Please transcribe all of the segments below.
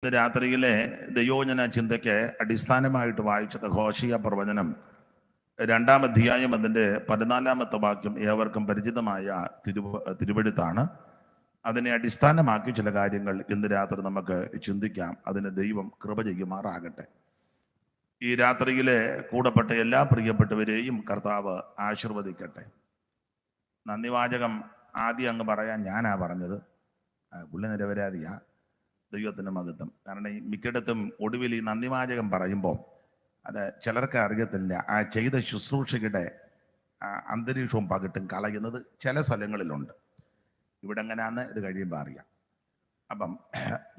ഇന്ന് രാത്രിയിലെ ദൈവവചന ചിന്തയ്ക്ക് അടിസ്ഥാനമായിട്ട് വായിച്ചത് ഹോശിയ പ്രവചനം 2-ാം അധ്യായം അതിൻ്റെ 14-ാമത്തെ വാക്യം ഏവർക്കും പരിചിതമായ തിരുവെഴുത്താണ്. അതിനെ അടിസ്ഥാനമാക്കി ചില കാര്യങ്ങൾ ഇന്ന് രാത്രി നമുക്ക് ചിന്തിക്കാം. അതിന് ദൈവം കൃപ ചെയ്യുമാറാകട്ടെ. ഈ രാത്രിയിലെ കൂടപ്പെട്ട എല്ലാ പ്രിയപ്പെട്ടവരെയും കർത്താവ് ആശീർവദിക്കട്ടെ. നന്ദിവാചകം ആദ്യം അങ്ങ് പറയാൻ ഞാനാ പറഞ്ഞത്. പുള്ളി നിരപരാധിയാ. ദൈവത്തിൻ്റെ മഹത്വം. കാരണം ഈ മിക്കയിടത്തും ഒടുവിൽ ഈ നന്ദിവാചകം പറയുമ്പോൾ അത് ചിലർക്ക് അറിയത്തില്ല. ആ ചെയ്ത ശുശ്രൂഷയുടെ അന്തരീക്ഷവും പകിട്ടും കളയുന്നത് ചില സ്ഥലങ്ങളിലുണ്ട്. ഇവിടെ എങ്ങനെയാന്ന് ഇത് കഴിയുമ്പോൾ അറിയാം. അപ്പം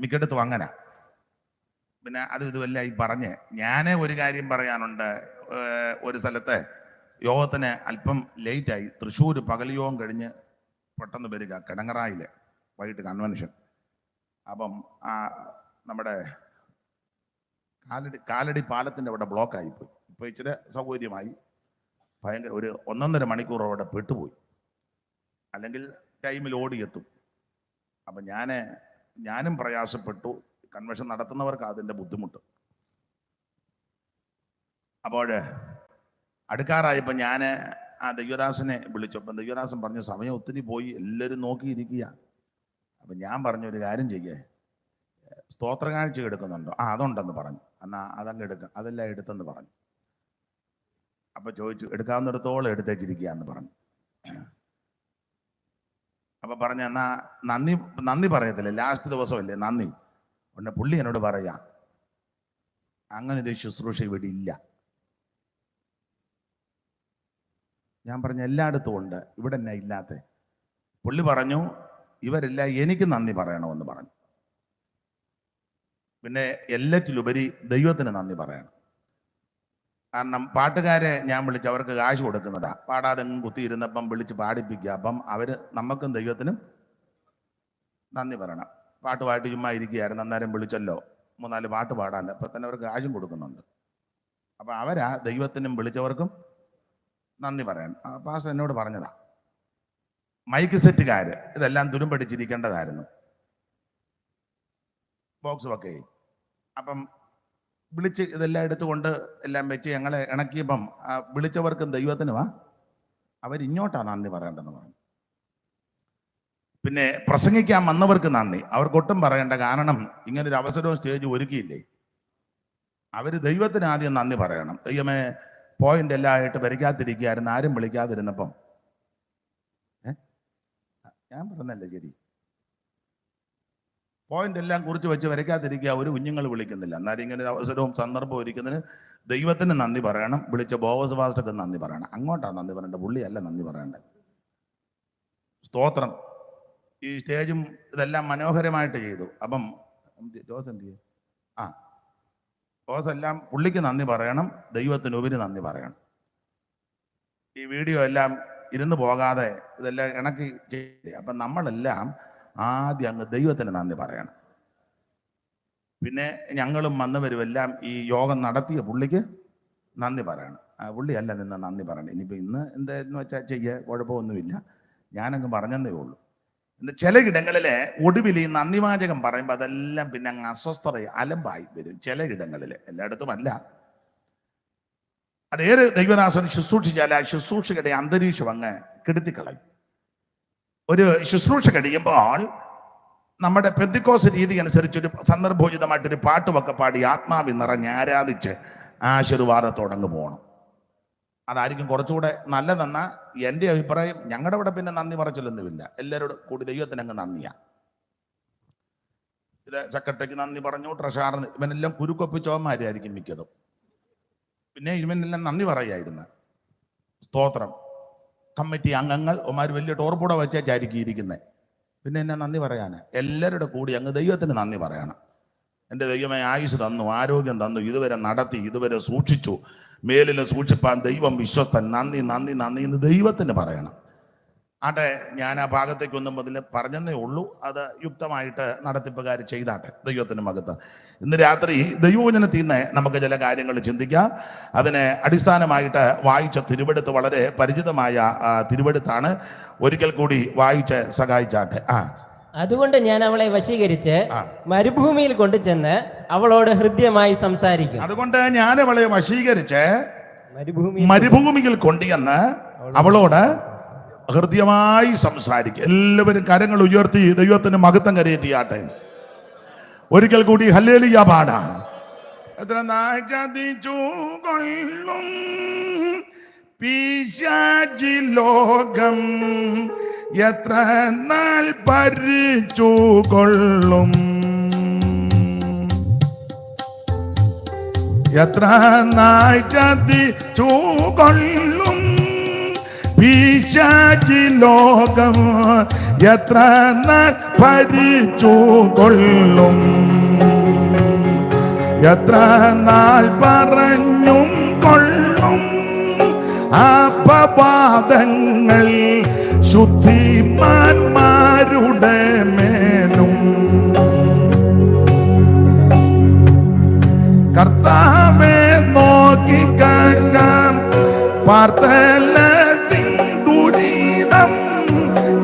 മിക്കയിടത്തും അങ്ങനെ. പിന്നെ ഇതുമല്ല ഈ പറഞ്ഞ് ഞാനേ ഒരു കാര്യം പറയാനുണ്ട്. ഒരു സ്ഥലത്ത് യോഗത്തിന് അല്പം ലേറ്റായി. തൃശ്ശൂർ പകൽ യോഗം കഴിഞ്ഞ് പെട്ടെന്ന് വരിക കിടങ്ങറായില് വൈകിട്ട് കൺവെൻഷൻ. അപ്പം നമ്മുടെ കാലടി പാലത്തിൻ്റെ അവിടെ ബ്ലോക്കായിപ്പോയി. ഇപ്പോൾ ഇച്ചിരി സൗകര്യമായി. ഭയങ്കര ഒരു 1.5 മണിക്കൂർ അവിടെ പെട്ടുപോയി. അല്ലെങ്കിൽ ടൈമിൽ ഓടിയെത്തും. അപ്പം ഞാനും പ്രയാസപ്പെട്ടു. കൺവെൻഷൻ നടത്തുന്നവർക്ക് അതിൻ്റെ ബുദ്ധിമുട്ട്. അപ്പോൾ അടുക്കാറായപ്പോൾ ഞാൻ ദൈവദാസനെ വിളിച്ചപ്പം ദൈവദാസൻ പറഞ്ഞു സമയം ഒത്തിരി പോയി, എല്ലാവരും നോക്കിയിരിക്കുക. അപ്പം ഞാൻ പറഞ്ഞൊരു കാര്യം ചെയ്യേ, സ്തോത്ര കാഴ്ച എടുക്കുന്നുണ്ടോ? അതുണ്ടെന്ന് പറഞ്ഞു. എന്നാൽ അതങ്ങ് എടുക്കാം, അതെല്ലാം എടുത്തെന്ന് പറഞ്ഞു. അപ്പം ചോദിച്ചു എടുക്കാവുന്നിടത്തോളം എടുത്തേച്ചിരിക്കുക എന്ന് പറഞ്ഞു. അപ്പം പറഞ്ഞു എന്നാ നന്ദി പറയത്തില്ലേ, ലാസ്റ്റ് ദിവസമല്ലേ നന്ദി. ഉടനെ പുള്ളി എന്നോട് പറയാ അങ്ങനൊരു ശുശ്രൂഷ ഇവിടെ ഇല്ല. ഞാൻ പറഞ്ഞു എല്ലായിടത്തും ഉണ്ട്, ഇവിടെ എന്നാ ഇല്ലാത്ത? പുള്ളി പറഞ്ഞു ഇവരെല്ലാം എനിക്ക് നന്ദി പറയണമെന്ന് പറഞ്ഞു. പിന്നെ എല്ലാറ്റിലുപരി ദൈവത്തിന് നന്ദി പറയണം. കാരണം പാട്ടുകാരെ ഞാൻ വിളിച്ച് അവർക്ക് കാശ് കൊടുക്കുന്നതാ. പാടാതെ കുത്തിയിരുന്നപ്പം വിളിച്ച് പാടിപ്പിക്കുക. അപ്പം നമുക്കും ദൈവത്തിനും നന്ദി പറയണം. പാട്ടുമായിട്ട് ചുമ്മാ ഇരിക്കുകയായിരുന്നു, അന്നേരം വിളിച്ചല്ലോ 3-4 പാട്ട് പാടാൻ. അപ്പം തന്നെ അവർക്ക് കാശും കൊടുക്കുന്നുണ്ട്. അപ്പം ദൈവത്തിനും വിളിച്ചവർക്കും നന്ദി പറയണം. പാസ്റ്റർ എന്നോട് പറഞ്ഞതാ. മൈക്ക് സെറ്റുകാര് ഇതെല്ലാം തുരുമ്പടിച്ചിരിക്കേണ്ടതായിരുന്നു, ബോക്സും ഒക്കെ. അപ്പം വിളിച്ച് ഇതെല്ലാം എടുത്തുകൊണ്ട് എല്ലാം വെച്ച് ഞങ്ങളെ ഇണക്കിയപ്പം വിളിച്ചവർക്കും ദൈവത്തിനുമാ അവരിങ്ങോട്ടാ നന്ദി പറയേണ്ടതെന്ന് പറഞ്ഞു. പിന്നെ പ്രസംഗിക്കാൻ വന്നവർക്ക് നന്ദി അവർക്കൊട്ടും പറയേണ്ട. കാരണം ഇങ്ങനൊരു അവസരവും സ്റ്റേജ് ഒരുക്കിയില്ലേ. അവർ ദൈവത്തിന് ആദ്യം നന്ദി പറയണം. ദൈവമേ പോയിന്റ് എല്ലാം ആയിട്ട് വരയ്ക്കാതിരിക്കുകയായിരുന്നു, ആരും വിളിക്കാതിരുന്നപ്പം. ഞാൻ പറഞ്ഞല്ലേ ശരി, പോയിന്റ് എല്ലാം കുറിച്ച് വെച്ച് വരയ്ക്കാതിരിക്കുക. ഒരു കുഞ്ഞുങ്ങൾ വിളിക്കുന്നില്ല. എന്നാലും ഇങ്ങനെ ഒരു അവസരവും സന്ദർഭവും ഇരിക്കുന്നതിന് ദൈവത്തിന് നന്ദി പറയണം. വിളിച്ച ബോവസ് പാസ്റ്റർക്ക് നന്ദി പറയണം. അങ്ങോട്ടാണ് നന്ദി പറയേണ്ടത്, പുള്ളിയല്ല നന്ദി പറയേണ്ടത്. സ്തോത്രം. ഈ സ്റ്റേജും ഇതെല്ലാം മനോഹരമായിട്ട് ചെയ്തു. അപ്പം ജോസ് എന്ത് ചെയ്യും? ജോസ് എല്ലാം പുള്ളിക്ക് നന്ദി പറയണം, ദൈവത്തിനുപരി നന്ദി പറയണം. ഈ വീഡിയോ എല്ലാം ഇരുന്ന് പോകാതെ ഇതെല്ലാം ഇണക്കി ചെയ്തേ. അപ്പം നമ്മളെല്ലാം ആദ്യം അങ്ങ് ദൈവത്തിന് നന്ദി പറയണം. പിന്നെ ഞങ്ങളും വന്നവരുമെല്ലാം ഈ യോഗം നടത്തിയ പുള്ളിക്ക് നന്ദി പറയണം. പുള്ളിയല്ല നിന്ന് നന്ദി പറയണം. ഇനിയിപ്പോൾ ഇന്ന് എന്തായെന്ന് വെച്ചാൽ കുഴപ്പമൊന്നുമില്ല, ഞാനങ്ങ് പറഞ്ഞതേ ഉള്ളൂ. ഇന്ന് ചില ഇടങ്ങളിലെ ഒടുവിൽ ഈ നന്ദിവാചകം പറയുമ്പോൾ അതെല്ലാം പിന്നെ അങ്ങ് അസ്വസ്ഥത അലമ്പായി വരും. ചില ഇടങ്ങളിൽ, എല്ലായിടത്തും അല്ല. അതേറെ ദൈവദാസൻ ശുശ്രൂഷിച്ചാൽ ആ ശുശ്രൂഷയുടെ അന്തരീക്ഷം അങ്ങ് കെടുത്തിക്കളയും. ഒരു ശുശ്രൂഷ കഴിയുമ്പോൾ നമ്മുടെ പെന്തിക്കോസ് രീതി അനുസരിച്ചൊരു സന്ദർഭോചിതമായിട്ടൊരു പാട്ടുമൊക്കെ പാടി ആത്മാവിൽ നിറഞ്ഞ് ആരാധിച്ച് ആശീർവാദത്തോടങ്ങ് പോകണം. അതായിരിക്കും കുറച്ചുകൂടെ നല്ലതെന്ന എൻ്റെ അഭിപ്രായം. ഞങ്ങളുടെ ഇവിടെ പിന്നെ നന്ദി പറച്ചിലൊന്നുമില്ല. എല്ലാവരോടും കൂടി ദൈവത്തിനങ്ങ് നന്ദിയാ. ഇത് സെക്രട്ടറിക്ക് നന്ദി പറഞ്ഞു, ട്രഷറർ, ഇവനെല്ലാം കുരുക്കൊപ്പിച്ചവന്മാരായിരിക്കും മിക്കതും. പിന്നെ ഇവനെല്ലാം നന്ദി പറയായിരുന്നു. സ്തോത്രം. കമ്മിറ്റി അംഗങ്ങൾ ഒമാർ വലിയ ടോർപ്പൂടെ വെച്ചായിരിക്കും ഇരിക്കുന്നത്. പിന്നെ എന്നെ നന്ദി പറയാൻ എല്ലാവരുടെ കൂടി അങ്ങ് ദൈവത്തിന് നന്ദി പറയണം. എൻ്റെ ദൈവമേ ആയുസ് തന്നു, ആരോഗ്യം തന്നു, ഇതുവരെ നടത്തി, ഇതുവരെ സൂക്ഷിച്ചു, മേലിൽ സൂക്ഷിപ്പാൻ ദൈവം വിശ്വസ്തൻ, നന്ദി നന്ദി നന്ദി എന്ന് ദൈവത്തിന് പറയണം. ആട്ടെ, ഞാൻ ആ ഭാഗത്തേക്കൊന്നും അതിൽ പറഞ്ഞതേ ഉള്ളൂ. അത് യുക്തമായിട്ട് നടത്തിപ്പുകാർ ചെയ്താട്ടെ. ദൈവത്തിന് മഹത്വം. ഇന്ന് രാത്രി ദൈവവചനത്തിൽ നിന്ന് നമുക്ക് ചില കാര്യങ്ങൾ ചിന്തിക്കാം. അതിന് അടിസ്ഥാനമായിട്ട് വായിച്ച തിരുവെടുത്ത് വളരെ പരിചിതമായ തിരുവെടുത്താണ്. ഒരിക്കൽ കൂടി വായിച്ച് സഹായിച്ചാട്ടെ. അതുകൊണ്ട് ഞാൻ അവളെ വശീകരിച്ച് മരുഭൂമിയിൽ കൊണ്ടുചെന്ന് അവളോട് ഹൃദ്യമായി സംസാരിക്കും. അതുകൊണ്ട് ഞാൻ അവളെ വശീകരിച്ച് മരുഭൂമിയിൽ കൊണ്ടുചെന്ന് അവളോട് ഹൃദ്യമായി സംസാരിക്കും. എല്ലാവരും കരങ്ങൾ ഉയർത്തി ദൈവത്തിന് മഹത്വം കരയേറ്റിയാട്ടെ. ഒരിക്കൽ കൂടി ഹല്ലേലൂയ പാടാം. എത്ര നാൾ ചതിച്ചു കൊള്ളും പിശാചി ലോകം, എത്ര നാൾ ഭരിച്ചു കൊള്ളും, എത്ര നാൾ ചതിച്ചു കൊള്ളും പിശാചി ലോകം, എത്ര നാൾ ഭരിച്ചു കൊള്ളും, എത്ര നാൾ പറഞ്ഞും കൊള്ളും അപവാദങ്ങൾ ശുദ്ധിമാന്മാരുടെ മേലും. കർത്താവെ നോക്കി കാണാം പാർത്തലത്തിൻ ദുരിതം,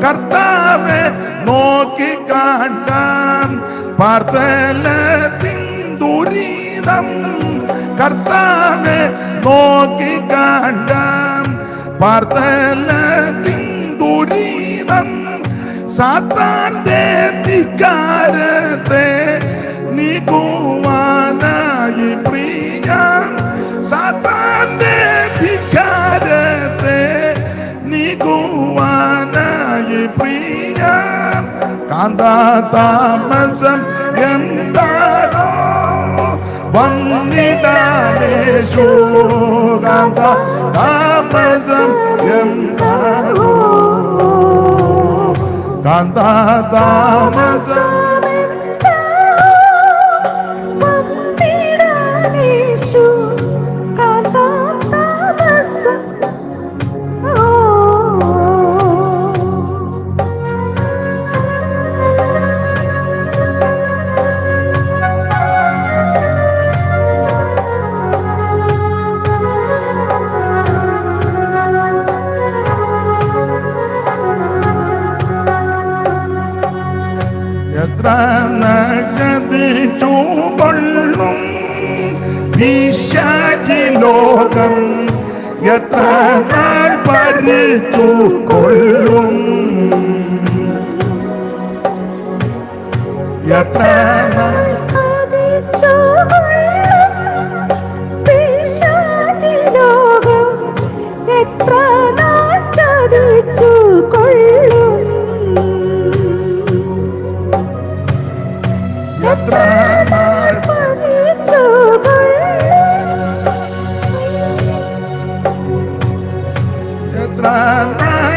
കർത്താവെ നോക്കി കാണാം പാർത്തലത്തിൻ ദുരിതം, കർത്താവെ നോക്കി കാണാം പാർത്തലത്തിൻ ദുരിതം. സാത്താന്റെ ധിക്കാരത്തെ നീക്കുവാനായി പ്രിയ, സാത്താന്റെ ധിക്കാരത്തെ നീക്കുവാനായി പ്രിയ. കാന്താതാമസം എന്താണോ വന്നിടാനേശു, കാന്താതാമസം എന്താണോ, കാന്താതാമസം എത്ര നഗതിച്ചു കൊള്ളും പിശാചി ലോകം, എത്ര നാൾ ഭരിച്ചു കൊള്ളും, എത്ര നാൾ പിശാചി ലോകം, എത്ര നാൾ ചതിച്ചു കൊള്ളും, എത്ര നാൾ ചതിച്ചു കൊള്ളും, എത്ര നാൾ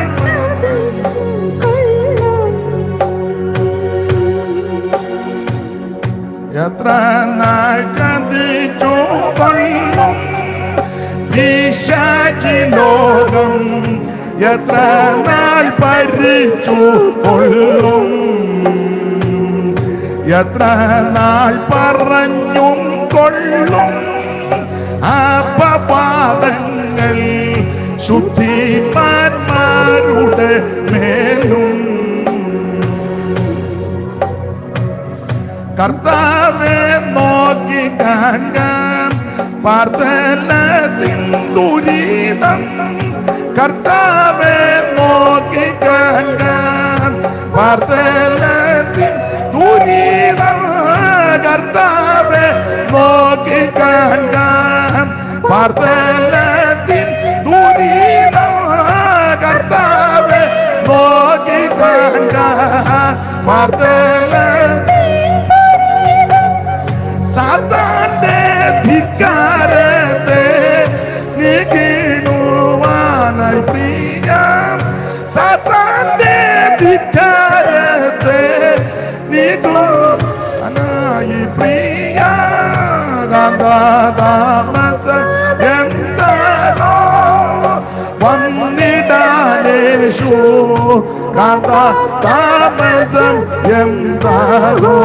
എത്ര നാൾ ചതിച്ചു കൊള്ളും പിശാചി ലോകം, എത്ര നാൾ ഭരിച്ചു കൊള്ളും, എത്ര നാൾ പറഞ്ഞും കൊള്ളും അപവാദങ്ങൾ ശുദ്ധിമാന്മാരുടെ മേലും. കർത്താവെ നോക്കി കാണാം പാർത്തലത്തിൻ ദുരിതം, കർത്താവെ നോക്കി കാണാം പാർത്തലത്തിൻ ദുരിതം, കർത്താവെ നോക്കി കാണാം പാർത്തലത്തിൻ ദുരിതം, കർത്താവെ നോക്കി കാണാം പാർത്തലത്തിൻ. സാത്താന്റെ ധിക്കാരത്തെ നീക്കിടുവാനായി പ്രിയ, സാത്താന്റെ ധിക്കാരത്തെ നീക്കുവാനായി പ്രിയ. കാന്താതാമസം എന്താണോ വന്നിടാനേശു, കാന്താതാമസം എന്താണോ,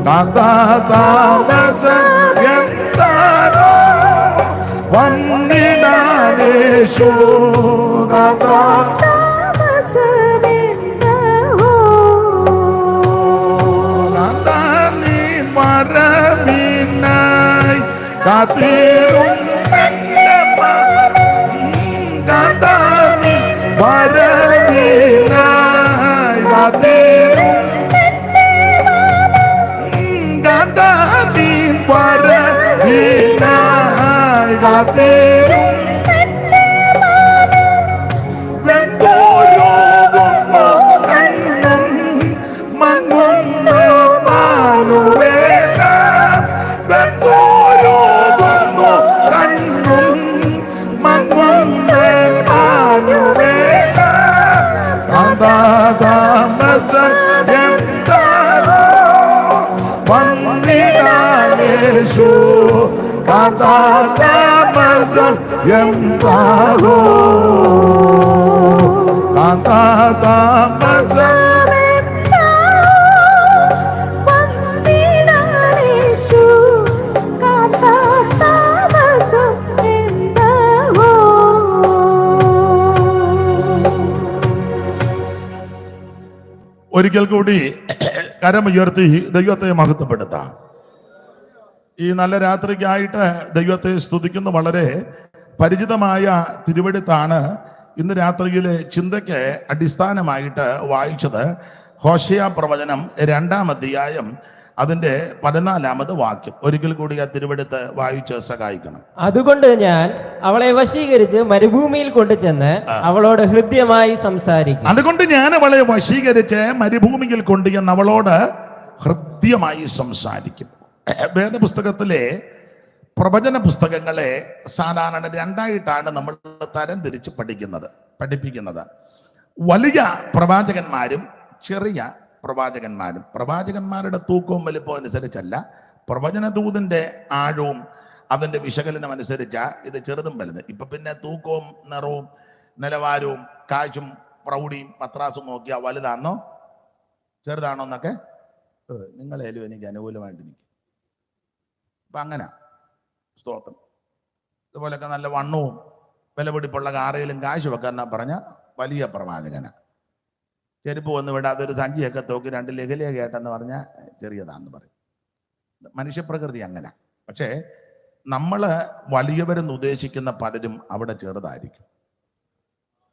കാന്താതാമസം എന്താണോ വന്നിടാനേശു, കാന്താതാമസം എന്താണോ. കാത്തിരും കാത്താനി വരവിനായി കാത്തിരും കാത്താനി വരവിനായി കാത്തിരും എന്താകോ കാന്താമസം ഒരിക്കൽ കൂടി കരമുയർത്തി ദൈവത്തെ മഹത്വപ്പെടുത്താം. ഈ നല്ല രാത്രിക്കായിട്ട് ദൈവത്തെ സ്തുതിക്കുന്ന വളരെ പരിചിതമായ തിരുവെടുത്താണ് ഇന്ന് രാത്രിയിലെ ചിന്തയ്ക്ക് അടിസ്ഥാനമായിട്ട് വായിച്ചത്. ഹോശേയ പ്രവചനം 2-ാം അധ്യായം അതിന്റെ 14-ാമത് വാക്യം. ഒരിക്കൽ കൂടി ആ തിരുവെടുത്ത് വായിച്ച് സഹായിക്കണം. അതുകൊണ്ട് ഞാൻ അവളെ വശീകരിച്ച് മരുഭൂമിയിൽ കൊണ്ടുചെന്ന് അവളോട് ഹൃദ്യമായി സംസാരിക്കും. അതുകൊണ്ട് ഞാൻ അവളെ വശീകരിച്ച് മരുഭൂമിയിൽ കൊണ്ടുചെന്ന് അവളോട് ഹൃദ്യമായി സംസാരിക്കും. വേദപുസ്തകത്തിലെ പ്രവചന പുസ്തകങ്ങളെ സാധാരണ 2ആയിട്ടാണ് നമ്മൾ തരം തിരിച്ച് പഠിപ്പിക്കുന്നത്. വലിയ പ്രവാചകന്മാരും ചെറിയ പ്രവാചകന്മാരും. പ്രവാചകന്മാരുടെ തൂക്കവും വലിപ്പവും അനുസരിച്ചല്ല, പ്രവചന ദൂതിന്റെ ആഴവും അതിന്റെ വിശകലനം അനുസരിച്ച ഇത് ചെറുതും വലുത്. ഇപ്പൊ പിന്നെ തൂക്കവും നിറവും നിലവാരവും കാശും പ്രൗഢിയും പത്രാസും നോക്കിയാൽ വലുതാണോ ചെറുതാണോ എന്നൊക്കെ നിങ്ങളേലും എനിക്ക് അനുകൂലമായിട്ട് നിൽക്കും. അപ്പൊ അങ്ങനെ സ്തോത്രം. ഇതുപോലൊക്കെ നല്ല വണ്ണവും വിലപിടിപ്പുള്ള കാറയിലും കാശ് വെക്കാൻ പറഞ്ഞ വലിയ പ്രവാചകന. ചെരുപ്പ് വന്ന് വിടാതെ ഒരു സഞ്ചിയൊക്കെ തൂക്കി 2 ലഹലിയ കേട്ടെന്ന് പറഞ്ഞാൽ ചെറിയതാന്ന് പറയും. മനുഷ്യപ്രകൃതി അങ്ങനെ. പക്ഷേ നമ്മൾ വലിയവരെന്ന് ഉദ്ദേശിക്കുന്ന പലരും അവിടെ ചെറുതായിരിക്കും.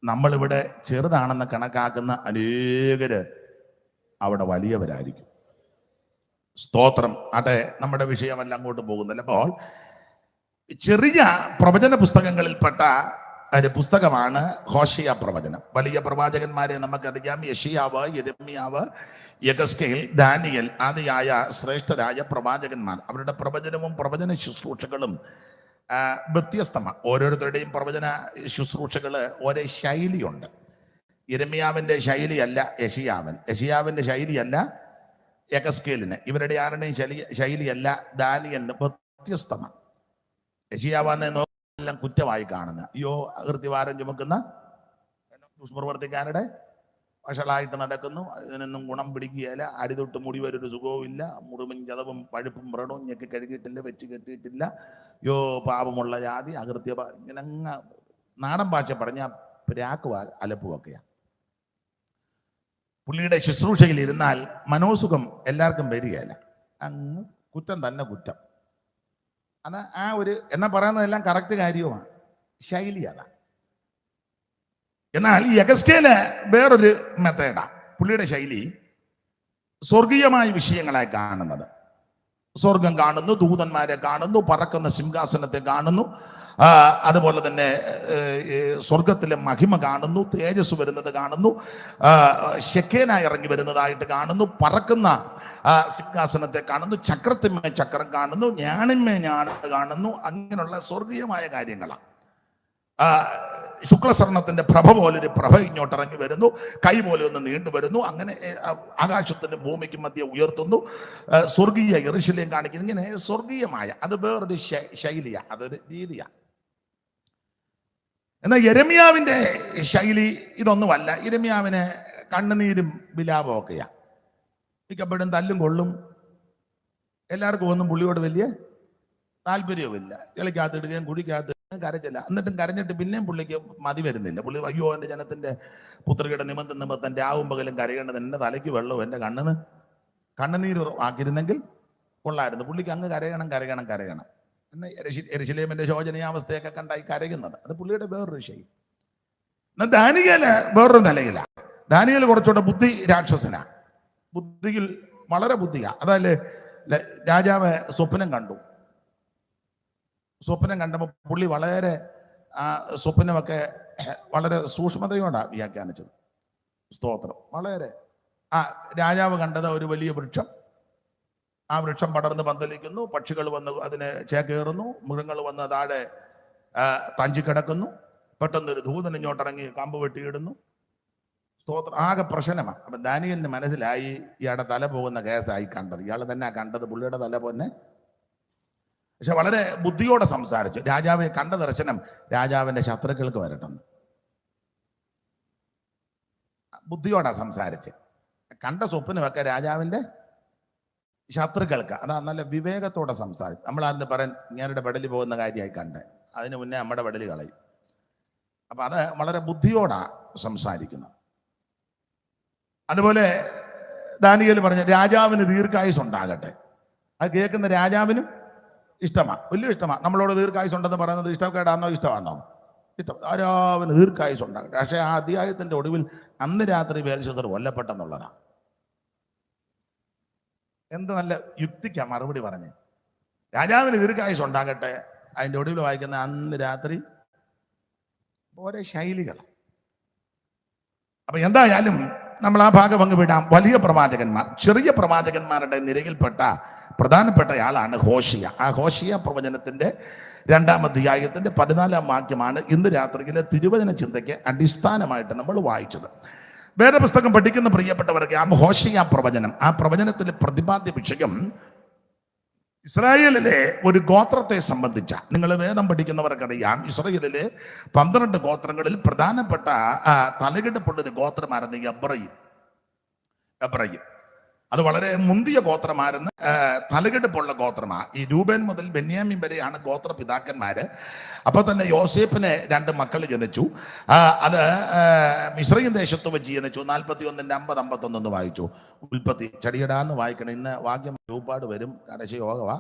നമ്മളിവിടെ ചെറുതാണെന്ന് കണക്കാക്കുന്ന അനേകര് അവിടെ വലിയവരായിരിക്കും. സ്തോത്രം. ആട്ടെ, നമ്മുടെ വിഷയമല്ല അങ്ങോട്ട് പോകുന്നില്ല. അപ്പോൾ ചെറിയ പ്രവചന പുസ്തകങ്ങളിൽപ്പെട്ട ഒരു പുസ്തകമാണ് ഹോശേയ പ്രവചനം. വലിയ പ്രവാചകന്മാരെ നമുക്കറിയാം. യെശയ്യാവ്, യിരെമ്യാവ്, യെഹെസ്കേൽ, ദാനിയേൽ ആദിയായ ശ്രേഷ്ഠരായ പ്രവാചകന്മാർ. അവരുടെ പ്രവചനവും പ്രവചന ശുശ്രൂഷകളും വ്യത്യസ്തമാണ്. ഓരോരുത്തരുടെയും പ്രവചന ശുശ്രൂഷകള് ഒരേ ശൈലിയുണ്ട്. യിരെമ്യാവിന്റെ ശൈലിയല്ല യെശയ്യാവിന്റെ ശൈലിയല്ല യെഹെസ്കേലിന്, ഇവരുടെ ആരുടെയും ശൈലിയല്ല ദാനിയേലിന്. വ്യത്യസ്തമാണ്. യെശയ്യാവിനെ എല്ലാം കുറ്റമായി കാണുന്ന, അയ്യോ അകൃത്യഭാരം ചുമക്കുന്ന ദുഷ്പ്രവർത്തിക്കാരുടെ വഷളായിട്ട് നടക്കുന്നു, ഇതിനൊന്നും ഗുണം പിടിക്കുകയില്ല, അടിതൊട്ട് മുടി വരൊരു സുഖവും ഇല്ല, മുറിവും ചതവും പഴുപ്പും വ്രണവും ഞെക്കി കഴുകിയിട്ടില്ല, വെച്ച് കെട്ടിയിട്ടില്ല, യോ പാപമുള്ള ജാതി, അകൃത്യ ഇങ്ങനെ നാടൻ ഭാഷ പറഞ്ഞ പ്രാക്ക് അലപ്പുമൊക്കെയാണ്. പുള്ളിയുടെ ശുശ്രൂഷയിൽ ഇരുന്നാൽ മനോസുഖം എല്ലാവർക്കും വരികയില്ല. അങ്ങ് കുറ്റം തന്നെ കുറ്റം. അത് ആ ഒരു എന്നാ പറയുന്നതെല്ലാം കറക്റ്റ് കാര്യവുമാണ്, ശൈലി അതാ. എന്നാൽ ഈ യെഹെസ്കേല് വേറൊരു മെത്തേഡാ. പുള്ളിയുടെ ശൈലി സ്വർഗീയമായ വിഷയങ്ങളായി കാണുന്നത്. സ്വർഗം കാണുന്നു, ദൂതന്മാരെ കാണുന്നു, പറക്കുന്ന സിംഹാസനത്തെ കാണുന്നു, അതുപോലെ തന്നെ സ്വർഗത്തിലെ മഹിമ കാണുന്നു, തേജസ് വരുന്നത് കാണുന്നു, ശെക്കേനായി ഇറങ്ങി വരുന്നതായിട്ട് കാണുന്നു, പറക്കുന്ന സിംഹാസനത്തെ കാണുന്നു, ചക്രത്തിന്മേ ചക്രം കാണുന്നു, ഞാണിന്മേ ഞാണ് കാണുന്നു. അങ്ങനെയുള്ള സ്വർഗീയമായ കാര്യങ്ങളാണ്. ശുക്ലസ്വർണത്തിന്റെ പ്രഭ പോലൊരു പ്രഭ ഇങ്ങോട്ടിറങ്ങി വരുന്നു, കൈ പോലെ ഒന്ന് നീണ്ടു വരുന്നു, അങ്ങനെ ആകാശത്തിന്റെ ഭൂമിക്ക് മധ്യ ഉയർത്തുന്നു, സ്വർഗീയ യെരൂശലേം കാണിക്കുന്നു. ഇങ്ങനെ സ്വർഗീയമായ അത് വേറൊരു ശൈലിയാ, അതൊരു രീതിയാ. എന്നാൽ യെരമ്യാവിന്റെ ശൈലി ഇതൊന്നുമല്ല. യെരമ്യാവിന് കണ്ണുനീരും വിലാപവും ഒക്കെയാ. മിക്കപ്പോഴും തല്ലും കൊള്ളും. എല്ലാവർക്കും ഒന്നും പുള്ളിയോട് വലിയ താല്പര്യവുമില്ല. ചെളിക്കകത്തിടുകയും കുഴിക്കകത്ത് കരച്ചില്ല. എന്നിട്ടും കരഞ്ഞിട്ട് പിന്നെയും പുള്ളിക്ക് മതി വരുന്നില്ല. പുള്ളി അയ്യോ എൻ്റെ ജനത്തിന്റെ പുത്രികയുടെ നിമിത്തം രാവും പകലും കരയേണ്ടത് എൻ്റെ തലയ്ക്ക് വെള്ളവും എൻ്റെ കണ്ണുനീര് ആക്കിയിരുന്നെങ്കിൽ കൊള്ളായിരുന്നു. പുള്ളിക്ക് അങ്ങ് കരയണം. എന്നെ യെരൂശലേമിന്റെ ശോചനീയാവസ്ഥയൊക്കെ കണ്ടായി കരയുന്നത്. അത് പുള്ളിയുടെ വേറൊരു വിഷയം. എന്നാൽ ദാനിയേല് വേറൊരു നിലയില. ദാനിയേൽ കുറച്ചുകൂടെ ബുദ്ധി രാക്ഷസനാ, ബുദ്ധിയിൽ വളരെ ബുദ്ധിയാ. അതല്ലേ രാജാവ് സ്വപ്നം കണ്ടു. സ്വപ്നം കണ്ടപ്പോൾ പുള്ളി വളരെ സ്വപ്നമൊക്കെ വളരെ സൂക്ഷ്മതയോടാണ് വ്യാഖ്യാനിച്ചത്. സ്തോത്രം. വളരെ രാജാവ് കണ്ടത് ഒരു വലിയ വൃക്ഷം. ആ വൃക്ഷം പടർന്ന് പന്തലിക്കുന്നു, പക്ഷികൾ വന്ന് അതിനെ ചേക്കേറുന്നു, മൃഗങ്ങൾ വന്ന് താഴെ തഞ്ചിക്കിടക്കുന്നു. പെട്ടെന്നൊരു ദൂതൻ ഇങ്ങോട്ടിറങ്ങി കമ്പ് വെട്ടിയിടുന്നു. സ്തോത്രം. ആകെ പ്രശ്നമാണ്. അപ്പൊ ദാനിയേലിന് മനസ്സിലായി ഇയാളുടെ തല പോകുന്ന കേസായി കണ്ടത്. ഇയാൾ തന്നെ കണ്ടത് പുള്ളിയുടെ തല പോന്നെ. പക്ഷെ വളരെ ബുദ്ധിയോടെ സംസാരിച്ചു. രാജാവ് കണ്ട ദർശനം രാജാവിന്റെ ശത്രുക്കൾക്ക് വരട്ടെന്ന് ബുദ്ധിയോടാ സംസാരിച്ച്. കണ്ട സ്വപ്നമൊക്കെ രാജാവിന്റെ ശത്രുക്കൾക്ക്. അതാ നല്ല വിവേകത്തോടെ സംസാരിച്ചു. നമ്മളാരെന്ന് പറയാൻ ഇങ്ങനെയുടെ പെടലി പോകുന്ന കാര്യമായി കണ്ടേ, അതിന് മുന്നേ നമ്മുടെ പെടലി കളയും. അപ്പൊ അത് വളരെ ബുദ്ധിയോടാ സംസാരിക്കുന്നത്. അതുപോലെ ദാനിയേൽ പറഞ്ഞ രാജാവിന് ദീർഘായുസ് ഉണ്ടാകട്ടെ. അത് കേൾക്കുന്ന രാജാവിനും ഇഷ്ടമാണ്, വലിയ ഇഷ്ടമാണ്. നമ്മളോട് ദീർഘായുസ് ഉണ്ടെന്ന് പറയുന്നത് ഇഷ്ടക്കേടാണോ ഇഷ്ടമാണോ? ഇഷ്ടം. രാജാവിന് ദീർഘായുസ് ഉണ്ടാകട്ടെ. പക്ഷേ ആ അധ്യായത്തിന്റെ ഒടുവിൽ അന്ന് രാത്രി ബേൽശസ്സർ കൊല്ലപ്പെട്ടെന്നുള്ളതാണ്. എന്ത് നല്ല യുക്തിക്കാ മറുപടി പറഞ്ഞ്. രാജാവിന് ദീർഘായുസ് ഉണ്ടാകട്ടെ, അതിൻ്റെ ഒടുവിൽ വായിക്കുന്ന അന്ന് രാത്രി ഓരോ ശൈലികൾ. അപ്പൊ എന്തായാലും നമ്മൾ ആ ഭാഗം അങ്ങ് വിടാം. വലിയ പ്രവാചകന്മാർ, ചെറിയ പ്രവാചകന്മാരുടെ നിരയിൽപ്പെട്ട പ്രധാനപ്പെട്ട ആളാണ് ഹോശിയ. ആ ഹോശിയ പ്രവചനത്തിന്റെ 2-ാം അധ്യായത്തിന്റെ 14-ാം വാക്യമാണ് ഇന്ന് രാത്രിയിലെ തിരുവചന ചിന്തയ്ക്ക് അടിസ്ഥാനമായിട്ട് നമ്മൾ വായിച്ചത്. വേദപുസ്തകം പഠിക്കുന്ന പ്രിയപ്പെട്ടവർക്ക് ആ ഹോശിയ പ്രവചനം, ആ പ്രവചനത്തിലെ പ്രതിപാദ്യ വിഷയം ഇസ്രായേലിലെ ഒരു ഗോത്രത്തെ സംബന്ധിച്ച. നിങ്ങൾ വേദം പഠിക്കുന്നവർക്കറിയാം, ഇസ്രായേലിലെ 12 ഗോത്രങ്ങളിൽ പ്രധാനപ്പെട്ട തലകെടുപ്പുള്ളൊരു ഗോത്രമായിരുന്നു എബ്രയീം. അത് വളരെ മുന്തിയ ഗോത്രമായിരുന്നു, തലകെടുപ്പുള്ള ഗോത്രമാണ്. ഈ രൂബേൻ മുതൽ ബെന്യാമീൻ വരെയാണ് ഗോത്ര പിതാക്കന്മാര്. അപ്പൊ തന്നെ യോസേഫിന് 2 മക്കൾ ജനിച്ചു. അത് മിസ്രയീം ദേശത്ത് വെച്ച് ജനിച്ചു. 41:50-51 വായിച്ചു. ഉൽപ്പത്തി ചടിയടാന്ന് വായിക്കണം. ഇന്ന് വാക്യം രൂപാട് വരും, കടശ യോഗവാ.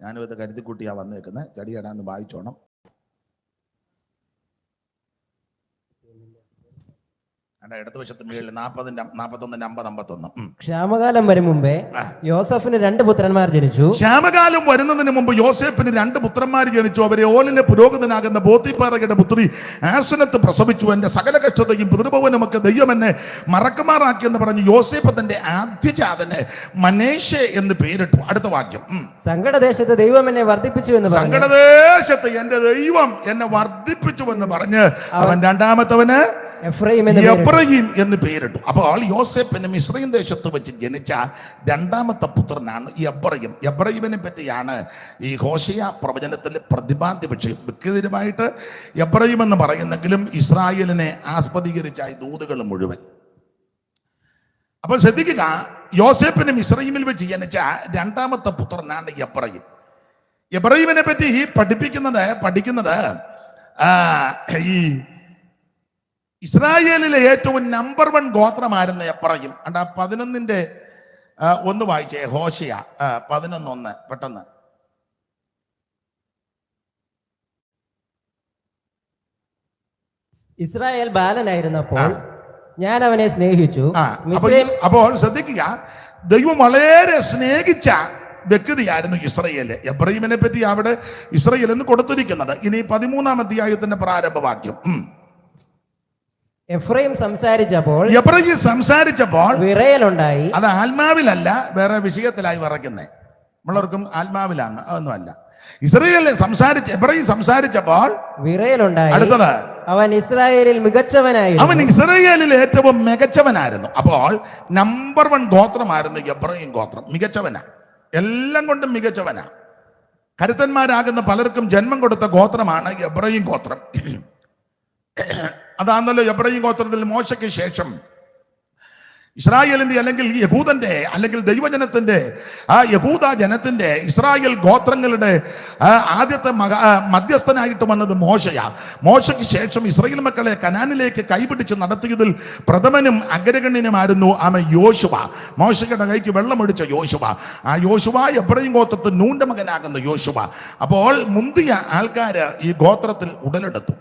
ഞാനും ഇത് കരുതിക്കുട്ടിയാ വന്നേക്കുന്നത്. ചടിയടാന്ന് വായിച്ചോണം. ഇടതുവശത്ത് 41:50-51. ക്ഷാമകാലം വരും മുമ്പേ യോസഫിന് 2 പുത്രന്മാർ ജനിച്ചു. ക്ഷാമകാലം വരുന്നതിന് മുമ്പ് യോസേഫിന് 2 പുത്രന്മാർ ജനിച്ചു. അവരെ ഓലിലെ പുരോഹിതനാകുന്ന പോത്തിഫാറയുടെ പുത്രി ആസനത്ത് പ്രസവിച്ചു. എന്റെ സകല കഷ്ടതയും പിതൃഭവനുമൊക്കെ ദൈവം എന്നെ മറക്കുമാറാക്കിയെന്ന് പറഞ്ഞ് യോസേഫ് തന്റെ ആദ്യജാതന് മനേശെ എന്ന് പേരിട്ടു. അടുത്ത വാക്യം. സങ്കടദേശത്ത് ദൈവം എന്നെ വർദ്ധിപ്പിച്ചു എന്ന് പറഞ്ഞു. സങ്കടദേശത്ത് എന്റെ ദൈവം എന്നെ വർദ്ധിപ്പിച്ചു എന്ന് പറഞ്ഞ് അവൻ 2-ാമത്തവന് എഫ്രയീം എന്ന് പേരിട്ടു. അപ്പോൾ യോസേഫിന് മിസ്രയീം ദേശത്ത് വെച്ച് ജനിച്ച 2-ാമത്തെ പുത്രനാണ് എബ്രയീം. എബ്രയീമിനെ പറ്റിയാണ് ഈ ഹോശിയ പ്രവചനത്തിലെ പ്രതിപാദ്യ വിഷയം. വ്യക്തിപരമായിട്ട് എബ്രയീം എന്ന് പറയുന്നെങ്കിലും ഇസ്രായേലിനെ ആസ്പദീകരിച്ച ഈ ദൂതുകൾ മുഴുവൻ. അപ്പോൾ ശ്രദ്ധിക്കുക, യോസേഫിന് മിസ്രയീമിൽ വെച്ച് ജനിച്ച 2-ാമത്തെ പുത്രനാണ് എബ്രയീം. എബ്രയീമിനെ പറ്റി പഠിക്കുന്നത് ഈ ഇസ്രായേലിലെ ഏറ്റവും നമ്പർ 1 ഗോത്രമായിരുന്നു എഫ്രയീം. അണ്ട് 11:1 വായിച്ചേ. ഹോശിയ 11:1 പെട്ടെന്ന്. ഇസ്രായേൽ ബാലനായിരുന്നപ്പോൾ ഞാൻ അവനെ സ്നേഹിച്ചു. അപ്പോൾ ശ്രദ്ധിക്കുക, ദൈവം വളരെ സ്നേഹിച്ച വ്യക്തിയായിരുന്നു ഇസ്രായേല്. എഫ്രയീമിനെ പറ്റി അവിടെ ഇസ്രായേൽ എന്ന് കൊടുത്തിരിക്കുന്നത്. ഇനി 13-ാം അധ്യായത്തിന്റെ പ്രാരംഭവാക്യം. എഫ്രയീം സംസാരിച്ചപ്പോൾ വിറയലുണ്ടായി. അത് ആത്മാവിലല്ല, വേറെ വിഷയത്തിലായി വിറയ്ക്കുന്നേ. നമ്മളവർക്കും ആത്മാവിലാണ്, അതൊന്നുമല്ല. എഫ്രയീം സംസാരിച്ചപ്പോൾ വിറയലുണ്ടായി. അടുത്തത്, അവൻ ഇസ്രായേലിൽ മികച്ചവനായിരുന്നു. അവൻ ഇസ്രായേലിൽ ഏറ്റവും മികച്ചവനായിരുന്നു. അപ്പോൾ നമ്പർ 1 ഗോത്രമായിരുന്നു എഫ്രയീം ഗോത്രം. മികച്ചവനാ, എല്ലാം കൊണ്ടും മികച്ചവനാ. കരുത്തന്മാരാകുന്ന പലർക്കും ജന്മം കൊടുത്ത ഗോത്രമാണ് എഫ്രയീം ഗോത്രം. അതാണല്ലോ എഫ്രയീം ഗോത്രത്തിൽ മോശയ്ക്ക് ശേഷം ഇസ്രായേലിന്റെ അല്ലെങ്കിൽ യഹൂദന്റെ അല്ലെങ്കിൽ ദൈവജനത്തിന്റെ യഹൂദ ജനത്തിന്റെ ഇസ്രായേൽ ഗോത്രങ്ങളുടെ ആദ്യത്തെ മധ്യസ്ഥനായിട്ട് വന്നത് മോശയാ. മോശയ്ക്ക് ശേഷം ഇസ്രായേൽ മക്കളെ കനാനിലേക്ക് കൈപിടിച്ച് നടത്തിയതിൽ പ്രഥമനും അഗ്രഗണ്യനുമായിരുന്നു യോശുവ. മോശയുടെ കൈക്ക് വെള്ളമൊഴിച്ച യോശുവ. ആ യോശുവ എബ്രയീം ഗോത്രത്തിൽ നൂന്റെ മകനാകുന്ന യോശുവ. അപ്പോൾ മുന്തിയ ആൾക്കാര് ഈ ഗോത്രത്തിൽ ഉടലെടുത്തു.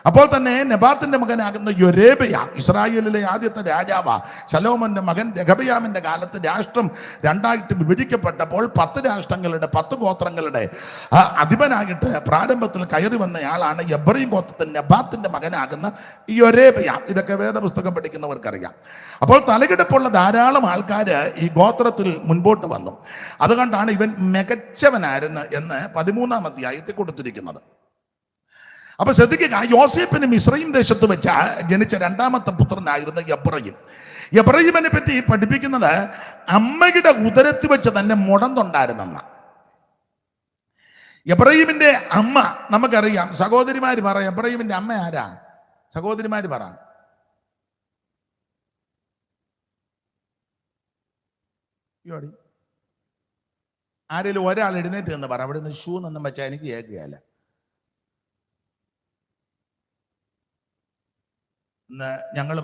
അപ്പോൾ തന്നെ നെബാത്തിന്റെ മകനാകുന്ന യൊരേബയ ഇസ്രായേലിലെ ആദ്യത്തെ രാജാവ്. ശലോമോന്റെ മകൻ രഹബയാമിന്റെ കാലത്ത് രാഷ്ട്രം രണ്ടായിട്ട് വിഭജിക്കപ്പെട്ടപ്പോൾ 10 രാഷ്ട്രങ്ങളുടെ 10 ഗോത്രങ്ങളുടെ അധിപനായിട്ട് പ്രാരംഭത്തിൽ കയറി വന്നയാളാണ് എബ്രയീം ഗോത്രത്തിൽ നെബാത്തിന്റെ മകനാകുന്ന യൊരേബയ. ഇതൊക്കെ വേദപുസ്തകം പഠിക്കുന്നവർക്കറിയാം. അപ്പോൾ തലകിടപ്പുള്ള ധാരാളം ആൾക്കാര് ഈ ഗോത്രത്തിൽ മുൻപോട്ട് വന്നു. അതുകൊണ്ടാണ് ഇവൻ മികച്ചവനായിരുന്നു എന്ന് 13-ാം അധ്യായത്തിൽ കൊടുത്തിരിക്കുന്നത്. അപ്പൊ ശ്രദ്ധിക്കുക, യോസേപ്പിന് മിസ്രയീം ദേശത്ത് വെച്ച് ജനിച്ച 2ാമത്തെ പുത്രനായിരുന്ന എബ്രയീമിനെ പറ്റി പഠിപ്പിക്കുന്നത് അമ്മയുടെ ഉദരത്തിൽ വെച്ച് തന്നെ മുടന്തുണ്ടായിരുന്നെന്ന. എബ്രയീമിന്റെ അമ്മ നമുക്കറിയാം. സഹോദരിമാര് പറ, എബ്രയീമിന്റെ അമ്മ ആരാ? സഹോദരിമാര് പറ. ആരെങ്കിലും ഒരാൾ എഴുന്നേറ്റ് എന്ന് പറ. അവിടെ നിന്ന് ഷൂ നിന്നും വെച്ചാൽ എനിക്ക് കേൾക്കുകയല്ല. ഇന്ന് ഞങ്ങൾ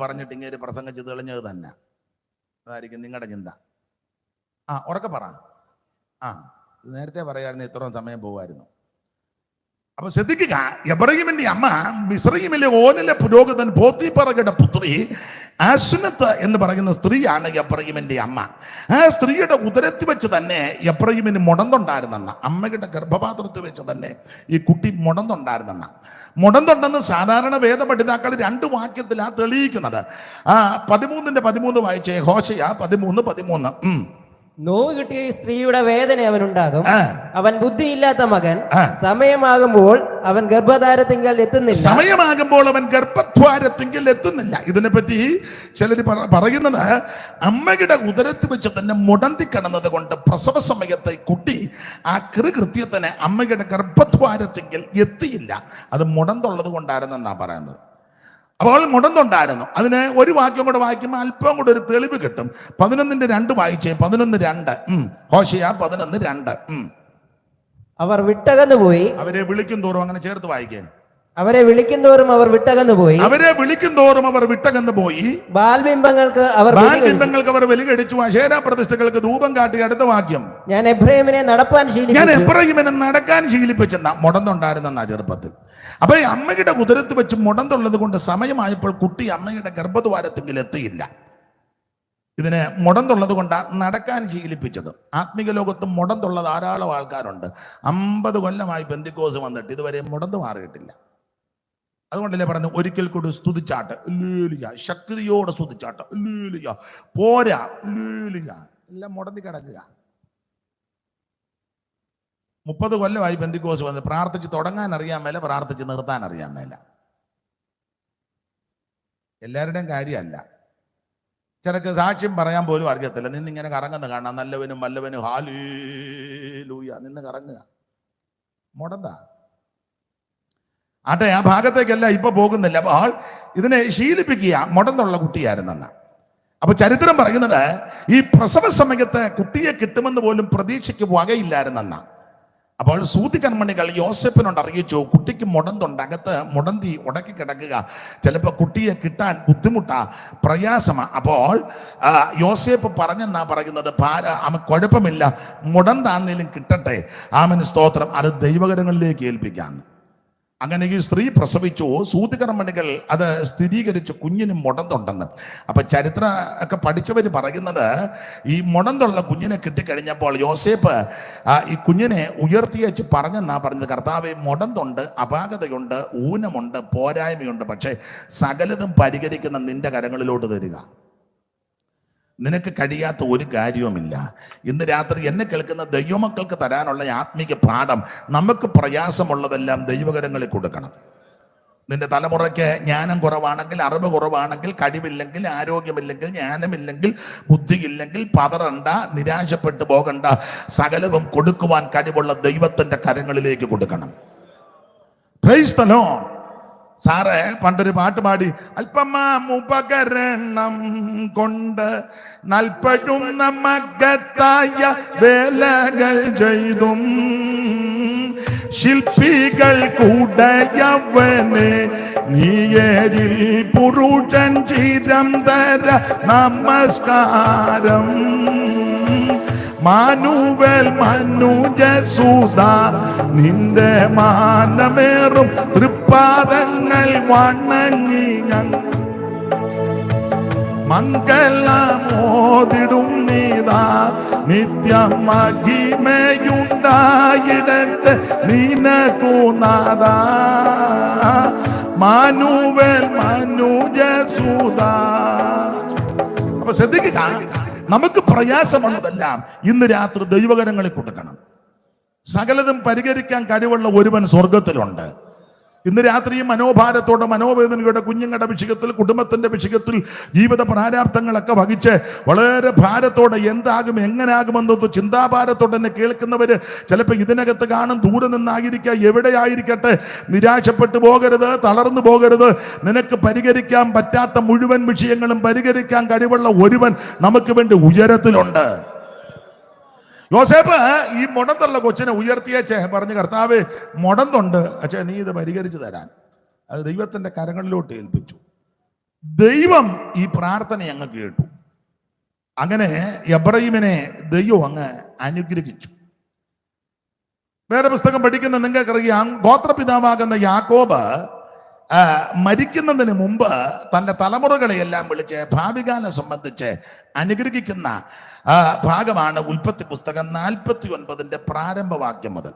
പറഞ്ഞിട്ടിങ്ങേര് പ്രസംഗിച്ച് തെളിഞ്ഞത് തന്നെ. അതായിരിക്കും നിങ്ങളുടെ ചിന്ത. ഉറക്കെ പറ. നേരത്തെ പറയായിരുന്നു, ഇത്രയും സമയം പോകുമായിരുന്നു. അപ്പൊ ശ്രദ്ധിക്കുക, എബ്രയീമിന്റെ അമ്മ മിസ്രയീമിലെ ഓനിലെ പുരോഹിതൻ പോത്തിഫറയുടെ പുത്രി ആസുനത്ത് എന്ന് പറയുന്ന സ്ത്രീയാണ് എബ്രയീമിന്റെ അമ്മ. ആ സ്ത്രീയുടെ ഉദരത്തിൽ വെച്ച് തന്നെ എബ്രയീമിന് മുടന്തുണ്ടായിരുന്നെന്ന. അമ്മയുടെ ഗർഭപാത്രത്തിൽ വെച്ച് തന്നെ ഈ കുട്ടി മുടന്തുണ്ടായിരുന്നെന്ന. മുടന്തുണ്ടെന്ന് സാധാരണ വേദപഠിതാക്കൾ 2 വാക്യത്തിലാ തെളിയിക്കുന്നത്. 13:13 വായിച്ചേ. ഹോശയ 13:13. നോവ് കിട്ടിയ ഈ സ്ത്രീയുടെ വേദന അവനുണ്ടാകും. അവൻ ബുദ്ധിയില്ലാത്ത മകൻ. സമയമാകുമ്പോൾ അവൻ ഗർഭധാരത്തിങ്കൽ എത്തുന്നില്ല. ഇതിനെപ്പറ്റി ചിലർ പറയുന്നത് അമ്മയുടെ ഉദരത്തിൽ വെച്ച് തന്നെ മുടന്തി കിടന്നത് കൊണ്ട് പ്രസവ സമയത്ത് കുട്ടി ആ കൃത്യത്തിന് അമ്മയുടെ ഗർഭദ്വാരത്തിങ്കൽ എത്തിയില്ല. അത് മുടന്തുള്ളത് കൊണ്ടായിരുന്നെന്നാ പറയുന്നത്. അപ്പോൾ മുടന്തുണ്ടായിരുന്നു. അതിന് ഒരു വാക്യം കൂടെ വായിക്കുമ്പോൾ അല്പം കൂടെ ഒരു തെളിവ് കിട്ടും. 11:2 വായിച്ചേ. 11:2. ഹോശയ 11:2. അവർ വിട്ടകന്നു പോയി. അവരെ വിളിക്കും തോറും, അങ്ങനെ ചേർത്ത് വായിക്കേ. അവരെ വിളിക്കുന്തോറും അവർ വിട്ടകന്നു പോയി. ബാൽബിംബങ്ങൾക്ക് അവർ ബലി കഴിച്ചു. അശേരാ പ്രതിഷ്ഠകൾക്ക് ധൂപം കാട്ടി. അടുത്ത വാക്യം. ഞാൻ എബ്രയീമിനെ നടക്കാൻ ശീലിപ്പിച്ചെന്ന. മുടന്തുണ്ടായിരുന്ന ചെറുപ്പത്തിൽ. അപ്പൊ ഈ അമ്മയുടെ ഉദരത്ത് വെച്ച് മുടന്തുള്ളത് കൊണ്ട് സമയമായപ്പോൾ കുട്ടി അമ്മയുടെ ഗർഭദ്വാരത്തിൽ എത്തിയില്ല. ഇതിന് മുടന്തുള്ളത് കൊണ്ട് നടക്കാൻ ശീലിപ്പിച്ചത്. ആത്മീക ലോകത്ത് മുടന്തുള്ള ധാരാളം ആൾക്കാരുണ്ട്. 50 കൊല്ലമായി പെന്തിക്കോസ് വന്നിട്ട് ഇതുവരെ മുടന്ത് മാറിയിട്ടില്ല. അതുകൊണ്ടല്ലേ പറഞ്ഞു, ഒരിക്കൽ കൂടി സ്തുതിച്ചാട്ട്, ശക്തിയോടെ സ്തുതിച്ചാട്ട്, പോരാ, എല്ലാം മുടന്തി കിടക്കുക. 30 കൊല്ലമായി പെന്തിക്കോസ് വന്ന് പ്രാർത്ഥിച്ച് തുടങ്ങാൻ അറിയാൻ മേല, പ്രാർത്ഥിച്ച് നിർത്താൻ അറിയാൻ മേല. എല്ലാവരുടെയും കാര്യമല്ല. ചിലക്ക് സാക്ഷ്യം പറയാൻ പോലും അറിയത്തില്ല. നിന്നിങ്ങനെ കറങ്ങുന്ന കാണാം. നല്ലവനും വല്ലവനും ഹല്ലേലൂയ നിന്ന് കറങ്ങുക. മുടന്താ ആട്ടെ, ആ ഭാഗത്തേക്കല്ല ഇപ്പൊ പോകുന്നില്ല. അപ്പോൾ ഇതിനെ ശീലിപ്പിക്കുക. മുടന്തുള്ള കുട്ടിയായിരുന്നെന്ന. അപ്പൊ ചരിത്രം പറയുന്നത് ഈ പ്രസവ സമയത്ത് കുട്ടിയെ കിട്ടുമെന്ന് പോലും പ്രതീക്ഷയ്ക്ക് വകയില്ലായിരുന്നെന്ന. അപ്പോൾ സൂതികർമ്മണികൾ യോസേപ്പിനോട് അറിയിച്ചു, കുട്ടിക്ക് മുടന്തുണ്ട്, അകത്ത് മുടന്തി ഉടക്കി കിടക്കുക, ചിലപ്പോൾ കുട്ടിയെ കിട്ടാൻ ബുദ്ധിമുട്ടാ, പ്രയാസമാ. അപ്പോൾ യോസേപ്പ് പറഞ്ഞെന്നാ പറയുന്നത്, അവൻ കുഴപ്പമില്ല, മുടന്താന്നേലും കിട്ടട്ടെ, ആമൻ സ്തോത്രം, അത് ദൈവകരങ്ങളിലേക്ക് ഏൽപ്പിക്കാന്ന്. അങ്ങനെ ഈ സ്ത്രീ പ്രസവിച്ചു. സൂതികർമ്മണികൾ അത് സ്ഥിരീകരിച്ചു, കുഞ്ഞിന് മുടന്തുണ്ടെന്ന്. അപ്പൊ ചരിത്ര ഒക്കെ പഠിച്ചവർ പറയുന്നത്, ഈ മുടന്തുള്ള കുഞ്ഞിനെ കിട്ടിക്കഴിഞ്ഞപ്പോൾ യോസേപ്പ് ഈ കുഞ്ഞിനെ ഉയർത്തിയച്ച് പറഞ്ഞെന്നാ പറഞ്ഞത്, കർത്താവേ, മുടന്തുണ്ട്, അപാകതയുണ്ട്, ഊനമുണ്ട്, പോരായ്മയുണ്ട്, പക്ഷെ സകലതും പരിഹരിക്കുന്ന നിന്റെ കരങ്ങളിലോട്ട് തരിക. നിനക്ക് കഴിയാത്ത ഒരു കാര്യവുമില്ല. ഇന്ന് രാത്രി എന്നെ കേൾക്കുന്ന ദൈവമക്കൾക്ക് തരാനുള്ള ആത്മീക പാഠം, നമുക്ക് പ്രയാസമുള്ളതെല്ലാം ദൈവകരങ്ങളിൽ കൊടുക്കണം. നിന്റെ തലമുറയ്ക്ക് ജ്ഞാനം കുറവാണെങ്കിൽ, അറിവ് കുറവാണെങ്കിൽ, കഴിവില്ലെങ്കിൽ, ആരോഗ്യമില്ലെങ്കിൽ, ജ്ഞാനമില്ലെങ്കിൽ, ബുദ്ധിയില്ലെങ്കിൽ പതറണ്ട, നിരാശപ്പെട്ടു പോകണ്ട. സകലവും കൊടുക്കുവാൻ കഴിവുള്ള ദൈവത്തിന്റെ കരങ്ങളിലേക്ക് കൊടുക്കണം. Price the Lord. സാറ് പണ്ടൊരു പാട്ട് പാടി, അല്പമാമുപകരണം കൊണ്ട് നൽപ്പഴും നമ്മകത്തായ വേലകൾ ചെയ്തും ശില്പികൾ കൂടയവനെ നീയേരിൽ പുരുഷൻ ചിരന്തര നമസ്കാരം. മാനുവൽ മനുജസൂത നിന്റെ മാനമേറും തൃപ്പാദങ്ങൾ വണങ്ങി ഞങ്ങൾ മംഗളമോതിടും നീതാ നിത്യം മഹിമയുണ്ടായിടട്ടെ നിനക്കു നാഥാ മാനുവൽ മനുജസൂത. അപ്പൊ ശ്രദ്ധിക്കുക, നമുക്ക് പ്രയാസമുള്ളതെല്ലാം ഇന്ന് രാത്രി ദൈവകരങ്ങളിൽ കൊടുക്കണം. സകലതും പരിഹരിക്കാൻ കഴിവുള്ള ഒരുവൻ സ്വർഗത്തിലുണ്ട്. ഇന്ന് രാത്രി മനോഭാരത്തോടെ, മനോവേദനയുടെ, കുഞ്ഞുങ്ങളുടെ വിഷയത്തിൽ, കുടുംബത്തിന്റെ വിഷയത്തിൽ, ജീവിത പ്രാരാബ്ദങ്ങളൊക്കെ വഹിച്ച് വളരെ ഭാരത്തോടെ എന്താകും എങ്ങനാകുമെന്നത് ചിന്താഭാരത്തോടെ എന്നെ കേൾക്കുന്നവര് ചിലപ്പോൾ ഇതിനകത്ത് കാണും, ദൂരെ നിന്നായിരിക്കുക, എവിടെയായിരിക്കട്ടെ, നിരാശപ്പെട്ടു പോകരുത്, തളർന്നു പോകരുത്. നിനക്ക് പരിഹരിക്കാൻ പറ്റാത്ത മുഴുവൻ വിഷയങ്ങളും പരിഹരിക്കാൻ കഴിവുള്ള ഒരുവൻ നമുക്ക് വേണ്ടി ഉയരത്തിലുണ്ട്. യോസേപ്പ് ഈ മുടന്തുള്ള കൊച്ചിനെ ഉയർത്തിയച്ചേ പറഞ്ഞു, കർത്താവ് മുടന്തുണ്ട്, പക്ഷേ നീ ഇത് പരിഹരിച്ചു തരാൻ. അത് ദൈവത്തിന്റെ കരങ്ങളിലോട്ട് ഏൽപ്പിച്ചു. ദൈവം ഈ പ്രാർത്ഥന അങ്ങ് കേട്ടു. അങ്ങനെ എബ്രഹീമിനെ ദൈവം അങ്ങ് അനുഗ്രഹിച്ചു. വേറെ പുസ്തകം പഠിക്കുന്ന നിങ്ങൾക്കറിയാം, ഗോത്രപിതാവാകുന്ന യാക്കോബ് മരിക്കുന്നതിന് മുമ്പ് തൻ്റെ തലമുറകളെയെല്ലാം വിളിച്ച് ഭാവികാലം സംബന്ധിച്ച് അനുഗ്രഹിക്കുന്ന ഭാഗമാണ് ഉൽപ്പത്തി പുസ്തകം 49 പ്രാരംഭവാക്യം മുതൽ.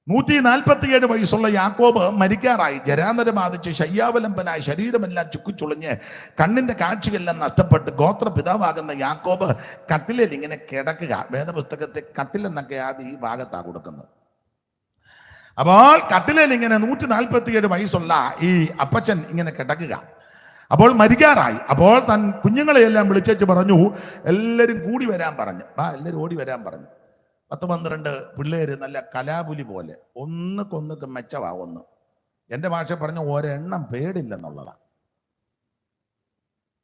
147 വയസ്സുള്ള യാക്കോബ് മരിക്കാറായി. ജരാനരം ബാധിച്ച് ശയ്യാവലംബനായി, ശരീരമെല്ലാം ചുക്കിച്ചുളിഞ്ഞ് കണ്ണിന്റെ കാഴ്ചയെല്ലാം നഷ്ടപ്പെട്ട് ഗോത്രപിതാവാകുന്ന യാക്കോബ് കട്ടിലിൽ ഇങ്ങനെ കിടക്കുക. വേദപുസ്തകത്തെ കട്ടിലെന്നൊക്കെ ആദ്യം ഈ ഭാഗത്താണ് കൊടുക്കുന്നത്. അപ്പോൾ കട്ടിലിൽ ഇങ്ങനെ 147 വയസ്സുള്ള ഈ അപ്പച്ചൻ ഇങ്ങനെ കിടക്കുക. അപ്പോൾ മരിക്കാറായി. അപ്പോൾ താൻ കുഞ്ഞുങ്ങളെയെല്ലാം വിളിച്ചു പറഞ്ഞു, എല്ലാവരും കൂടി വരാൻ പറഞ്ഞു. എല്ലാവരും ഓടി വരാൻ പറഞ്ഞു. 10-12 പിള്ളേര് നല്ല കലാപുലി പോലെ ഒന്നുകൊന്നൊക്കെ മെച്ചവാ. ഒന്ന് എൻ്റെ ഭാഷ പറഞ്ഞു, ഒരെണ്ണം പേടില്ലെന്നുള്ളതാണ്.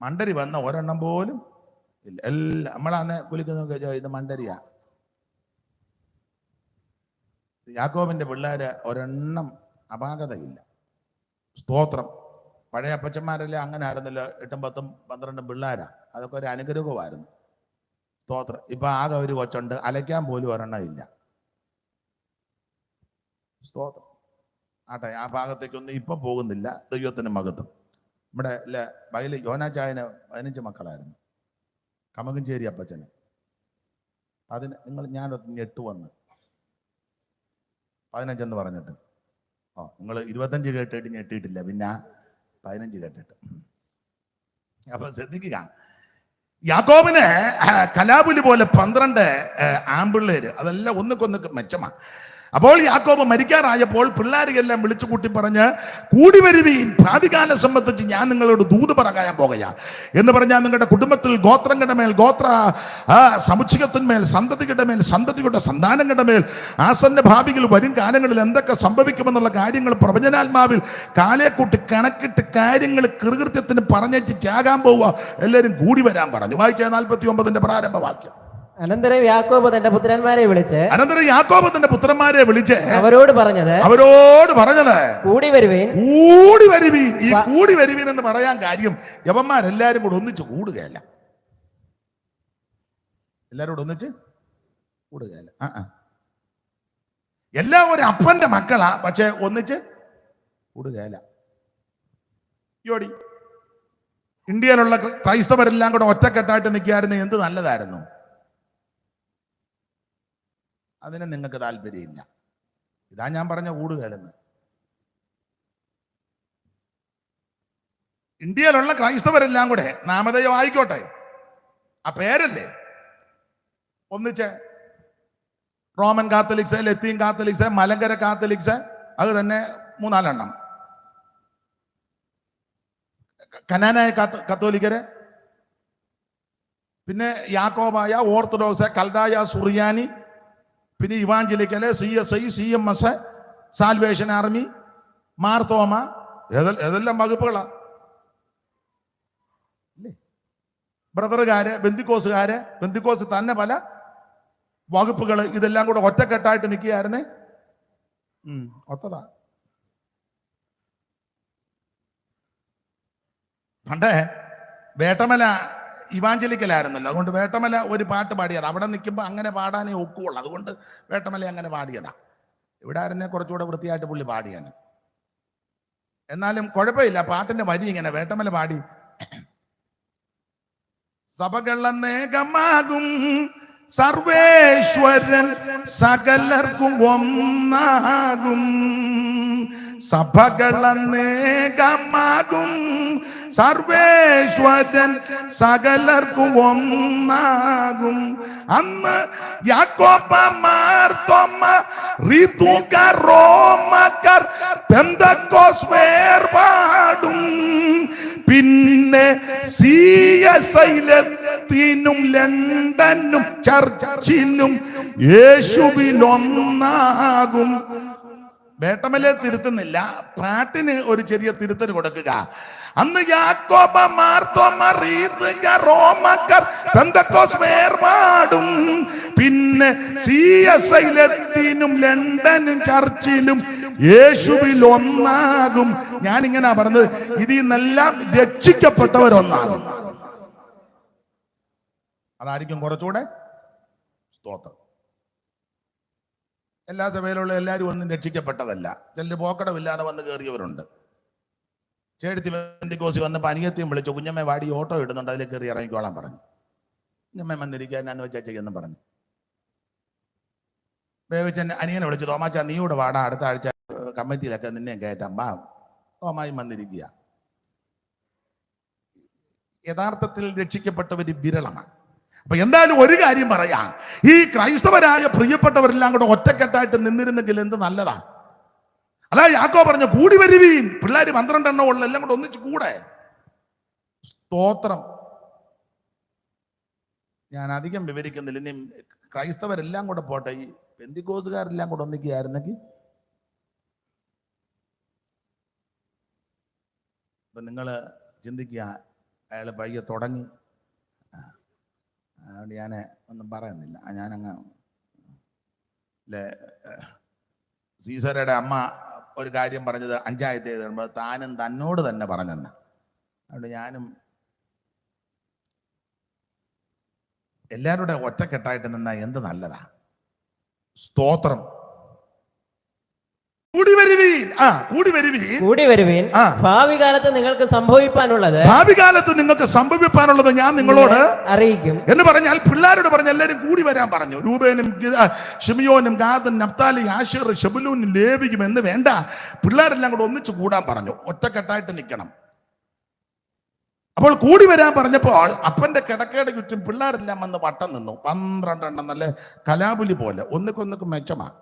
മണ്ടരി വന്ന ഒരെണ്ണം പോലും ഇല്ല. എല്ലാം നമ്മളന്ന് കുലിക്കുന്ന ഇത് മണ്ടരിയാ. യാക്കോബിന്റെ പിള്ളേര് ഒരെണ്ണം അപാകതയില്ല. സ്തോത്രം. പഴയ അപ്പച്ചന്മാരെല്ലാം അങ്ങനെ ആയിരുന്നില്ല. 8-10-12 പിള്ളേരാ. അതൊക്കെ ഒരു അനുഗ്രഹമായിരുന്നു. സ്തോത്രം. ഇപ്പൊ ആകെ ഒരു കൊച്ചുണ്ട്, അലയ്ക്കാൻ പോലും ഒരെണ്ണം ഇല്ല. സ്തോത്രം. ആട്ടെ, ആ ഭാഗത്തേക്കൊന്നും ഇപ്പൊ പോകുന്നില്ല. ദൈവത്തിന് മഹത്വം. നമ്മുടെ വയലിൽ യോനാച്ചായന് 15 മക്കളായിരുന്നു. കമകഞ്ചേരി അപ്പച്ചന്. അതിന് ഞാനൊന്ന് ഞെട്ടു വന്ന് 15 എന്ന് പറഞ്ഞിട്ട്. നിങ്ങൾ 25 കേട്ടിട്ട് ഞെട്ടിയിട്ടില്ല, പിന്നെ 15 കേട്ടിട്ട്. അപ്പൊ ശ്രദ്ധിക്കുക, യാക്കോബിന് കലാപുലി പോലെ 12 ആമ്പിള്ളേര്, അതെല്ലാം ഒന്നുകൊന്നൊക്കെ മെച്ചമാണ്. അപ്പോൾ യാക്കോബ് മരിക്കാറായപ്പോൾ പിള്ളേരെല്ലാം വിളിച്ചു കൂട്ടി പറഞ്ഞ്, കൂടി വരുവീൻ, ഭാവികാലം സംബന്ധിച്ച് ഞാൻ നിങ്ങളോട് ദൂത് പറയാൻ പോകുക എന്ന് പറഞ്ഞാൽ നിങ്ങളുടെ കുടുംബത്തിൽ ഗോത്രങ്ങളുടെ മേൽ, ഗോത്ര സമുച്ചയത്തിന്മേൽ, സന്തതികളുടെ മേൽ, സന്തതിയുടെ സന്താനങ്ങളുടെ മേൽ, ആസന്ന ഭാവിയിൽ വരും കാലങ്ങളിൽ എന്തൊക്കെ സംഭവിക്കുമെന്നുള്ള കാര്യങ്ങൾ പ്രവചനാത്മാവിൽ കാലേക്കൂട്ടി കണക്കിട്ട് കാര്യങ്ങൾ കൃകൃത്യത്തിന് പറഞ്ഞേച്ച് ത്യാഗാൻ പോവുക. എല്ലാവരും കൂടി വരാൻ പറഞ്ഞു. വായിച്ച 49 പ്രാരംഭവാക്യം. അനന്തരം യാക്കോബ് തന്റെ പുത്രന്മാരെ വിളിച്ച് അവരോട് പറഞ്ഞത് കൂടി വരുവീൻ. ഈ കൂടി വരുവീൻ എന്ന് പറയാൻ കാര്യം, യവന്മാരെല്ലാരും കൂടെ ഒന്നിച്ച് കൂടുകയല്ല. എല്ലാരും ഒന്നിച്ച് കൂടുകയല്ല. എല്ലാം ഒരു അപ്പന്റെ മക്കളാ, പക്ഷെ ഒന്നിച്ച് കൂടുകയല്ല. യോടി ഇന്ത്യയിലുള്ള ക്രൈസ്തവരെല്ലാം കൂടെ ഒറ്റക്കെട്ടായിട്ട് നിൽക്കുകയായിരുന്നു, എന്ത് നല്ലതായിരുന്നു. അതിന് നിങ്ങൾക്ക് താല്പര്യമില്ല. ഇതാ ഞാൻ പറഞ്ഞ കൂടുകയല്ലെന്ന്. ഇന്ത്യയിലുള്ള ക്രൈസ്തവരെല്ലാം കൂടെ നാമധേയം ആയിക്കോട്ടെ, ആ പേരല്ലേ, ഒന്നിച്ച് റോമൻ കാത്തലിക്സ്, ലത്തീൻ കാത്തലിക്സ്, മലങ്കര കാത്തലിക്സ്, അത് തന്നെ 3-4 എണ്ണം, കനാനായ കത്തോലിക്കര്, പിന്നെ യാക്കോബായ, ഓർത്തഡോക്സ്, കൽദായ, സുറിയാനി, പിന്നെ ഇവാഞ്ചലിക്കല്, CSI, CMS, salvation army, Marthoma, ഏതെല്ലാം വകുപ്പുകളാ? ബ്രദറുകാര്, ബന്ധുക്കോസുകാര്, ബന്ധുക്കോസ് തന്നെ പല വകുപ്പുകൾ, ഇതെല്ലാം കൂടെ ഒറ്റക്കെട്ടായിട്ട് നിൽക്കുകയായിരുന്നേ. ഒത്തതാ. പണ്ടേ വേട്ടമല ഇവാഞ്ചലിക്കലായിരുന്നല്ലോ, അതുകൊണ്ട് വേട്ടമല ഒരു പാട്ട് പാടിയതാ. അവിടെ നിൽക്കുമ്പോൾ അങ്ങനെ പാടാനേ ഒക്കുള്ളൂ, അതുകൊണ്ട് വേട്ടമല അങ്ങനെ പാടിയതാ. ഇവിടെ ആയിരുന്നേ കുറച്ചുകൂടെ വൃത്തിയായിട്ട് പുള്ളി പാടിയാണ്. എന്നാലും കുഴപ്പമില്ല, പാട്ടിന്റെ വരി ഇങ്ങനെ വേട്ടമല പാടി. സഭകളന്നേകമാകും സർവേശ്വരൻ സകലർക്കും ഒന്നാകും. സഭകളന്നേകമാകും സർവേശ്വരൻ സകലർക്കും ഒന്നാകും. അന്ന് യാക്കോബമാർ തോമ റീതുകാർ റോമക്കാർ പെന്തക്കോസ് വേർപാടും. പിന്നെ സിയസൈലത്തിനും ലണ്ടനും ചർച്ചിലും യേശുവിലൊന്നാകും. വേട്ടമലെ തിരുത്തുന്നില്ല, പാട്ടിന് ഒരു ചെറിയ തിരുത്തൽ കൊടുക്കുക. അന്ന് യാക്കോബമാർ തോമ റീതുകാർ റോമക്കാർ പെന്തക്കോസ് വേർപാടും. പിന്നെ സിയസൈലത്തിനും ലണ്ടനും ചർച്ചിലും യേശുവിൽ ഒന്നാകും. ഞാനിങ്ങനെ പറഞ്ഞത്, ഇതിൽ നിന്നെല്ലാം രക്ഷിക്കപ്പെട്ടവരൊന്നാകും. അതായിരിക്കും കുറച്ചുകൂടെ സ്തോത്രം. എല്ലാ സഭയിലുള്ള എല്ലാവരും ഒന്നും രക്ഷിക്കപ്പെട്ടതല്ല. ചിലർ പോക്കടമില്ലാതെ വന്ന് കയറിയവരുണ്ട്. ചേട്ടത്തി പെന്തിക്കോസി വന്നപ്പോൾ അനിയത്തിയും വിളിച്ചു, കുഞ്ഞമ്മ വാടി ഓട്ടോ ഇടുന്നുണ്ട്, അതിൽ കയറി ഇറങ്ങിക്കോളാൻ പറഞ്ഞു. കുഞ്ഞമ്മ വന്നിരിക്കാന്ന് വെച്ചാൽ ചെയ്യുമെന്ന് പറഞ്ഞു. വേവിച്ചൻ അനിയനെ വിളിച്ചു, തോമാച്ച നീ കൂടെ വാടാ, അടുത്ത ആഴ്ച കമ്മിറ്റിയിലൊക്കെ നിന്നെയും കയറ്റാം, വാ. തോമായും വന്നിരിക്കുക. യഥാർത്ഥത്തിൽ രക്ഷിക്കപ്പെട്ടവർ വിരളമാണ്. അപ്പൊ എന്തായാലും ഒരു കാര്യം പറയാം, ഈ ക്രൈസ്തവരായ പ്രിയപ്പെട്ടവരെല്ലാം കൂടെ ഒറ്റക്കെട്ടായിട്ട് നിന്നിരുന്നെങ്കിൽ എന്ത് നല്ലതാ. അല്ല, യാക്കോ പറഞ്ഞു കൂടി വരുവീൻ. പിള്ളേര് 12 എണ്ണം ഉള്ള എല്ലാം കൂടെ ഒന്നിച്ച് കൂടെ. സ്തോത്രം. ഞാൻ അധികം വിവരിക്കുന്നില്ല. ഇനി ക്രൈസ്തവരെല്ലാം കൂടെ പോട്ടെ, ഈ പെന്തിക്കോസുകാരെല്ലാം കൂടെ ഒന്നിക്കുകയായിരുന്നെങ്കിൽ. അപ്പൊ നിങ്ങൾ ചിന്തിക്കുക, അയാൾ പയ്യെ തുടങ്ങി. അതുകൊണ്ട് ഞാൻ ഒന്നും പറയുന്നില്ല. ഞാനങ്ങ് സീസറുടെ അമ്മ ഒരു കാര്യം പറഞ്ഞത് 5-ാമത്തെ എഴുതുമ്പോൾ താനും തന്നോട് തന്നെ പറഞ്ഞെന്ന്. അതുകൊണ്ട് ഞാനും എല്ലാവരുടെ ഒറ്റക്കെട്ടായിട്ട് നിന്നാ എന്ത് നല്ലതാ. സ്തോത്രം. കൂടി വരുവീൻ. ഭാവി കാലത്ത് നിങ്ങൾക്ക് സംഭവിപ്പാനുള്ളത് ഞാൻ നിങ്ങളോട് അറിയിക്കും എന്ന് പറഞ്ഞാൽ പിള്ളേരോട് പറഞ്ഞ എല്ലാവരും കൂടി വരാൻ പറഞ്ഞു. രൂബേനും ശിമിയോനും ഗാദനും നഫ്താലി ആശേർ ശെബൂലൂനും ലേവിയും എന്ന് വേണ്ട, പിള്ളേരെല്ലാം കൂടെ ഒന്നിച്ച് കൂടാൻ പറഞ്ഞു. ഒറ്റക്കെട്ടായിട്ട് നിൽക്കണം. അപ്പോൾ കൂടി വരാൻ പറഞ്ഞപ്പോൾ അപ്പന്റെ കിടക്കയുടെ ചുറ്റും പിള്ളേരെല്ലാം വന്ന് വട്ടം നിന്നു. 12 എണ്ണം നല്ല കലാപുലി പോലെ, ഒന്നിക്കൊന്നിക്കും മെച്ചമാണ്.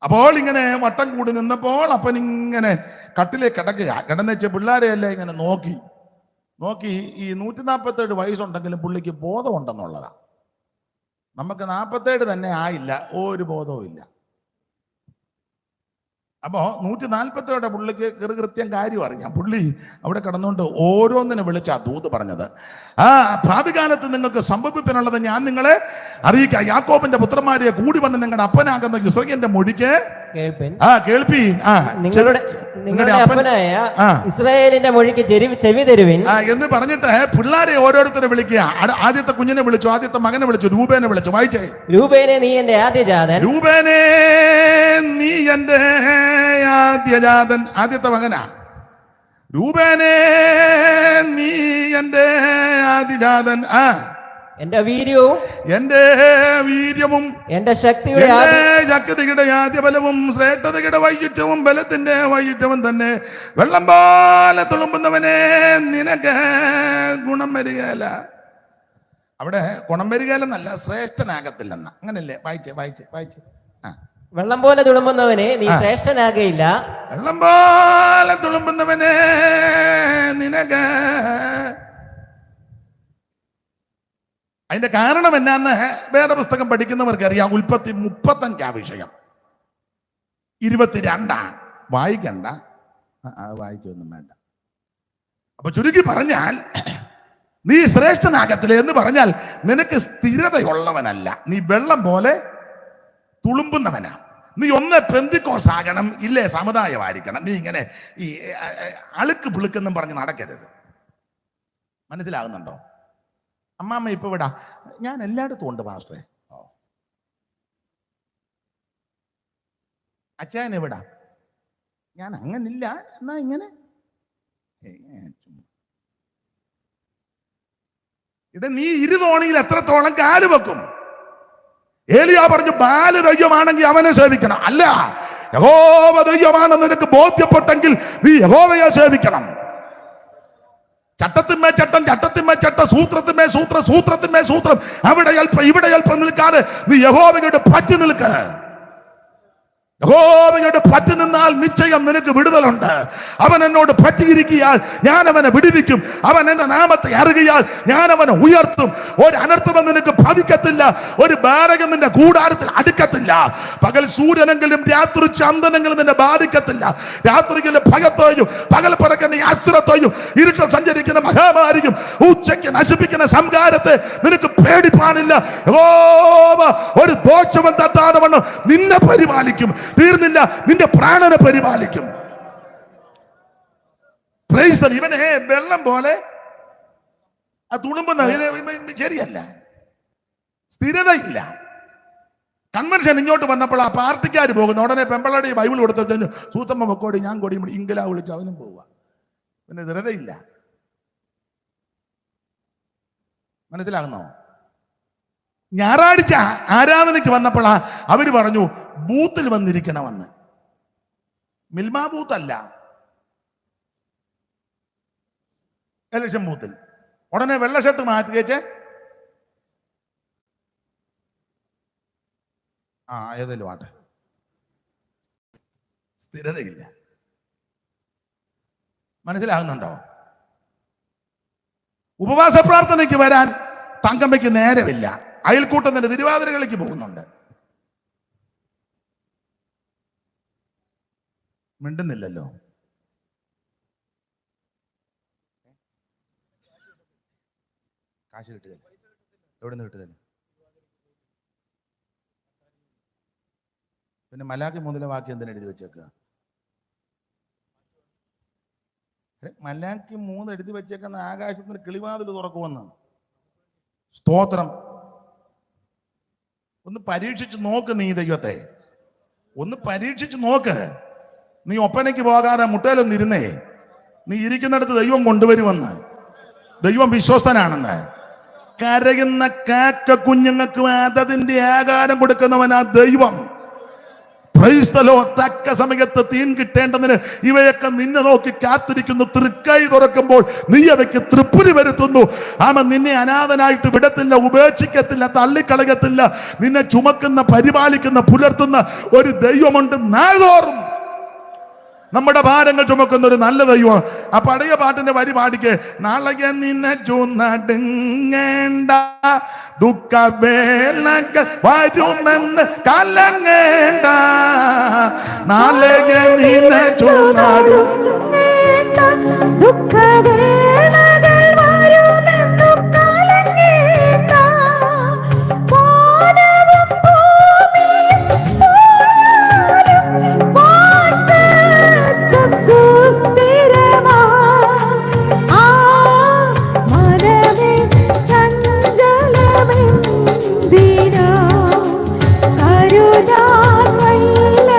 അപ്പോൾ ഇങ്ങനെ വട്ടം കൂടി നിന്നപ്പോൾ അപ്പൻ ഇങ്ങനെ കട്ടിലേക്ക് കിടക്കുക. കിടന്നുവെച്ച് പിള്ളേരെ എല്ലാം ഇങ്ങനെ നോക്കി ഈ 147 വയസ്സുണ്ടെങ്കിലും പുള്ളിക്ക് ബോധമുണ്ടെന്നുള്ളതാണ്. നമുക്ക് 47 തന്നെ ആയില്ല, ഒരു ബോധവും ഇല്ല. അപ്പോൾ 147 പുള്ളിക്ക് കൃത്യം കാര്യം അറിയാം. പുള്ളി അവിടെ കിടന്നുകൊണ്ട് ഓരോന്നിനെ വിളിച്ചാ ദൂത് പറഞ്ഞത്. ഭാവി കാലത്ത് നിങ്ങൾക്ക് സംഭവിപ്പിക്കാനുള്ളത് ഞാൻ നിങ്ങളെ അറിയിക്കാം. യാക്കോബിന്റെ പുത്രന്മാരെ കൂടി വന്ന് നിങ്ങളുടെ അപ്പനാകുന്ന ഇസ്രായേലിന്റെ മൊഴിക്ക് കേൾപ്പീൻ. നിങ്ങളുടെ അപ്പനായ ഇസ്രായേലിന്റെ മൊഴിക്ക് ചെവി തരുവിൻ എന്ന് പറഞ്ഞിട്ട് പിള്ളേരെ ഓരോരുത്തരെ വിളിക്കുക. ആദ്യത്തെ കുഞ്ഞിനെ വിളിച്ചു, ആദ്യത്തെ മകനെ വിളിച്ചു, രൂപേനെ വിളിച്ചു. വായിച്ചേ. രൂപേനെ നീ എന്റെ ആദ്യജാതൻ. രൂപേനെ നീ എന്റെ ആദ്യജാതൻ. ആദ്യത്തെ മകനാ. രൂപേനെ നീ എന്റെ ആദ്യജാതൻ. എന്റെ വീര്യവും എന്റെ ശക്തിയുടെ ആദ്യബലവും ശ്രേഷ്ഠതയുടെ വൈചിത്യവും ബലത്തിന്റെ വൈചിത്യവും തന്നെ. വെള്ളം പോലെ തുളുമ്പുന്നവനെ നിനക്ക് ഗുണം വരികയല്ല. അവിടെ ഗുണം വരികയല്ലെന്നല്ല, ശ്രേഷ്ഠനാകത്തില്ലെന്ന. അങ്ങനല്ലേ? വായിച്ചേ. വെള്ളം പോലെ തുളുമ്പുന്നവനെ നീ ശ്രേഷ്ഠനാകയില്ല. വെള്ളം പോലെ തുളുമ്പുന്നവനെ നിനക്ക്. അതിന്റെ കാരണം എന്നാന്ന് വേറെ പുസ്തകം പഠിക്കുന്നവർക്ക് അറിയാം. ഉൽപ്പത്തി 35 വിഷയം 22 വായിക്കണ്ട. വായിക്കൊന്നും വേണ്ട. അപ്പൊ ചുരുക്കി പറഞ്ഞാൽ നീ ശ്രേഷ്ഠനാകത്തില്ല എന്ന് പറഞ്ഞാൽ നിനക്ക് സ്ഥിരതയുള്ളവനല്ല, നീ വെള്ളം പോലെ തുളുമ്പുന്നവനാ. നീ ഒന്ന് പെന്തിക്കോസ് ആകണം, ഇല്ലേ സമുദായമായിരിക്കണം. നീ ഇങ്ങനെ ഈ അളുക്ക് പിളുക്കെന്നും പറഞ്ഞ് നടക്കരുത്. മനസ്സിലാകുന്നുണ്ടോ? അമ്മാമ്മ ഇപ്പൊ വിടാ, ഞാൻ എല്ലായിടത്തും ഉണ്ട് പാസ്റ്ററെ. അച്ചായൻ എവിടാ? ഞാൻ അങ്ങനില്ല, എന്നാ ഇങ്ങനെ നീ ഇരുതോണിയിൽ എത്രത്തോളം കാല് വെക്കും? ഏലിയാ പറഞ്ഞു ബാല് ദൈവമാണെങ്കിൽ അവനെ സേവിക്കണം. അല്ല, യഹോവ ദൈവമാണെന്ന് നിനക്ക് ബോധ്യപ്പെട്ടെങ്കിൽ നീ യഹോവയെ സേവിക്കണം. ചട്ടത്തിന്മേ ചട്ടം, ചട്ടത്തിന്മേ ചട്ടം, സൂത്രത്തിന്മേ സൂത്രം, സൂത്രത്തിന്മേ സൂത്രം, അവിടെ അല്പം ഇവിടെ അല്പം നിൽക്കാതെ നീ യഹോവയോട് പറ്റി നിൽക്ക. യഹോവയോട് പറ്റി നിന്നാൽ നിശ്ചയം നിനക്ക് വിടുതലുണ്ട്. അവൻ എന്നോട് പറ്റിയിരിക്കിയാൽ ഞാൻ അവനെ വിടുവിക്കും. അവൻ എന്റെ നാമത്തെ അറിയിയാൽ ഞാൻ അവനെ ഉയർത്തും. ഒരു അനർത്ഥം നിനക്ക് ഭവിക്കത്തില്ല, ഒരു ബാരകം നിന്റെ കൂടാരത്തിൽ അടുക്കത്തില്ല. പകൽ സൂര്യനെങ്കിലും രാത്രി ചന്ദ്രനെങ്കിലും നിന്നെ ബാധിക്കത്തില്ല. രാത്രിയിലെ ഭയത്തോയും പകൽ പറക്കുന്ന അസ്ത്രത്തോയും ഇരുട്ടിൽ സഞ്ചരിക്കുന്ന മഹാമാരിയും ഉച്ചയ്ക്ക് നശിപ്പിക്കുന്ന സംഹാരത്തെ നിനക്ക് പേടിപ്പാനില്ല. യഹോവ ഒരു ദോഷവും തട്ടാതെ വണ്ണം നിന്നെ പരിപാലിക്കും. തീർന്നില്ല, നിന്റെ പ്രാണനെ പരിപാലിക്കും. ഇവനെ വെള്ളം പോലെ ആ തുളുമ്പുന്ന ശരിയല്ല, സ്ഥിരതയില്ല. കൺവെൻഷൻ ഇങ്ങോട്ട് വന്നപ്പോൾ ആ പാർട്ടിക്കാർ പോകുന്നു. ഉടനെ പെമ്പളടി ബൈബിൾ കൊടുത്തു, സൂത്തമ്മ പൊക്കോടി, ഞാൻ കൊടി ഇംഗലാ വിളിച്ചു അവനും പോവുക. പിന്നെ സ്ഥിരതയില്ല. മനസ്സിലാകുന്നോ? ഞായറാഴ്ച ആരാധനയ്ക്ക് വന്നപ്പോൾ അവര് പറഞ്ഞു ബൂത്തിൽ വന്നിരിക്കണമെന്ന്. മിൽമാ ബൂത്തല്ല, ഇലക്ഷൻ ബൂത്തിൽ. ഉടനെ വെള്ള ഷർട്ട് മാറ്റി വെച്ചേ, ഏതെങ്കിലും ആട്ടെ. സ്ഥിരതയില്ല. മനസ്സിലാകുന്നുണ്ടോ? ഉപവാസ പ്രാർത്ഥനയ്ക്ക് വരാൻ തങ്കമ്മയ്ക്ക് നേരമില്ല. അയൽക്കൂട്ടത്തിന്റെ തിരുവാതിരകളിലേക്ക് പോകുന്നുണ്ട്. മിണ്ടുന്നില്ലല്ലോ. കാശ് കിട്ടുകയല്ല. എവിടെ നിന്ന് കിട്ടുകയല്ല? പിന്നെ മലാഖി മുതലെ വാക്യം എന്തിനാ എഴുതി വെച്ചേക്കുക? മലാഖി 3 എഴുതി വെച്ചേക്കുന്ന ആകാശത്തിന് കിളിവാതിൽ തുറക്കുമെന്ന്. സ്തോത്രം. ഒന്ന് പരീക്ഷിച്ച് നോക്ക്. നീ ദൈവത്തെ ഒന്ന് പരീക്ഷിച്ച് നോക്ക്. നീ ഒപ്പനയ്ക്ക് പോകാതെ മുട്ടയിലൊന്നും ഇരുന്നേ. നീ ഇരിക്കുന്നിടത്ത് ദൈവം കൊണ്ടുവരുമെന്ന്. ദൈവം വിശ്വസ്തനാണെന്ന്. കരയുന്ന കാക്ക കുഞ്ഞുങ്ങൾക്ക് അതതിന്റെ ആകാരം കൊടുക്കുന്നവനാ ദൈവം. ക്രൈസ്തലോ തക്ക സമയത്ത് തീൻ കിട്ടേണ്ടതിന് ഇവയൊക്കെ നിന്നെ നോക്കി കാത്തിരിക്കുന്നു. തൃക്കൈ തുറക്കുമ്പോൾ നീ അവയ്ക്ക് തൃപ്തി വരുത്തുന്നു. അവൻ നിന്നെ അനാഥനായിട്ട് വിടത്തില്ല, ഉപേക്ഷിക്കത്തില്ല, തള്ളിക്കളയത്തില്ല. നിന്നെ ചുമക്കുന്ന, പരിപാലിക്കുന്ന, പുലർത്തുന്ന ഒരു ദൈവമുണ്ട്. നാൾതോറും നമ്മുടെ ഭാരങ്ങൾ ചുമക്കുന്ന ഒരു നല്ല ദൈവം. ആ പഴയ പാട്ടിന്റെ വരി പാടിക്ക്. നാളെ നിന്നെ ചുനടുങ്ങേണ്ട, ദുഃഖവേളകൾ വരുമെന്ന് കലങ്ങേണ്ട. നാളെ നിന്നെ ചുനടുങ്ങേണ്ട, ദുഃഖവേളകൾ വരുമെന്നു കലങ്ങേണ്ട. വാനവും ഭൂമിയും പോയാലും വാഗ്ദത്തം സുസ്ഥിരമാ. ആ മനമേ ചഞ്ചലമെന്തിനാ, കരുതാൻ വല്ലഭനില്ലയോ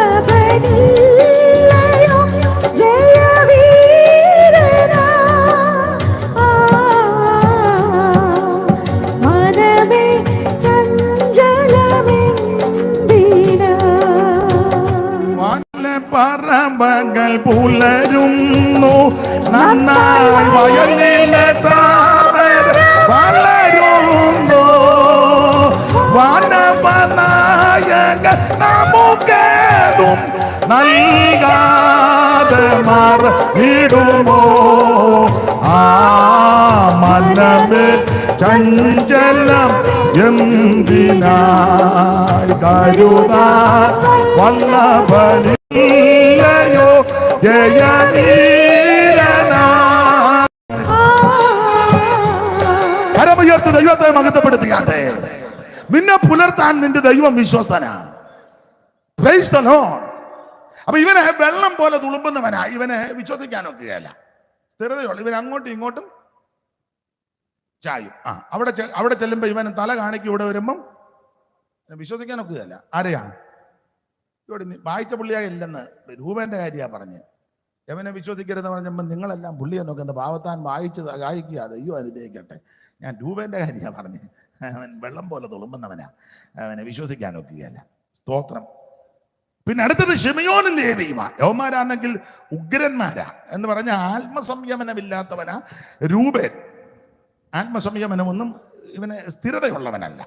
ജയവീരനാ. മനമേ ചഞ്ചലമെന്തിനാ. പറമ്പകൾ പുലരുന്നു, നന്നായി വയലിലെ താമര വളരുന്നു. വാനവനായകൻ നമുക്കേതും നൽകാതെ മറന്നിടുമോ? ആ മനമേ ചഞ്ചലം എന്തിനായി? കരുതാൻ വല്ലഭനില്ലയോ ജയവീരനാ. കരമുയർത്ത് ദൈവത്തെ മഹത്വപ്പെടുത്തിയാട്ടെ. നിന്നെ പുലർത്താൻ നിന്റെ ദൈവം വിശ്വസ്തനാ. Praise the Lord. അപ്പൊ ഇവനെ വെള്ളം പോലെ തുളുമ്പുന്നവനാ. ഇവനെ വിശ്വസിക്കാനൊക്കെയല്ല, സ്ഥിരതയുള്ള. ഇവൻ അങ്ങോട്ടും ഇങ്ങോട്ടും ചായും. അവിടെ ചെല്ലുമ്പോ ഇവൻ തല കാണിക്കും, ഇവിടെ വരുമ്പം വിശ്വസിക്കാനൊക്കെയല്ല. ആരെയാ? ഇവിടെ വായിച്ച പുള്ളിയായില്ലെന്ന് രൂപേന്റെ കാര്യാ പറഞ്ഞ്. യവനെ വിശ്വസിക്കരുതെന്ന് പറഞ്ഞപ്പോൾ നിങ്ങളെല്ലാം പുള്ളിയെ നോക്കുന്ന പാവത്താൻ വായിച്ച് സഹായിക്കുക, ദൈവം അനുഗ്രഹിക്കട്ടെ. ഞാൻ രൂപേന്റെ കാര്യമാണ് പറഞ്ഞ്. അവൻ വെള്ളം പോലെ തുളുമ്പുന്നവനാ, അവനെ വിശ്വസിക്കാനൊക്കെയല്ല. സ്തോത്രം. പിന്നെ അടുത്തത് ശിമയോനും ലേവിയുമാ. യവന്മാരാണെങ്കിൽ ഉഗ്രന്മാരാ എന്ന് പറഞ്ഞ ആത്മസംയമനമില്ലാത്തവനാ രൂപേൻ. ആത്മസംയമനമൊന്നും ഇവന് സ്ഥിരതയുള്ളവനല്ല.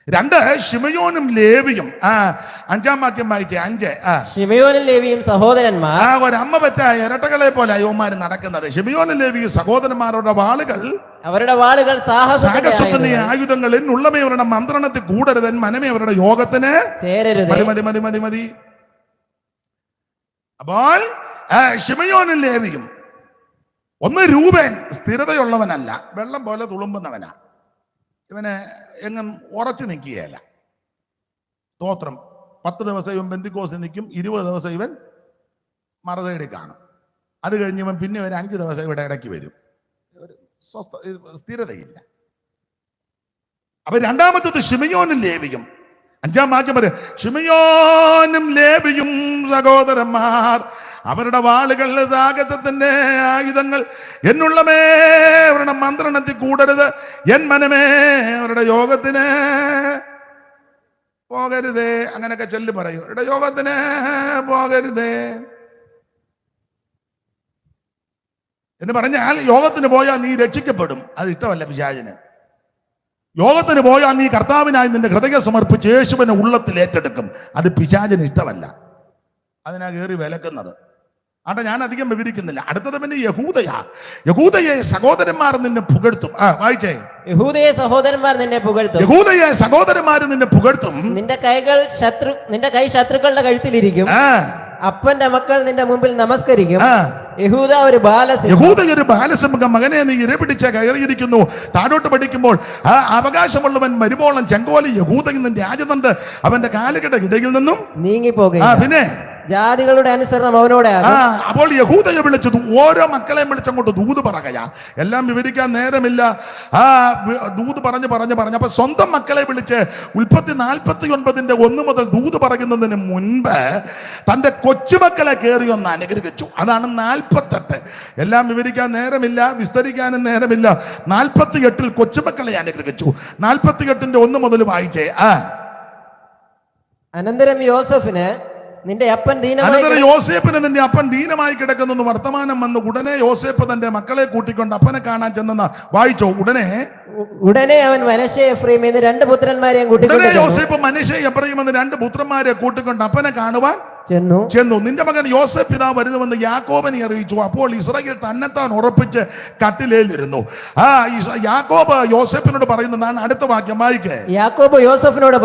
2 ശിമയോനും ലേവിയും. 5-ാം വാക്യം വായിച്ചേ. 5. ശിമയോനും ലേവിയും സഹോദരന്മാർ. ഒരമ്മ പെറ്റ ഇരട്ടകളെ പോലെ അയ്യോമാര് നടക്കുന്നത്. ശിമയോനും ലേവിയും സഹോദരന്മാരുടെ വാളുകൾ, അവരുടെ വാളുകൾ സാഹസത്തിന്റെ ആയുധങ്ങൾ. എന്നുള്ളമേവരുടെ മന്ത്രണത്തിൽ കൂടരുത്, മനമേ അവരുടെ യോഗത്തിന് ചേരരുത്. മതി മതി മതി മതി. അപ്പോൾ ശിമയോനും ലേവിയും. ഒന്ന് രൂപേൻ സ്ഥിരതയുള്ളവനല്ല, വെള്ളം പോലെ തുളുമ്പുന്നവനാ. ഇവന് എങ്ങും ഉറച്ചു നിൽക്കുകയല്ല. സ്തോത്രം. 10 ദിവസം ഇവൻ പെന്തിക്കോസിൽ നിൽക്കും, 20 ദിവസം ഇവൻ മറുസൈഡിൽ കാണും. അത് കഴിഞ്ഞ് ഇവൻ പിന്നെ ഒരു 5 ദിവസം ഇവിടെ ഇടയ്ക്ക് വരും. സ്ഥിരതയില്ല. അപ്പൊ രണ്ടാമത്തത് ശിമയോനും ലേവിയും. 5-ാം വാക്യം പറയും, ശിമയോനും ലേവിയും സഹോദരന്മാർ, അവരുടെ വാളുകൾ സാഹസത്തിന്റെ ആയുധങ്ങൾ. എന്നുള്ളമേ അവരുടെ മന്ത്രണത്തിൽ കൂടരുത്, എൻ മനമേ അവരുടെ യോഗത്തിന് പോകരുതേ. അങ്ങനെയൊക്കെ ചെല്ലു പറയൂ, അവരുടെ യോഗത്തിന് പോകരുതേ എന്ന് പറഞ്ഞാൽ യോഗത്തിന് പോയാൽ നീ രക്ഷിക്കപ്പെടും. അത് ഇഷ്ടമല്ല പിശാചിന്. യോഗത്തിന് പോയാൽ നീ കർത്താവിനായി നിന്റെ ഹൃദയം സമർപ്പിച്ച് യേശുവിനെ ഉള്ളത്തിൽ ഏറ്റെടുക്കും. അത് പിശാചിന് ഇഷ്ടമല്ല. അതിനാ കയറി വിലക്കുന്നത്. ആട്ടെ, ഞാൻ അധികം വിവരിക്കുന്നില്ല. അടുത്തത് പിന്നെ യഹൂദയാ. യഹൂദയെ സഹോദരന്മാർ നിന്നെ പുകഴ്ത്തും. വായിച്ചേ. യഹൂദയെ സഹോദരന്മാർ നിന്നെ പുകഴ്ത്തും. യഹൂദയെ സഹോദരന്മാർ നിന്നെ പുകഴ്ത്തും. നിന്റെ കൈ ശത്രുക്കളുടെ കഴുത്തിലിരിക്കും. അപ്പന്റെ മക്കൾ നിന്റെ മുമ്പിൽ നമസ്കരിക്കും. യഹൂദ ഒരു ബാലസിംഹം, മകനെ നീ ഇരപിടിച്ച കയറിയിരിക്കുന്നു. താഴോട്ട് പഠിക്കുമ്പോൾ അവകാശമുള്ളവൻ മരുമോളം ചെങ്കോലി യഹൂദയിൽ നിന്റെ രാജതണ്ട് അവന്റെ കാലുകളുടെ ഇടയിൽ നിന്നും നീങ്ങിപ്പോകുക. പിന്നെ ജാതികളുടെ അനുസരണം അവനോട്. അപ്പോൾ യഹൂദയെ വിളിച്ചത് ഓരോ മക്കളെയും വിളിച്ചങ്ങോട്ട് ദൂത് പറയുക. എല്ലാം വിവരിക്കാൻ നേരമില്ല. ദൂത് പറഞ്ഞ് അപ്പൊ സ്വന്തം മക്കളെ വിളിച്ച് ഉൽപ്പത്തി 49:1 മുതൽ ദൂത് പറയുന്നതിന് മുൻപ് തന്റെ കൊച്ചുമക്കളെ കയറി ഒന്ന് അനുഗ്രഹിച്ചു. അതാണ് 48. എല്ലാം വിവരിക്കാൻ നേരമില്ല, വിസ്തരിക്കാനും നേരമില്ല. 48 കൊച്ചുമക്കളെ അനുഗ്രഹിച്ചു. 48:1 മുതൽ വായിച്ചേ. അനന്തരം യോസേഫിന് നിന്റെ അപ്പൻ ദീനമായി കിടക്കുന്നു വർത്തമാനം വന്നു. ഉടനെ യോസേപ്പ് തന്റെ മക്കളെ കൂട്ടിക്കൊണ്ട് അപ്പനെ കാണാൻ ചെന്ന. വായിച്ചോ. ഉടനെ അവൻ മനശ്ശെ എഫ്രയീം എന്നീ 2 പുത്രന്മാരെയും കൂട്ടിക്കൊണ്ട് യോസേപ്പ് മനശ്ശെ എഫ്രയീം എന്ന 2 പുത്രന്മാരെ കൂട്ടിക്കൊണ്ട് അപ്പനെ കാണുവാൻ ചെന്നു. നിന്റെ മകൻ യോസേപ്പ് പിതാവ് വരുന്നുവെന്ന് യാക്കോബിനെ അറിയിച്ചു. അപ്പോൾ ഇസ്രായേൽ തന്നെത്താൻ ഉറപ്പിച്ച് കട്ടിലേലിരുന്നു. യാക്കോബ് യോസേപ്പിനോട് പറയുന്നതാണ് അടുത്ത വാക്യം. വായിക്കേ. യാക്കോബ് യോസേപ്പിനോട്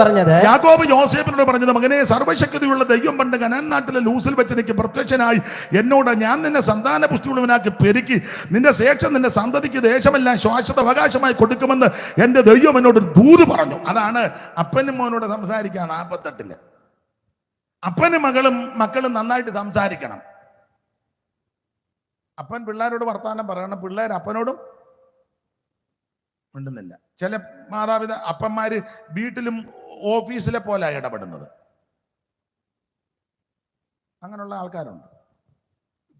പറഞ്ഞത്, മകനെ, സർവ്വശക്തിയുള്ള ദൈവം പണ്ട് കനാൻ നാട്ടിലെ ലൂസിൽ വെച്ച് എനിക്ക് പ്രത്യക്ഷനായി എന്നോട്, ഞാൻ നിന്നെ സന്താന പുഷ്ടിയുള്ളവനാക്കി പെരുക്കി നിന്റെ ശേഷം നിന്റെ സന്തതിക്ക് ദേശമെല്ലാം ശാശ്വത അവകാശമായി കൊടുക്കുമെന്ന് എന്റെ ദൈവം എന്നോട് ദൂത് പറഞ്ഞു. അതാണ് അപ്പനും മോനോട് സംസാരിക്കുക. 48 അപ്പനും മക്കളും നന്നായിട്ട് സംസാരിക്കണം. അപ്പൻ പിള്ളേരോട് വർത്താനം പറയണം, പിള്ളേർ അപ്പനോടും മിണ്ടുന്നില്ല. ചില അപ്പന്മാര് വീട്ടിലും ഓഫീസിലെ പോലെ ഇടപെടുന്നത്. അങ്ങനെയുള്ള ആൾക്കാരുണ്ട്.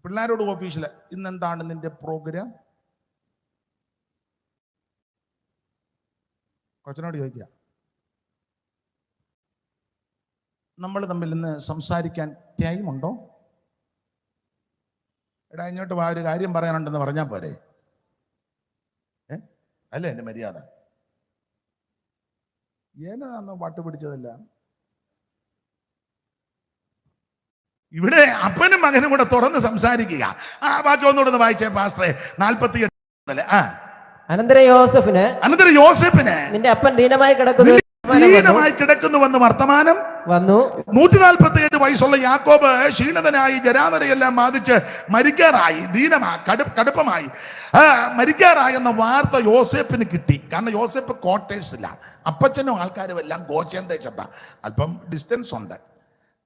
പിള്ളേരോട് ഓഫീസിലെ ഇന്നെന്താണ് നിന്റെ പ്രോഗ്രാം, കൊച്ചനോട് ചോദിക്കുക. നമ്മൾ തമ്മിൽ ഇന്ന് സംസാരിക്കാൻ ടൈമുണ്ടോ? എടാ ഇങ്ങോട്ട് വാ, ഒരു കാര്യം പറയാനുണ്ടെന്ന് പറഞ്ഞാൽ പോരെ? അല്ലേ എൻ്റെ മര്യാദ? ഏതാന്ന് പാട്ട് പിടിച്ചതല്ല. ഇവിടെ അപ്പനും മകനും കൂടെ തുറന്ന് സംസാരിക്കുക. ബാക്കി ഒന്നുകൂടെ വായിച്ചേ പാസ്റ്ററെ. 48. അനന്തരം യോസേഫിന് നിന്റെ അപ്പൻ ദീനമായി കിടക്കുന്നു ദീനമായി കിടക്കുന്നുവെന്ന് വർത്തമാനം വന്നു. 147 വയസ്സുള്ള യാക്കോബ് ക്ഷീണിതനായി ജരാനരയെല്ലാം ബാധിച്ച് മരിക്കാറായി, കടുപ്പമായി മരിക്കാറായെന്ന വാർത്ത യോസേപ്പിന് കിട്ടി. കാരണം യോസേപ്പ് ക്വാർട്ടേഴ്സില്ല, അപ്പച്ചനും ആൾക്കാരും എല്ലാം ഗോശേൻ ദേശത്താ, അല്പം ഡിസ്റ്റൻസ് ഉണ്ട്.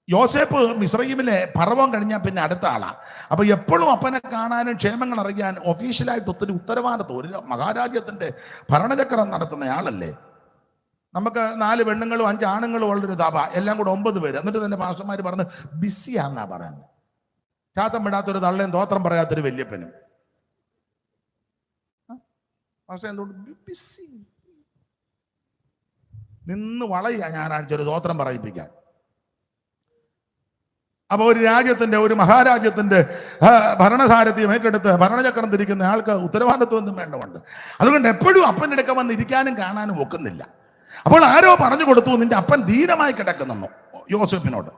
യോസേപ്പ് മിസ്രയീമിലെ പർവ്വം കഴിഞ്ഞാൽ പിന്നെ അടുത്ത ആളാ. അപ്പൊ എപ്പോഴും അപ്പനെ കാണാനും ക്ഷേമങ്ങൾ അറിയാൻ ഒഫീഷ്യലായിട്ട് ഒത്തിരി ഉത്തരവാദിത്വം, ഒരു മഹാരാജ്യത്തിന്റെ ഭരണചക്രം നടത്തുന്നയാളല്ലേ. നമുക്ക് 4 പെണ്ണുങ്ങളും 5 ആണുങ്ങളും ഉള്ളൊരു താപ, എല്ലാം കൂടെ 9 പേര്. എന്നിട്ട് തന്നെ പാസ്റ്റർമാർ പറഞ്ഞ് ബിസിയാന്നാ പറയുന്നത്. ചാത്തം വിടാത്തൊരു തള്ളയും തോത്രം പറയാത്തൊരു വല്യപ്പനും. പക്ഷെ എന്തുകൊണ്ട് ബിസി നിന്ന് വളയുക ഞായറാഴ്ച ഒരു തോത്രം പറയിപ്പിക്കാൻ. അപ്പൊ ഒരു രാജ്യത്തിന്റെ, ഒരു മഹാരാജ്യത്തിന്റെ ഭരണസാരഥ്യം ഏറ്റെടുത്ത് ഭരണചക്രം തിരിക്കുന്ന ആൾക്ക് ഉത്തരവാദിത്വമൊന്നും വേണ്ടതുണ്ട്. അതുകൊണ്ട് എപ്പോഴും അപ്പൻ്റെ അടുക്ക വന്ന് ഇരിക്കാനും കാണാനും ഒക്കുന്നില്ല. അപ്പോൾ ആരോ പറഞ്ഞു കൊടുത്തു, നിന്റെ അപ്പൻ ദീനമായി കിടക്കുന്നു യോസേപ്പിനോട്.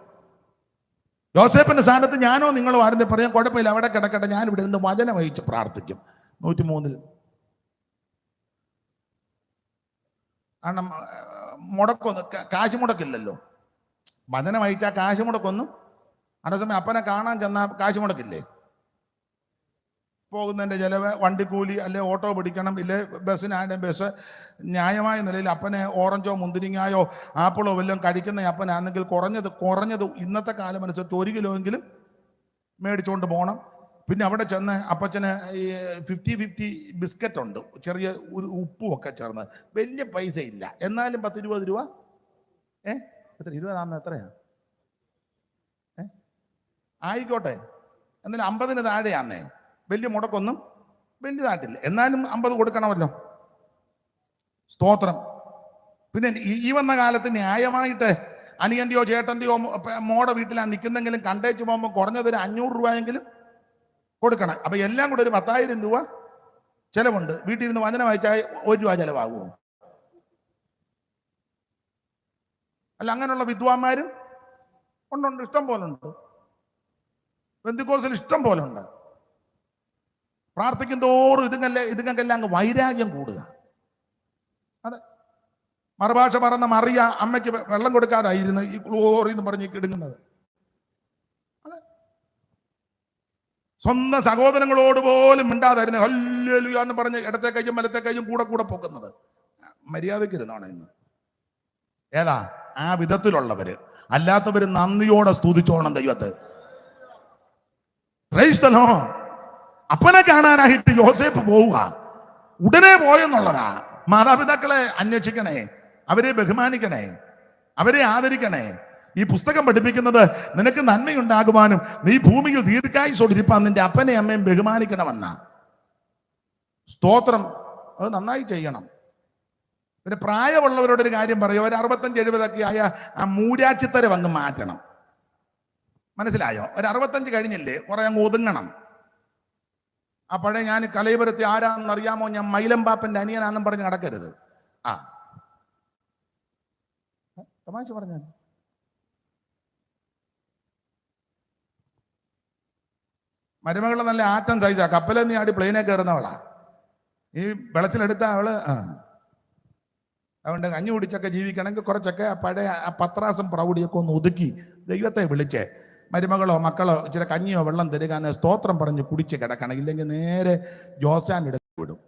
യോസേപ്പിന്റെ സ്ഥാനത്ത് ഞാനോ നിങ്ങളോ ആരെന്ന് പറയാൻ കുഴപ്പമില്ല, അവിടെ കിടക്കട്ടെ, ഞാൻ ഇവിടെ നിന്ന് വചനം വഹിച്ച് പ്രാർത്ഥിക്കും. 103 കാരണം മുടക്കൊന്നും, കാശ് മുടക്കില്ലല്ലോ. വചനം വഹിച്ചാൽ കാശ് മുടക്കൊന്നും. അതേസമയം അപ്പനെ കാണാൻ ചെന്നാൽ കാശ് മുടക്കില്ലേ? പോകുന്നതിൻ്റെ ചിലവ്, വണ്ടിക്കൂലി, അല്ലെ ഓട്ടോ പിടിക്കണം, ഇല്ലേ ബസ്സിനായ ബസ്. ന്യായമായ നിലയിൽ അപ്പനെ ഓറഞ്ചോ മുന്തിരിങ്ങായോ ആപ്പിളോ വല്ലതും കഴിക്കുന്ന അപ്പനാണെങ്കിൽ കുറഞ്ഞത് ഇന്നത്തെ കാലം അനുസരിച്ച് 1 കിലോ എങ്കിലും മേടിച്ചുകൊണ്ട് പോകണം. പിന്നെ അവിടെ ചെന്ന് അപ്പച്ചന് ഈ 50-50 ബിസ്ക്കറ്റ് ഉണ്ട്, ചെറിയ ഉപ്പും ഒക്കെ ചേർന്ന്, വലിയ പൈസ ഇല്ല, എന്നാലും 10-20 രൂപ. എത്ര 20 എത്രയാ? ആയിക്കോട്ടെ, എന്നാലും 50-ന് താഴെയാന്നേ. വലിയ മുടക്കൊന്നും വലുതായിട്ടില്ല, എന്നാലും 50 കൊടുക്കണമല്ലോ. സ്തോത്രം. പിന്നെ ഈ വന്ന കാലത്ത് ന്യായമായിട്ട് അനിയൻ്റെയോ ചേട്ടൻ്റെയോ മോടെ വീട്ടിലാണ് നിൽക്കുന്നെങ്കിലും കണ്ടേച്ച് പോകുമ്പോൾ കുറഞ്ഞതൊരു 500 രൂപയെങ്കിലും കൊടുക്കണം. അപ്പൊ എല്ലാം കൂടെ ഒരു 10,000 രൂപ ചെലവുണ്ട്. വീട്ടിൽ നിന്ന് വചനം വായിച്ചാൽ 1 രൂപ ചെലവാകുമോ? അല്ല, അങ്ങനെയുള്ള വിദ്വാന്മാരും ഉണ്ട്, ഇഷ്ടം പോലെ ഉണ്ട്. പെന്തിക്കോസിൽ ഇഷ്ടം പോലെ ഉണ്ട്. പ്രാർത്ഥിക്കും തോറും ഇതുങ്ങൾക്കെല്ലാം അങ്ങ് വൈരാഗ്യം കൂടുക. അതെ, മറുഭാഷ പറഞ്ഞ മറിയ അമ്മയ്ക്ക് വെള്ളം കൊടുക്കാതായിരുന്നു ഈ ഗ്ലോറി എന്ന് പറഞ്ഞ് കിടുങ്ങുന്നത്. അതെ, സ്വന്തം സഹോദരങ്ങളോട് പോലും മിണ്ടാതായിരുന്നു ഹല്ലേലൂയ എന്ന് പറഞ്ഞ് ഇടത്തെ കൈയും വലത്തെ കൈയും കൂടെ പൊക്കുന്നത്. മര്യാദയ്ക്ക് ഇരുന്നോണം ഇന്ന്. ഏതാ ആ വിധത്തിലുള്ളവര്? അല്ലാത്തവര് നന്ദിയോടെ സ്തുതിച്ചോണം ദൈവത്തെ. Price the Lord. അപ്പനെ കാണാനായിട്ട് യോസേപ്പ് പോവുക, ഉടനെ പോയെന്നുള്ളതാ. മാതാപിതാക്കളെ അന്വേഷിക്കണേ, അവരെ ബഹുമാനിക്കണേ, അവരെ ആദരിക്കണേ. ഈ പുസ്തകം പഠിപ്പിക്കുന്നത് നിനക്ക് നന്മയുണ്ടാകുവാനും നീ ഭൂമിയിൽ ദീർഘായുസ്സോടിരിപ്പാൻ നിന്റെ അപ്പനെ അമ്മയും ബഹുമാനിക്കണമെന്ന. സ്തോത്രം. അത് നന്നായി ചെയ്യണം. പിന്നെ പ്രായമുള്ളവരോടൊരു കാര്യം പറയും, ഒരു 65-70 ആയ ആ മൂരാച്ചിത്തരം അങ്ങ് മാറ്റണം. മനസ്സിലായോ? ഒരു 65 കഴിഞ്ഞില്ലേ, കുറെ അങ്ങ് ഒതുങ്ങണം. ആ പഴയ ഞാൻ കലൈപുരത്തെ ആരാന്നറിയാമോ, ഞാൻ മൈലമ്പാപ്പന്റെ അനിയനാന്നും പറഞ്ഞ് നടക്കരുത്. തമാശ പറഞ്ഞാൽ മരുമകളെ നല്ല ആറ്റം സൈസാ, കപ്പലിൽ നീ ആടി പ്ലെയിനെ കയറുന്നവളാ. ഈ വെള്ളത്തിലെടുത്ത അവള് അതുകൊണ്ട് കഞ്ഞി കുടിച്ചൊക്കെ ജീവിക്കണമെങ്കിൽ കുറച്ചൊക്കെ പഴയ പത്രാസം പ്രൗഢിയൊക്കെ ഒന്ന് ഒതുക്കി ദൈവത്തെ വിളിച്ചേ മരുമകളോ മക്കളോ ഇച്ചിരി കഞ്ഞിയോ വെള്ളം തരുകാൻ സ്തോത്രം പറഞ്ഞ് കുടിച്ച് കിടക്കണം. ഇല്ലെങ്കിൽ നേരെ ജോസ്റ്റാൻ എടുത്ത് വിടും.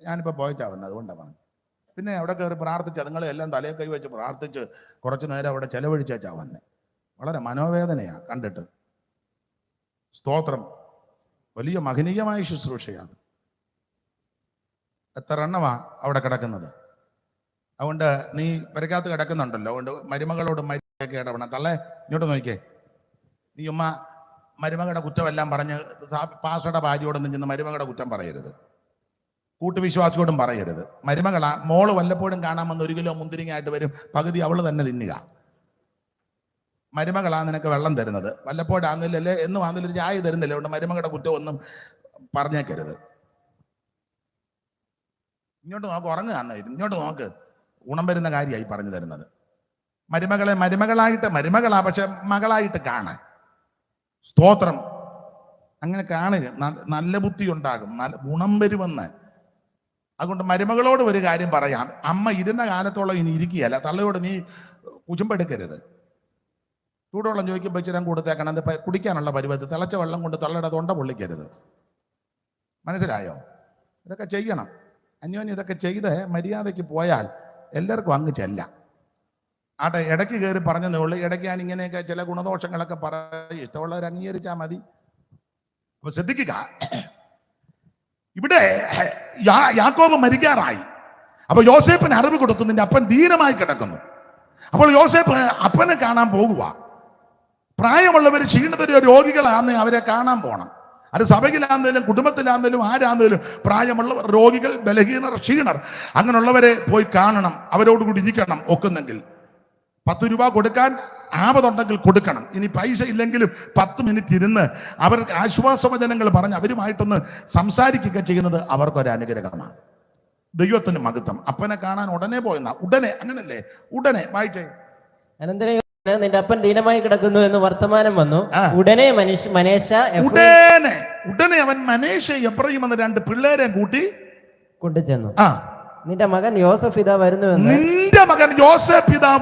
ഞാനിപ്പോൾ പോയിച്ചാ വന്നത്, അതുകൊണ്ടാണ് പറഞ്ഞത്. പിന്നെ അവിടെ കയറി പ്രാർത്ഥിച്ച് അതുങ്ങളെ എല്ലാം തലയെ കൈ വെച്ച് പ്രാർത്ഥിച്ച് കുറച്ചു നേരം അവിടെ ചെലവഴിച്ചാ വന്നെ. വളരെ മനോവേദനയാ കണ്ടിട്ട്. സ്തോത്രം. വലിയ മഹനീയമായ ശുശ്രൂഷയാണ്. എത്ര എണ്ണമാ അവിടെ കിടക്കുന്നത്. അതുകൊണ്ട് നീ പെരക്കകത്ത് കിടക്കുന്നുണ്ടല്ലോ, അതുകൊണ്ട് മരുമകളോട് മരുമൊക്കെ ഇടപെടണം. തള്ളേ ഇങ്ങോട്ട് നോക്കിക്കേ, നീ ഉമ്മ മരുമകളുടെ കുറ്റമെല്ലാം പറഞ്ഞ് പാസ്റ്ററുടെ ഭാര്യയോടൊന്നും ചെന്ന് മരുമകളുടെ കുറ്റം പറയരുത്, കൂട്ടുവിശ്വാസിയോടും പറയരുത്. മരുമകളാ, മോള് വല്ലപ്പോഴും കാണാമെന്ന് 1 കിലോ മുന്തിരിങ്ങായിട്ട് വരും, പകുതി അവള് തന്നെ തിന്നുക. മരുമകളാ നിനക്ക് വെള്ളം തരുന്നത്, വല്ലപ്പോഴാന്നില്ലല്ലേ എന്നും ആന്നില്ലൊരു ചായ തരുന്നില്ല. അതുകൊണ്ട് മരുമകളുടെ കുറ്റം ഒന്നും പറഞ്ഞേക്കരുത്. ഇങ്ങോട്ട് നോക്ക്, ഉറങ്ങുക, ഇങ്ങോട്ട് നോക്ക്. ഗുണം വരുന്ന കാര്യമായി പറഞ്ഞു തരുന്നത്. മരുമകളെ മരുമകളാ പക്ഷെ മകളായിട്ട് കാണാൻ. സ്തോത്രം. അങ്ങനെ കാണുക, നല്ല ബുദ്ധി ഉണ്ടാകും, നല്ല ഗുണം വരുമെന്ന്. അതുകൊണ്ട് മരുമകളോട് ഒരു കാര്യം പറയാം, അമ്മ ഇരുന്ന കാലത്തോളം ഇനി ഇരിക്കുകയല്ല. തള്ളയോട് നീ കുചുമ്പെടുക്കരുത്. ചൂടുവെള്ളം ചോദിക്കുമ്പോൾ ഇച്ചിരം കൊടുത്തേക്കണം, അത് കുടിക്കാനുള്ള പരുവത്തിൽ തിളച്ച വെള്ളം കൊണ്ട് തള്ളയുടെ തൊണ്ട പൊള്ളിക്കരുത്. മനസ്സിലായോ? ഇതൊക്കെ ചെയ്യണം. അന്യോന്യം ഇതൊക്കെ ചെയ്ത് മര്യാദയ്ക്ക് പോയാൽ എല്ലാവർക്കും അങ്ങ് ചെല്ലാം. ആട്ടെ, ഇടയ്ക്ക് കയറി പറഞ്ഞതേ ഉള്ളൂ. ഇടയ്ക്ക് ഞാൻ ഇങ്ങനെയൊക്കെ ചില ഗുണദോഷങ്ങളൊക്കെ പറയും, ഇഷ്ടമുള്ളവർ അംഗീകരിച്ചാൽ മതി. അപ്പൊ ശ്രദ്ധിക്കുക, ഇവിടെ യാക്കോബ് മരിക്കാറായി. അപ്പൊ യോസേപ്പിന് അറിവ് കൊടുത്തു, നിന്റെ അപ്പൻ ധീരമായി കിടക്കുന്നു. അപ്പോൾ യോസേപ്പ് അപ്പനെ കാണാൻ പോകുക. പ്രായമുള്ളവർ ക്ഷീണിതരോ രോഗികളാന്ന് അവരെ കാണാൻ പോകണം. അത് സഭയിലാന്നേലും കുടുംബത്തിലാന്നേലും ആരാന്നേലും പ്രായമുള്ളവർ, രോഗികൾ, ബലഹീനർ, ക്ഷീണർ, അങ്ങനെയുള്ളവരെ പോയി കാണണം, അവരോടുകൂടി ഇരിക്കണം. ഒക്കുന്നെങ്കിൽ 10 രൂപ കൊടുക്കാൻ ആപതുണ്ടെങ്കിൽ കൊടുക്കണം. ഇനി പൈസ ഇല്ലെങ്കിലും 10 മിനിറ്റ് ഇരുന്ന് അവർക്ക് ആശ്വാസവചനങ്ങൾ പറഞ്ഞ് അവരുമായിട്ടൊന്ന് സംസാരിക്കുക ചെയ്യുന്നത് അവർക്കൊരു അനുഗ്രഹമാണ്. ദൈവത്തിന് മഹത്വം. അപ്പനെ കാണാൻ ഉടനെ പോയെന്ന ഉടനെ, അങ്ങനല്ലേ, ഉടനെ വായിച്ചേ. അനന്തരം നിന്റെ അപ്പൻ ദീനമായി കിടക്കുന്നു എന്ന് വർത്തമാനം വന്നു. ഉടനെ ഉടനെ അവൻ മനേശ എഫ്രയീം എന്ന 2 പിള്ളേരെ കൂട്ടി കൊണ്ടുചെന്നു. നിന്റെ മകൻ യോസഫ് ഇതാ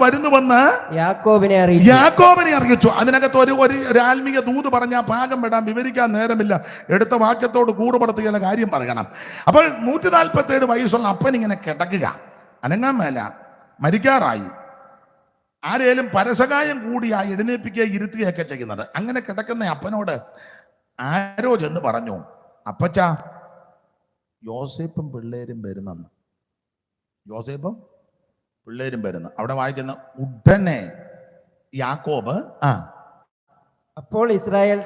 വരുന്നുവെന്ന് യാക്കോബിനെ അറിയിച്ചു. അതിനകത്ത് ഒരു ആത്മീയ ദൂത് പറഞ്ഞ ഭാഗം വിടാൻ വിവരിക്കാൻ നേരമില്ല. എടുത്ത വാക്യത്തോട് കൂടുപടുത്തുകയുള്ള കാര്യം പറയണം. അപ്പോൾ 147 വയസ്സുള്ള അപ്പൻ ഇങ്ങനെ കിടക്കുക, അനങ്ങാൻ മേല, മരിക്കാറായി. ആരേലും പരസകായം കൂടിയായി എഴുന്നേൽപ്പിക്കുക, ഇരുത്തുകയൊക്കെ ചെയ്യുന്നത്. അങ്ങനെ കിടക്കുന്ന അപ്പനോട് ആരോ ചെന്ന് പറഞ്ഞു, അപ്പച്ചാ, യോസേപ്പും പിള്ളേരും വരുന്നെന്ന്. യോസേപ്പും പിള്ളേരും വരുന്നു. അവിടെ വായിക്കുന്ന ഉടനെ യാക്കോബ് അപ്പോൾ ഇസ്രായേൽ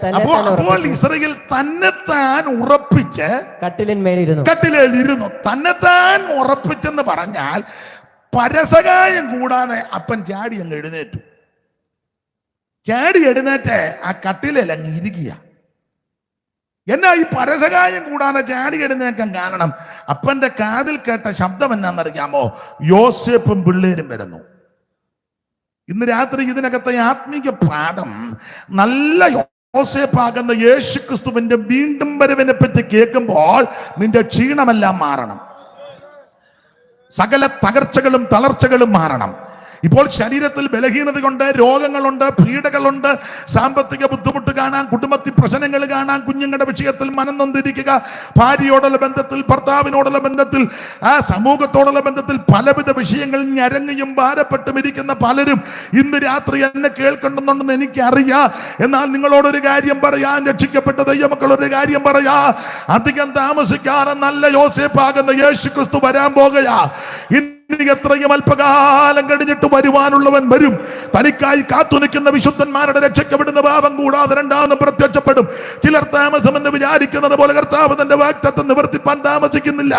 തന്നെത്താൻ ഉറപ്പിച്ച് കട്ടിലേലിരുന്നു. തന്നെത്താൻ ഉറപ്പിച്ചെന്ന് പറഞ്ഞാൽ പരസകായം കൂടാതെ അപ്പൻ ചാടി അങ്ങ് എഴുന്നേറ്റു. ചാടി എഴുന്നേറ്റ് ആ കട്ടിലേൽ അങ്ങ് ഇരിക്കുക. എന്നാ ഈ പരസകായം കൂടാതെ ചാടി എഴുന്നേക്കാൻ കാരണം അപ്പന്റെ കാതിൽ കേട്ട ശബ്ദം എന്നാന്നറിയാമോ? യോസേപ്പും പിള്ളേരും വരുന്നു. ഇന്ന് രാത്രി ഇതിനകത്തെ ആത്മീയ പാഠം, നല്ല യോസേപ്പാകുന്ന യേശു ക്രിസ്തുവിന്റെ വീണ്ടും വരവിനെ പറ്റി കേൾക്കുമ്പോൾ നിന്റെ ക്ഷീണമെല്ലാം മാറണം, സകല തകർച്ചകളും തളർച്ചകളും മാറണം. ഇപ്പോൾ ശരീരത്തിൽ ബലഹീനതയുണ്ട്, രോഗങ്ങളുണ്ട്, പീഡകളുണ്ട്, സാമ്പത്തിക ബുദ്ധിമുട്ട് കാണാം, കുടുംബത്തിൽ പ്രശ്നങ്ങൾ കാണാം, കുഞ്ഞുങ്ങളുടെ വിഷയത്തിൽ മനം നൊന്തിരിക്കുക, ഭാര്യയോടുള്ള ബന്ധത്തിൽ, ഭർത്താവിനോടുള്ള ബന്ധത്തിൽ, ആ സമൂഹത്തോടുള്ള ബന്ധത്തിൽ പലവിധ വിഷയങ്ങളിൽ ഞരങ്ങിയും ഭാരപ്പെട്ടും ഇരിക്കുന്ന പലരും ഇന്ന് രാത്രി എന്നെ കേൾക്കുന്നുണ്ടെന്ന് എനിക്കറിയാം. എന്നാൽ നിങ്ങളോടൊരു കാര്യം പറയാൻ, രക്ഷിക്കപ്പെട്ട ദൈവമക്കളൊരു കാര്യം പറയാ, അധികം താമസിക്കാതെ നല്ല യോസേപ്പാകുന്ന യേശു ക്രിസ്തു വരാൻ പോകുകയാ. എത്രയും അല്പകാലം കഴിഞ്ഞിട്ട് വരുവാനുള്ളവൻ വരും. തനിക്കായി കാത്തു നിൽക്കുന്ന വിശുദ്ധന്മാരുടെ രക്ഷയ്ക്കപ്പെടുന്ന പാപം കൂടാതെ രണ്ടാമതും പ്രത്യക്ഷപ്പെടും. ചിലർ താമസമെന്ന് വിചാരിക്കുന്നത് പോലെ കർത്താവ് തന്റെ വാഗ്ദത്തം നിവർത്തിപ്പാൻ താമസിക്കുന്നില്ല.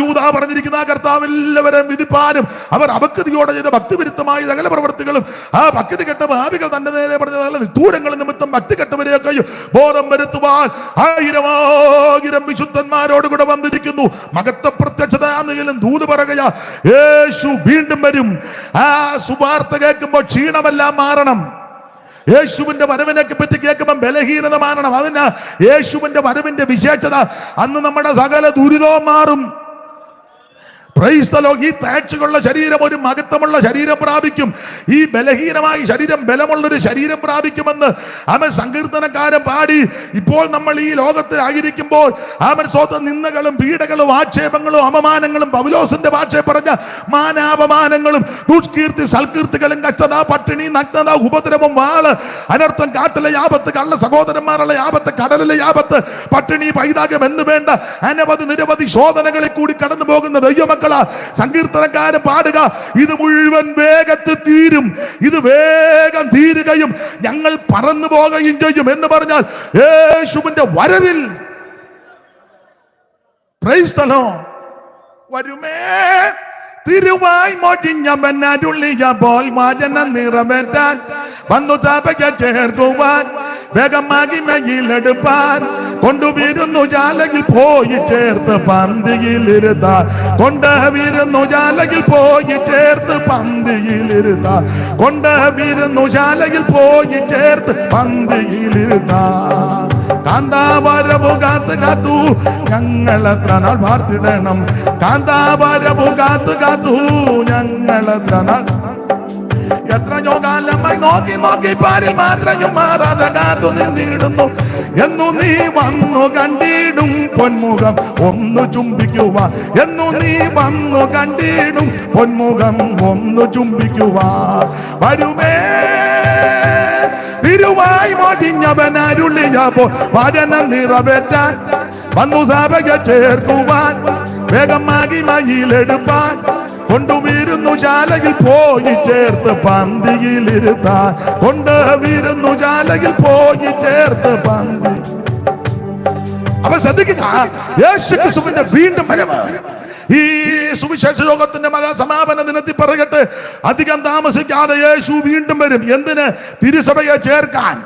യൂദാ പറഞ്ഞിരിക്കുന്ന ആ കർത്താവ് എല്ലാവരും വിധിപ്പാനും അവർ അഭക്തിയോടെ ചെയ്ത ഭക്തിവിരുദ്ധമായ സകല പ്രവർത്തികളും, ആ ഭക്തി കെട്ട ഭാവികൾ തന്റെ നേരെ പറഞ്ഞ നിതൂരങ്ങൾ നിമിത്തം ഭക്തി കെട്ടവരെയൊക്കെയും ബോധം വരുത്തുവാൻ 1000 വിശുദ്ധന്മാരോട് കൂടെ വന്നിരിക്കുന്നു. മഹത്വ പ്രത്യക്ഷതയാണെങ്കിലും ദൂത് പറയുകയാ, യേശു വീണ്ടും വരും. ആ സുവാർത്ത കേൾക്കുമ്പോൾ ക്ഷീണമെല്ലാം മാറണം. യേശുവിന്റെ വരവിനെ പറ്റി കേൾക്കുമ്പോൾ ബലഹീനത മാറണം. അതിന് യേശുവിന്റെ വരവിന്റെ വിശേഷത, അന്ന് നമ്മുടെ സകല ദുരിതവും മാറും. ഈ താഴ്ചകളുള്ള ശരീരം ഒരു മഹത്വമുള്ള ശരീരം പ്രാപിക്കും. ഈ ബലഹീനമായ ശരീരം ബലമുള്ളൊരു ശരീരം പ്രാപിക്കുമെന്ന് അവൻ സങ്കീർത്തനക്കാരൻ പാടി. ഇപ്പോൾ നമ്മൾ ഈ ലോകത്തിലായിരിക്കുമ്പോൾ അവൻ സ്വന്തം നിന്ദകളും പീഡകളും ആക്ഷേപങ്ങളും അപമാനങ്ങളും, പൗലോസിന്റെ ഭാഷയെ പറഞ്ഞ മാനാപമാനങ്ങളും ദുഷ്കീർത്തി സൽകീർത്തികളും, കഷ്ടത, പട്ടിണി, നഗ്നത, ഉപദ്രവം, വാള്, അനർത്ഥം, കാട്ടിലെ ആപത്ത്, കള്ള സഹോദരന്മാരുടെ ആപത്ത്, കടലിലെ ആപത്ത്, പട്ടിണി, പൈതാകം എന്ന് വേണ്ട അനവധി നിരവധി ശോധനകളിൽ കൂടി കടന്നു പോകുന്ന ദൈവമക്കൾ സങ്കീർത്തനക്കാരൻ പാടുക, ഇത് മുഴുവൻ വേഗത്തിൽ തീരും, ഇത് വേഗം തീരുകയും ഞങ്ങൾ പറന്നു പോകുകയും ചെയ്യും എന്ന് പറഞ്ഞാൽ യേശുവിന്റെ വരവിൽ പ്രൈസ് ദി ലോർഡ് വരുമേ. തിരുവായി മൊഴിഞ്ഞവൻ അരുളിയപ്പോൾ വചനം നിറവേറ്റാൻ വന്നു സഭയെ ചേർക്കുവാൻ, വേഗമാകി മയിലെടുപ്പാൻ കൊണ്ടുവരുന്നു ജാലയിൽ പോയി ചേർത്ത് പന്തിയിലിരുത്താൻ, കൊണ്ടുവരുന്നു ജാലയിൽ പോയി ചേർത്ത് പന്തിയിലിരുത്താൻ, കൊണ്ടുവരുന്നു ജാലയിൽ പോയി ചേർത്ത് പന്തിയിലിരുത്താൻ. കാന്താവരവു കാത്തു കാത്തു ഞങ്ങളെത്ര നാൾ വാർത്തിടണം. കാന്താവരവു കാത്തു കാത്തു ഞങ്ങളെത്ര നാൾ എത്രയോ കാലമായി നോക്കി നോക്കി പാരിൽ മാത്രയും മാറാതെ കാത്തു നിന്നിടുന്നു. എന്നു നീ വന്നു കണ്ടിടും പൊന്മുഖം ഒന്ന് ചുംബിക്കുവാൻ. എന്നു നീ വന്നു കണ്ടിടും പൊന്മുഖം ഒന്ന് ചുംബിക്കുവാൻ. വരുമേ തിരുവായി മോടിഞ്ഞവൻ അരുളിയപ്പോ വചനം നിറവേറ്റാൻ വന്നു സഭയെ ചേർക്കുവാൻ. വേഗം മഹിമയിലെടുപ്പാൻ കൊണ്ടുവരുന്നു ശാലയിൽ പോയി ചേർത്ത് പന്തിയിലിരുത്താൻ. കൊണ്ടുവരുന്നു ശാലയിൽ പോയി ചേർത്ത് പന്തി. അപ്പൊ ശ്രദ്ധിക്കുക, യേശുക്രിസ്തുവിന്റെ വീണ്ടും വരവ് ഈ സുവിശേഷ ലോകത്തിന്റെ മഹാസമാപന ദിനത്തിൽ പറയട്ടെ, അധികം താമസിക്കാതെ യേശു വീണ്ടും വരും. എന്തിന്? തിരുസഭയെ ചേർക്കാൻ.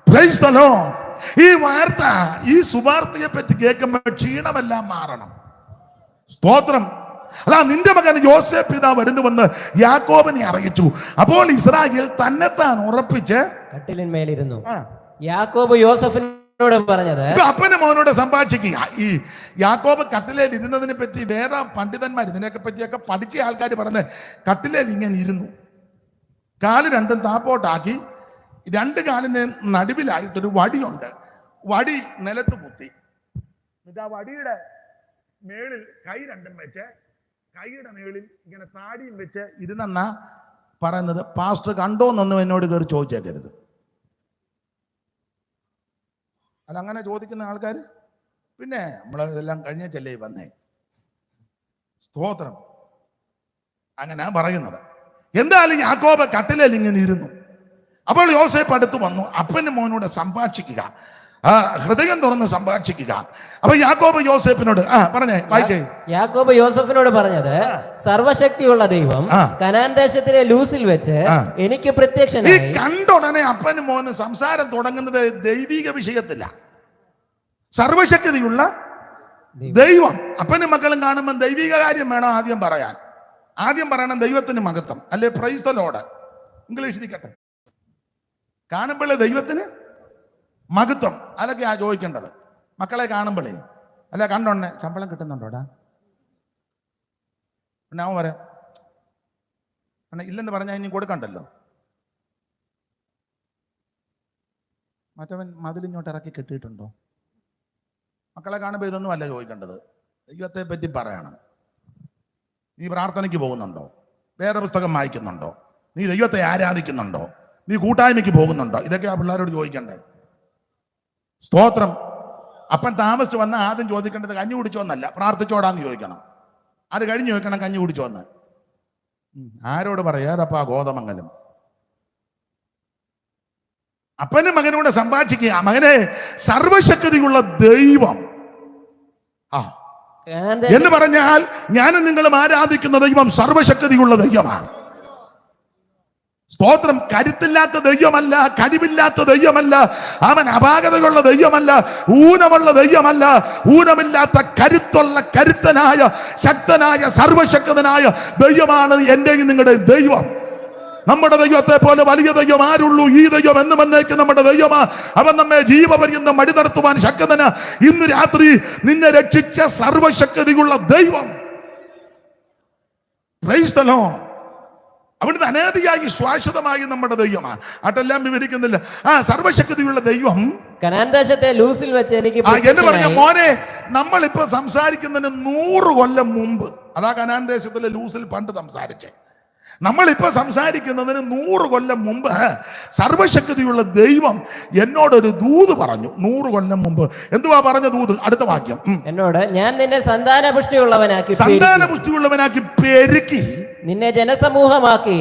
Price the Lord. ഈ വാർത്ത, ഈ സുവാർത്തയെ പറ്റി കേൾക്കുമ്പോൾ ക്ഷീണമെല്ലാം മാറണം. സ്തോത്രം. അല്ല, നിന്റെ മകൻ യോസേഫ് പിതാവ് വരുന്നുവെന്ന് യാക്കോബിനെ അറിയിച്ചു. അപ്പോൾ ഇസ്രായേൽ തന്നെത്താൻ ഉറപ്പിച്ച് കട്ടിലിന്മേലിരുന്നു. യാക്കോബ് യോസഫിനോട് പറഞ്ഞത്, അപ്പന്റെ മോനോട് സംഭാഷിക്കുക. ഈ യാക്കോബ് കട്ടിലേൽ ഇരുന്നതിനെ പറ്റി വേറെ പണ്ഡിതന്മാർ ഇതിനെയൊക്കെ പറ്റിയൊക്കെ പഠിച്ച ആൾക്കാർ പറഞ്ഞ് കട്ടിലേൽ ഇങ്ങനെ ഇരുന്നു, കാല് രണ്ടും താപ്പോട്ടാക്കി, രണ്ട് കാലിന് നടുവിലായിട്ടൊരു വടിയുണ്ട്. വടി നിലത്ത് കുത്തി, എന്നിട്ട് ആ വടിയുടെ മേളിൽ കൈ രണ്ടും വെച്ച്, കൈയുടെ മേളിൽ ഇങ്ങനെ താടിയും വെച്ച് ഇരുന്നെന്നാ പറയുന്നത്. പാസ്റ്റർ കണ്ടോന്നൊന്നും എന്നോട് കയറി ചോദിച്ചേക്കരുത്. അല്ല, അങ്ങനെ ചോദിക്കുന്ന ആൾക്കാർ പിന്നെ നമ്മൾ ഇതെല്ലാം കഴിഞ്ഞല്ലേ വന്നേ. സ്തോത്രം. അങ്ങനെ പറയുന്നത്. എന്തായാലും യാക്കോബ് കട്ടിലേൽ ഇങ്ങനെ ഇരുന്നു. അപ്പോൾ യോസേഫ് അടുത്ത് വന്നു. അപ്പന്റെ മോനോട് സംഭാഷിക്കുക, ഹൃദയം തുറന്ന് സംഭാഷിക്കുക. അപ്പൊ യാക്കോബ് യോസേഫിനോട് പറഞ്ഞേ, വായിച്ചേ. യാക്കോബ് യോസഫിനോട് പറഞ്ഞത്, സർവശക്തിയുള്ള ദൈവം കനാൻ ദേശത്തിലെ ലൂസിൽ വെച്ച് എനിക്ക് പ്രത്യക്ഷനായി. ഈ കണ്ട ഉടനെ അപ്പനും മോനും സംസാരം തുടങ്ങുന്നത് ദൈവിക വിഷയത്തില്ല. സർവശക്തിയുള്ള ദൈവം. അപ്പനും മക്കളും കാണുമ്പോൾ ദൈവിക കാര്യം വേണം ആദ്യം പറയാൻ. ആദ്യം പറയണം ദൈവത്തിന് മഹത്വം, അല്ലെ പ്രൈസ് ദി ലോർഡ്. ഇംഗ്ലീഷ് ഇരിക്കട്ടെ. കാണുമ്പോഴേ ദൈവത്തിന് മഹത്വം, അതൊക്കെയാ ചോദിക്കേണ്ടത്. മക്കളെ കാണുമ്പോഴേ, അല്ല കണ്ടോണ്ടേ ശമ്പളം കിട്ടുന്നുണ്ടോടാ, പിന്നെ അവൻ പറയാം ഇല്ലെന്ന് പറഞ്ഞാൽ ഇനി കൊടുക്കണ്ടല്ലോ. മറ്റവൻ മതിലിങ്ങോട്ട് ഇറക്കി കെട്ടിയിട്ടുണ്ടോ? മക്കളെ കാണുമ്പോൾ ഇതൊന്നും അല്ല ചോദിക്കേണ്ടത്. ദൈവത്തെ പറ്റി പറയണം. നീ പ്രാർത്ഥനയ്ക്ക് പോകുന്നുണ്ടോ? വേദപുസ്തകം വായിക്കുന്നുണ്ടോ? നീ ദൈവത്തെ ആരാധിക്കുന്നുണ്ടോ? നീ കൂട്ടായ്മയ്ക്ക് പോകുന്നുണ്ടോ? ഇതൊക്കെ ആ പിള്ളേരോട് ചോദിക്കണ്ടേ. സ്തോത്രം. അപ്പൻ താമസിച്ച് വന്ന ആദ്യം ചോദിക്കേണ്ടത് കഞ്ഞി കുടിച്ചോന്നല്ല, പ്രാർത്ഥിച്ചോടാന്ന് ചോദിക്കണം. അത് കഴിഞ്ഞ് ചോദിക്കണം കഞ്ഞി കുടിച്ചോന്ന്. ആരോട് പറയാതപ്പാ ഗോതമംഗലം. അപ്പനും മകനോട് സംഭാഷിക്കുക, മകനെ സർവശക്തിയുള്ള ദൈവം എന്ന് പറഞ്ഞാൽ ഞാനും നിങ്ങളും ആരാധിക്കുന്ന ദൈവം സർവശക്തിയുള്ള ദൈവമാണ്. സ്തോത്രം. കരുത്തില്ലാത്ത ദൈവമല്ല, കഴിവില്ലാത്ത ദൈവമല്ല, അവൻ അപാകതയുള്ള ദൈവമല്ല, ഊനമുള്ള ദൈവമല്ല. ഊനമില്ലാത്ത കരുത്തുള്ള കരുത്തനായ ശക്തനായ സർവശക്തനായ ദൈവമാണ് എന്റെയും നിങ്ങളുടെ ദൈവം. നമ്മുടെ ദൈവത്തെ പോലെ വലിയ ദൈവം ആരുള്ളൂ? ഈ ദൈവം എന്നും എന്നേക്കും നമ്മുടെ ദൈവമാ. അവൻ നമ്മെ ജീവപര്യന്തം വഴി നടത്തുവാൻ ശക്തനാ. ഇന്ന് രാത്രി നിന്നെ രക്ഷിച്ച സർവശക്തിയുള്ള ദൈവം. Price the lord. അവിടുന്ന് അനേതിയായി ശാശ്വതമായി നമ്മുടെ ദൈവമാണ്. അതെല്ലാം വിവരിക്കുന്നില്ല. സർവശക്തിയുള്ള ദൈവം കനാൻ ദേശത്തെ ലൂസിൽ വെച്ച് എനിക്ക് എന്ന് പറഞ്ഞ മോനെ, നമ്മളിപ്പോ സംസാരിക്കുന്നതിന് 100 കൊല്ലം മുമ്പ്, അതാ കനാൻ ദേശത്തിലെ ലൂസിൽ പണ്ട് സംസാരിച്ചേ. നമ്മളിപ്പോ സംസാരിക്കുന്നതിന് 100 കൊല്ലം മുമ്പ് സർവശക്തിയുള്ള ദൈവം എന്നോടൊരു ദൂത് പറഞ്ഞു. 100 കൊല്ലം മുമ്പ്. എന്തുവാ പറഞ്ഞ ദൂത്? അടുത്ത വാക്യം. എന്നോട്, ഞാൻ നിന്നെ സന്താനപുഷ്ടിയുള്ളവനാക്കി പെരുക്കി നിന്നെ ജനസമൂഹമാക്കി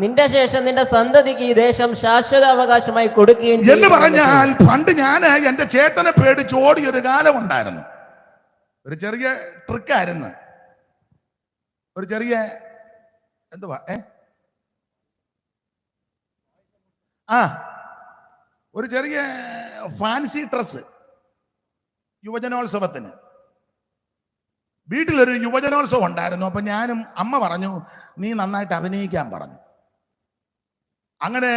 നിന്റെ ശേഷം നിന്റെ സന്തതിക്ക് ഈ ദേശം ശാശ്വത അവകാശമായി കൊടുക്കുകയും എന്ന് പറഞ്ഞാൽ, പണ്ട് ഞാൻ എന്റെ ചേട്ടനെ പേടിച്ച് ഓടിയൊരു കാലം ഉണ്ടായിരുന്നു. ഒരു ചെറിയ ട്രിക്കായിരുന്നു. ഒരു ചെറിയ എന്തുവാ ഒരു ചെറിയ ഫാൻസി ഡ്രസ് യുവജനോത്സവത്തിന്. വീട്ടിലൊരു യുവജനോത്സവം ഉണ്ടായിരുന്നു. അപ്പൊ ഞാനും അമ്മ പറഞ്ഞു നീ നന്നായിട്ട് അഭിനയിക്കാൻ പറഞ്ഞു. അങ്ങനെ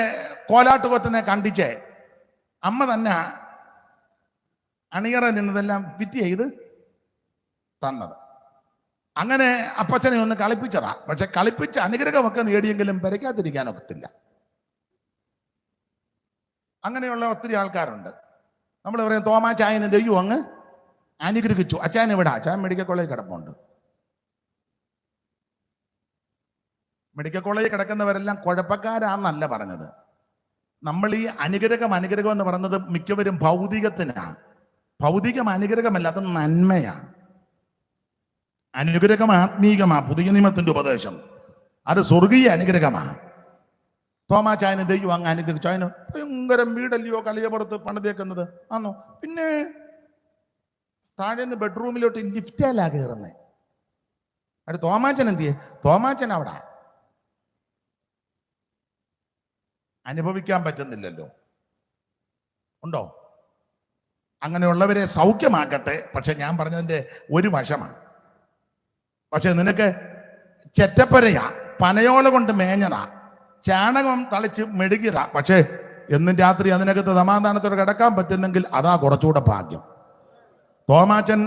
കോലാട്ടുകൊറ്റനെ കണ്ടിച്ച് അമ്മ തന്നെ അണിയറ നിന്നതെല്ലാം ഫിറ്റ് ചെയ്ത് തന്നത്. അങ്ങനെ അപ്പച്ചനെ ഒന്ന് കളിപ്പിച്ചതാ. പക്ഷെ കളിപ്പിച്ച് അനുഗ്രഹമൊക്കെ നേടിയെങ്കിലും പെരയ്ക്കാതിരിക്കാനൊക്കത്തില്ല. അങ്ങനെയുള്ള ഒത്തിരി ആൾക്കാരുണ്ട്. നമ്മൾ പറയും തോമാച്ചായന് ദൈവം അങ്ങ് അനുഗ്രഹിച്ചു. അച്ചായൻ ഇവിടെ, അച്ചായൻ മെഡിക്കൽ കോളേജിൽ കിടപ്പുണ്ട്. മെഡിക്കൽ കോളേജിൽ കിടക്കുന്നവരെല്ലാം കുഴപ്പക്കാരാന്നല്ല പറഞ്ഞത്. നമ്മൾ ഈ അനുഗ്രഹം എന്ന് പറയുന്നത് മിക്കവരും ഭൗതികത്തിനാണ്. ഭൗതികം അനുഗ്രഹമല്ല, അത് നന്മയാണ്. അനുഗ്രഹം ആത്മീകമാ. പുതിയ നിയമത്തിന്റെ ഉപദേശം അത് സ്വർഗീയ അനുഗ്രഹമാണ്. തോമാച്ചായന് ദൈവം അങ്ങ് അനുഗ്രഹിച്ചു. അതിന് ഭയങ്കരം വീടല്ലയോ കലിയപ്പുറത്ത് പണിതേക്കുന്നത് ആണോ? പിന്നെ താഴേന്ന് ബെഡ്റൂമിലോട്ട് ലിഫ്റ്റല്ല കയറുന്നേ. അത് തോമാച്ചൻ എന്ത് ചെയ്യേ? തോമാച്ചൻ അവിടെ അനുഭവിക്കാൻ പറ്റുന്നില്ലല്ലോ. ഉണ്ടോ? അങ്ങനെയുള്ളവരെ സൗഖ്യമാക്കട്ടെ. പക്ഷെ ഞാൻ പറഞ്ഞതിന്റെ ഒരു വശമാണ്. പക്ഷെ നിനക്ക് ചെറ്റപ്പരയാ, പനയോല കൊണ്ട് മേഞ്ഞതാ, ചാണകം തളിച്ച് മെഴുകിയതാ. പക്ഷെ എന്നും രാത്രി അതിനകത്ത് സമാധാനത്തോടെ കിടക്കാൻ പറ്റുന്നെങ്കിൽ അതാ കുറച്ചുകൂടെ ഭാഗ്യം. തോമാച്ചൻ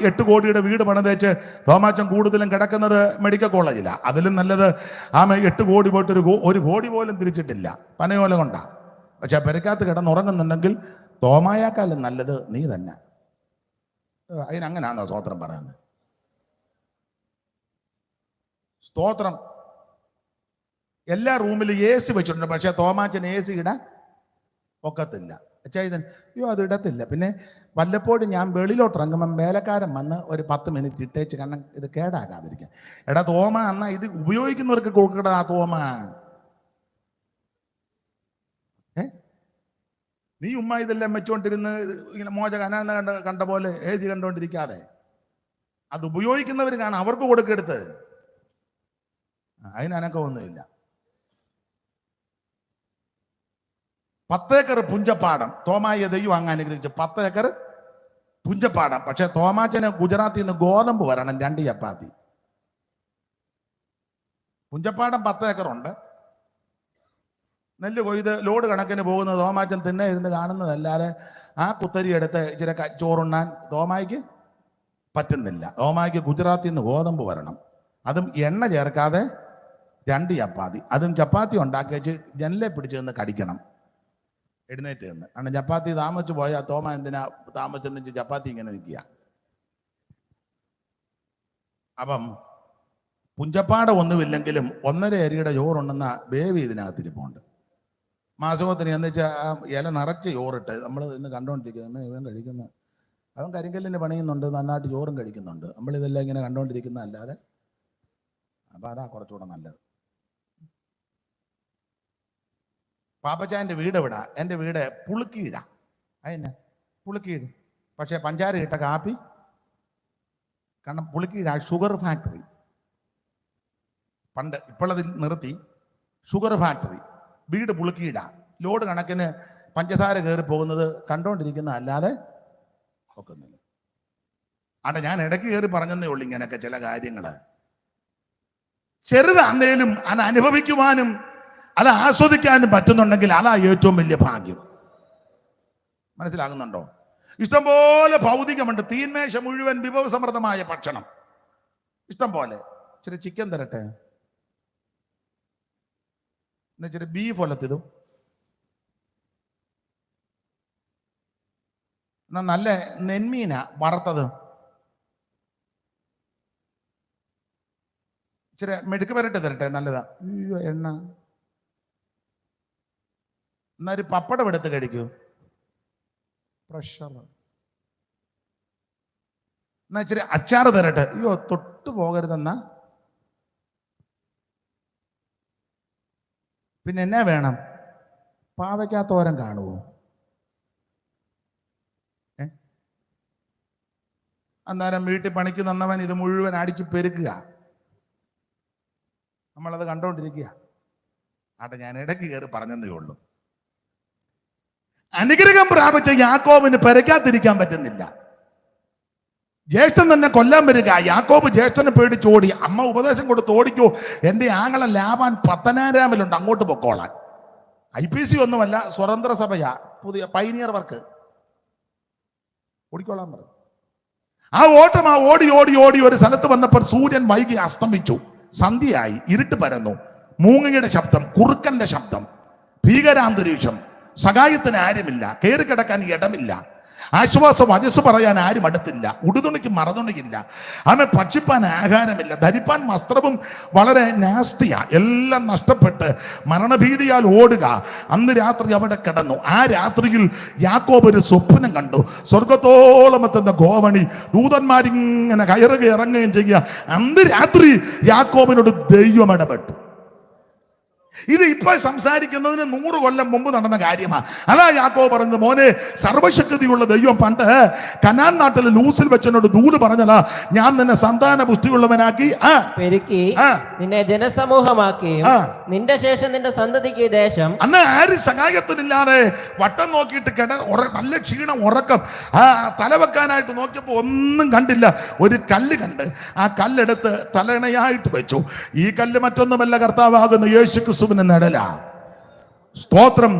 8 കോടിയുടെ വീട് പണിതേച്ച് തോമാച്ചൻ കൂടുതലും കിടക്കുന്നത് മെഡിക്കൽ കോളേജിലാണ്. അതിലും നല്ലത് 8 കോടി പോയിട്ട് ഒരു കോടി പോലും തിരിച്ചിട്ടില്ല, പനയോല കൊണ്ടാ. പക്ഷെ പെരക്കകത്ത് കിടന്നുറങ്ങുന്നുണ്ടെങ്കിൽ തോമായാക്കാലും നല്ലത് നീ തന്നെ. അതിനങ്ങനാണോ സ്തോത്രം പറയുന്നത്? സ്തോത്രം. എല്ലാ റൂമിലും AC വെച്ചിട്ടുണ്ട്. പക്ഷെ തോമാച്ചൻ AC ഇടാൻ ഒക്കത്തില്ല. അച്ചായൻ അയ്യോ അത് ഇടത്തില്ല. പിന്നെ വല്ലപ്പോഴും ഞാൻ വെളിയിലോട്ട് ഇറങ്ങുമ്പം വേലക്കാരൻ വന്ന് ഒരു 10 മിനിറ്റ് ഇട്ടേച്ച് കാരണം ഇത് കേടാകാതിരിക്കാൻ. എടാ തോമ, എന്നാ ഇത് ഉപയോഗിക്കുന്നവർക്ക് കൊടുക്കടാ തോമ. നീ ഉമ്മ ഇതെല്ലാം വെച്ചുകൊണ്ടിരുന്ന് ഇങ്ങനെ അനാന്ന് കണ്ട പോലെ എഴുതി കണ്ടുകൊണ്ടിരിക്കാതെ അത് ഉപയോഗിക്കുന്നവർ കാണാം, അവർക്ക് കൊടുക്കെടുത്ത്. അതിനൊന്നുമില്ല. 10 ഏക്കർ പുഞ്ചപ്പാടം തോമായ ദൈവം അങ്ങ് അനുഗ്രഹിച്ചു. 10 ഏക്കർ പുഞ്ചപ്പാടം. പക്ഷെ തോമാച്ചന് ഗുജറാത്തിൽ നിന്ന് ഗോതമ്പ് വരണം 2 ചപ്പാത്തി. പുഞ്ചപ്പാടം 10 ഏക്കറുണ്ട്. നെല്ല് കൊയ്ത് ലോഡ് കണക്കിന് പോകുന്നത് തോമാച്ചൻ തിന്നെ ഇരുന്ന് കാണുന്നതല്ലാതെ ആ കുത്തരി എടുത്ത് ഇച്ചിരി ചോറുണ്ണാൻ തോമായിക്ക് പറ്റുന്നില്ല. തോമായിക്ക് ഗുജറാത്തിൽ നിന്ന് ഗോതമ്പ് വരണം, അതും എണ്ണ ചേർക്കാതെ 2 ചപ്പാത്തി. അതും ചപ്പാത്തി ഉണ്ടാക്കി വെച്ച് ജനലെ പിടിച്ച് നിന്ന് കടിക്കണം എഴുന്നേറ്റ് നിന്ന്. കാരണം ചപ്പാത്തി താമസിച്ച് പോയാൽ തോമ എന്തിനാ താമസിച്ചെന്ന് വെച്ച് ചപ്പാത്തി ഇങ്ങനെ നിൽക്കുക. അപ്പം പുഞ്ചപ്പാടം ഒന്നുമില്ലെങ്കിലും 1.5 അരിയുടെ ചോറുണ്ടെന്ന ബേബി ഇതിനകത്തിരിപ്പുണ്ട്. മാസവത്തിന് എന്ന് വെച്ചാൽ ഇല നിറച്ച് ചോറിട്ട് നമ്മൾ ഇന്ന് കണ്ടുകൊണ്ടിരിക്കുന്നത്. ഇവൻ കഴിക്കുന്ന അവൻ കരിങ്കല്ലിന് പണിയുന്നുണ്ട്, നന്നായിട്ട് ചോറും കഴിക്കുന്നുണ്ട്. നമ്മളിതെല്ലാം ഇങ്ങനെ കണ്ടുകൊണ്ടിരിക്കുന്നതല്ലാതെ. അപ്പം അതാ കുറച്ചുകൂടെ നല്ലത്. പാപ്പച്ചായൻ്റെ വീട് എവിടാ? എൻ്റെ വീട് പുളുക്കീഴാ. അതിന് പുളുക്കീഴ്. പക്ഷേ പഞ്ചാര ഇട്ട കാപ്പി. കാരണം പുളുക്കീഴാ ഷുഗർ ഫാക്ടറി പണ്ട്. ഇപ്പോഴത് നിർത്തി. ഷുഗർ ഫാക്ടറി വീട് പുളുക്കീഴാ. ലോഡ് കണക്കിന് പഞ്ചസാര കയറി പോകുന്നത് കണ്ടുകൊണ്ടിരിക്കുന്ന അല്ലാതെ ഒക്കുന്നില്ല. അവിടെ ഞാൻ ഇടയ്ക്ക് കയറി പറഞ്ഞതേ ഉള്ളൂ ഇങ്ങനെയൊക്കെ ചില കാര്യങ്ങൾ. ചെറുതാന്നേലും അത് അനുഭവിക്കുവാനും അത് ആസ്വദിക്കാനും പറ്റുന്നുണ്ടെങ്കിൽ അതാ ഏറ്റവും വലിയ ഭാഗ്യം. മനസ്സിലാകുന്നുണ്ടോ? ഇഷ്ടംപോലെ ഭൗതികമുണ്ട്. തീന്മേശ മുഴുവൻ വിഭവസമൃദ്ധമായ ഭക്ഷണം ഇഷ്ടം പോലെ. ഇച്ചിരി ചിക്കൻ തരട്ടെ, ഇച്ചിരി ബീഫ് ഒലത്തിതും, എന്നാ നല്ല നെന്മീന വറുത്തത്, ഇച്ചിരി മെഴുക്ക് വരട്ടെ തരട്ടെ, നല്ലതാ. അയ്യോ എണ്ണ. എന്നാ ഒരു പപ്പടം എടുത്ത് കഴിക്കൂ, പ്രഷർ. എന്നാ ഇച്ചിരി അച്ചാറ് തരട്ടെ. അയ്യോ തൊട്ട് പോകരുതെന്നാ. പിന്നെ എന്നാ വേണം? പാവയ്ക്കാത്തോരൻ കാണുമോ? അന്നേരം വീട്ടിൽ പണിക്ക് തന്നവൻ ഇത് മുഴുവൻ അടിച്ച് പെരുക്കുക. നമ്മളത് കണ്ടോണ്ടിരിക്കുക. ആട്ടെ, ഞാൻ ഇടയ്ക്ക് കയറി പറഞ്ഞതേ ഉള്ളൂ. അനുഗ്രഹം പ്രാപിച്ച യാക്കോബിന് പെരയ്ക്കാതിരിക്കാൻ പറ്റുന്നില്ല. ജ്യേഷ്ഠൻ തന്നെ കൊല്ലാൻ വരിക. യാക്കോബ് ജ്യേഷ്ഠനെ പേടിച്ചോടി. അമ്മ ഉപദേശം കൊടുത്ത് ഓടിക്കോ, എൻ്റെ ആങ്ങളൻ ലാബാൻ പത്തനാരാമിലുണ്ട്, അങ്ങോട്ട് പൊക്കോളാൻ. IPC ഒന്നുമല്ല, സ്വതന്ത്ര സഭയാ, പുതിയ പൈനിയർ വർക്ക്. ഓടിക്കോളാൻ പറഞ്ഞു. ആ ഓട്ടം ഓടി ഓടി ഓടി ഒരു സ്ഥലത്ത് വന്നപ്പോൾ സൂര്യൻ വൈകി അസ്തമിച്ചു. സന്ധ്യയായി, ഇരുട്ട് പരന്നു. മൂങ്ങയുടെ ശബ്ദം, കുറുക്കന്റെ ശബ്ദം, ഭീകരാന്തരീക്ഷം. സഹായത്തിന് ആരുമില്ല, കയറി കിടക്കാൻ ഇടമില്ല, ആശ്വാസം വചസ് പറയാൻ ആരും അടുത്തില്ല, ഉടുതുണിക്ക് മറതുണിയില്ല, അവൻ ഭക്ഷിപ്പാൻ ആഹാരമില്ല, ധരിപ്പാൻ വസ്ത്രവും വളരെ നാസ്തിയാ. എല്ലാം നഷ്ടപ്പെട്ട് മരണഭീതിയാൽ ഓടുക. അന്ന് രാത്രി അവിടെ കിടന്നു. ആ രാത്രിയിൽ യാക്കോബ് ഒരു സ്വപ്നം കണ്ടു. സ്വർഗത്തോളം എത്തുന്ന ഗോവണി, ദൂതന്മാരിങ്ങനെ കയറുകയും ഇറങ്ങുകയും ചെയ്യുക. അന്ന് രാത്രി യാക്കോബിനോട് ദൈവം ഇടപെട്ടു. ഇത് ഇപ്പൊ സംസാരിക്കുന്നതിന് 100 കൊല്ലം മുമ്പ് നടന്ന കാര്യമാണ്. അതാ യാക്കോബ് പറഞ്ഞത്, മോനെ, സർവശക്തിയുള്ള ദൈവം പണ്ട് കനാൻ നാട്ടിലെ ലൂസിൽ വെച്ചനോട് ദൂത് പറഞ്ഞതാ, ഞാൻ നിന്നെ സന്താന പുഷ്ടിയുള്ളവനാക്കി പെരുക്കി നിന്നെ ജനസമൂഹമാക്കി നിന്റെ ശേഷം നിന്റെ സന്തതിക്ക് ദേശം. അന്ന് ആരും സഹായത്തിനില്ലാതെ വട്ടം നോക്കിയിട്ട് നല്ല ക്ഷീണം, ഉറക്കം. തലവെക്കാനായിട്ട് നോക്കിയപ്പോ ഒന്നും കണ്ടില്ല. ഒരു കല്ല് കണ്ട് ആ കല്ലെടുത്ത് തലണയായിട്ട് വെച്ചു. ഈ കല്ല് മറ്റൊന്നുമല്ല, കർത്താവാകുന്ന യേശു ക്രിസ്തുവിന്റെ നടല. സ്തോത്രം,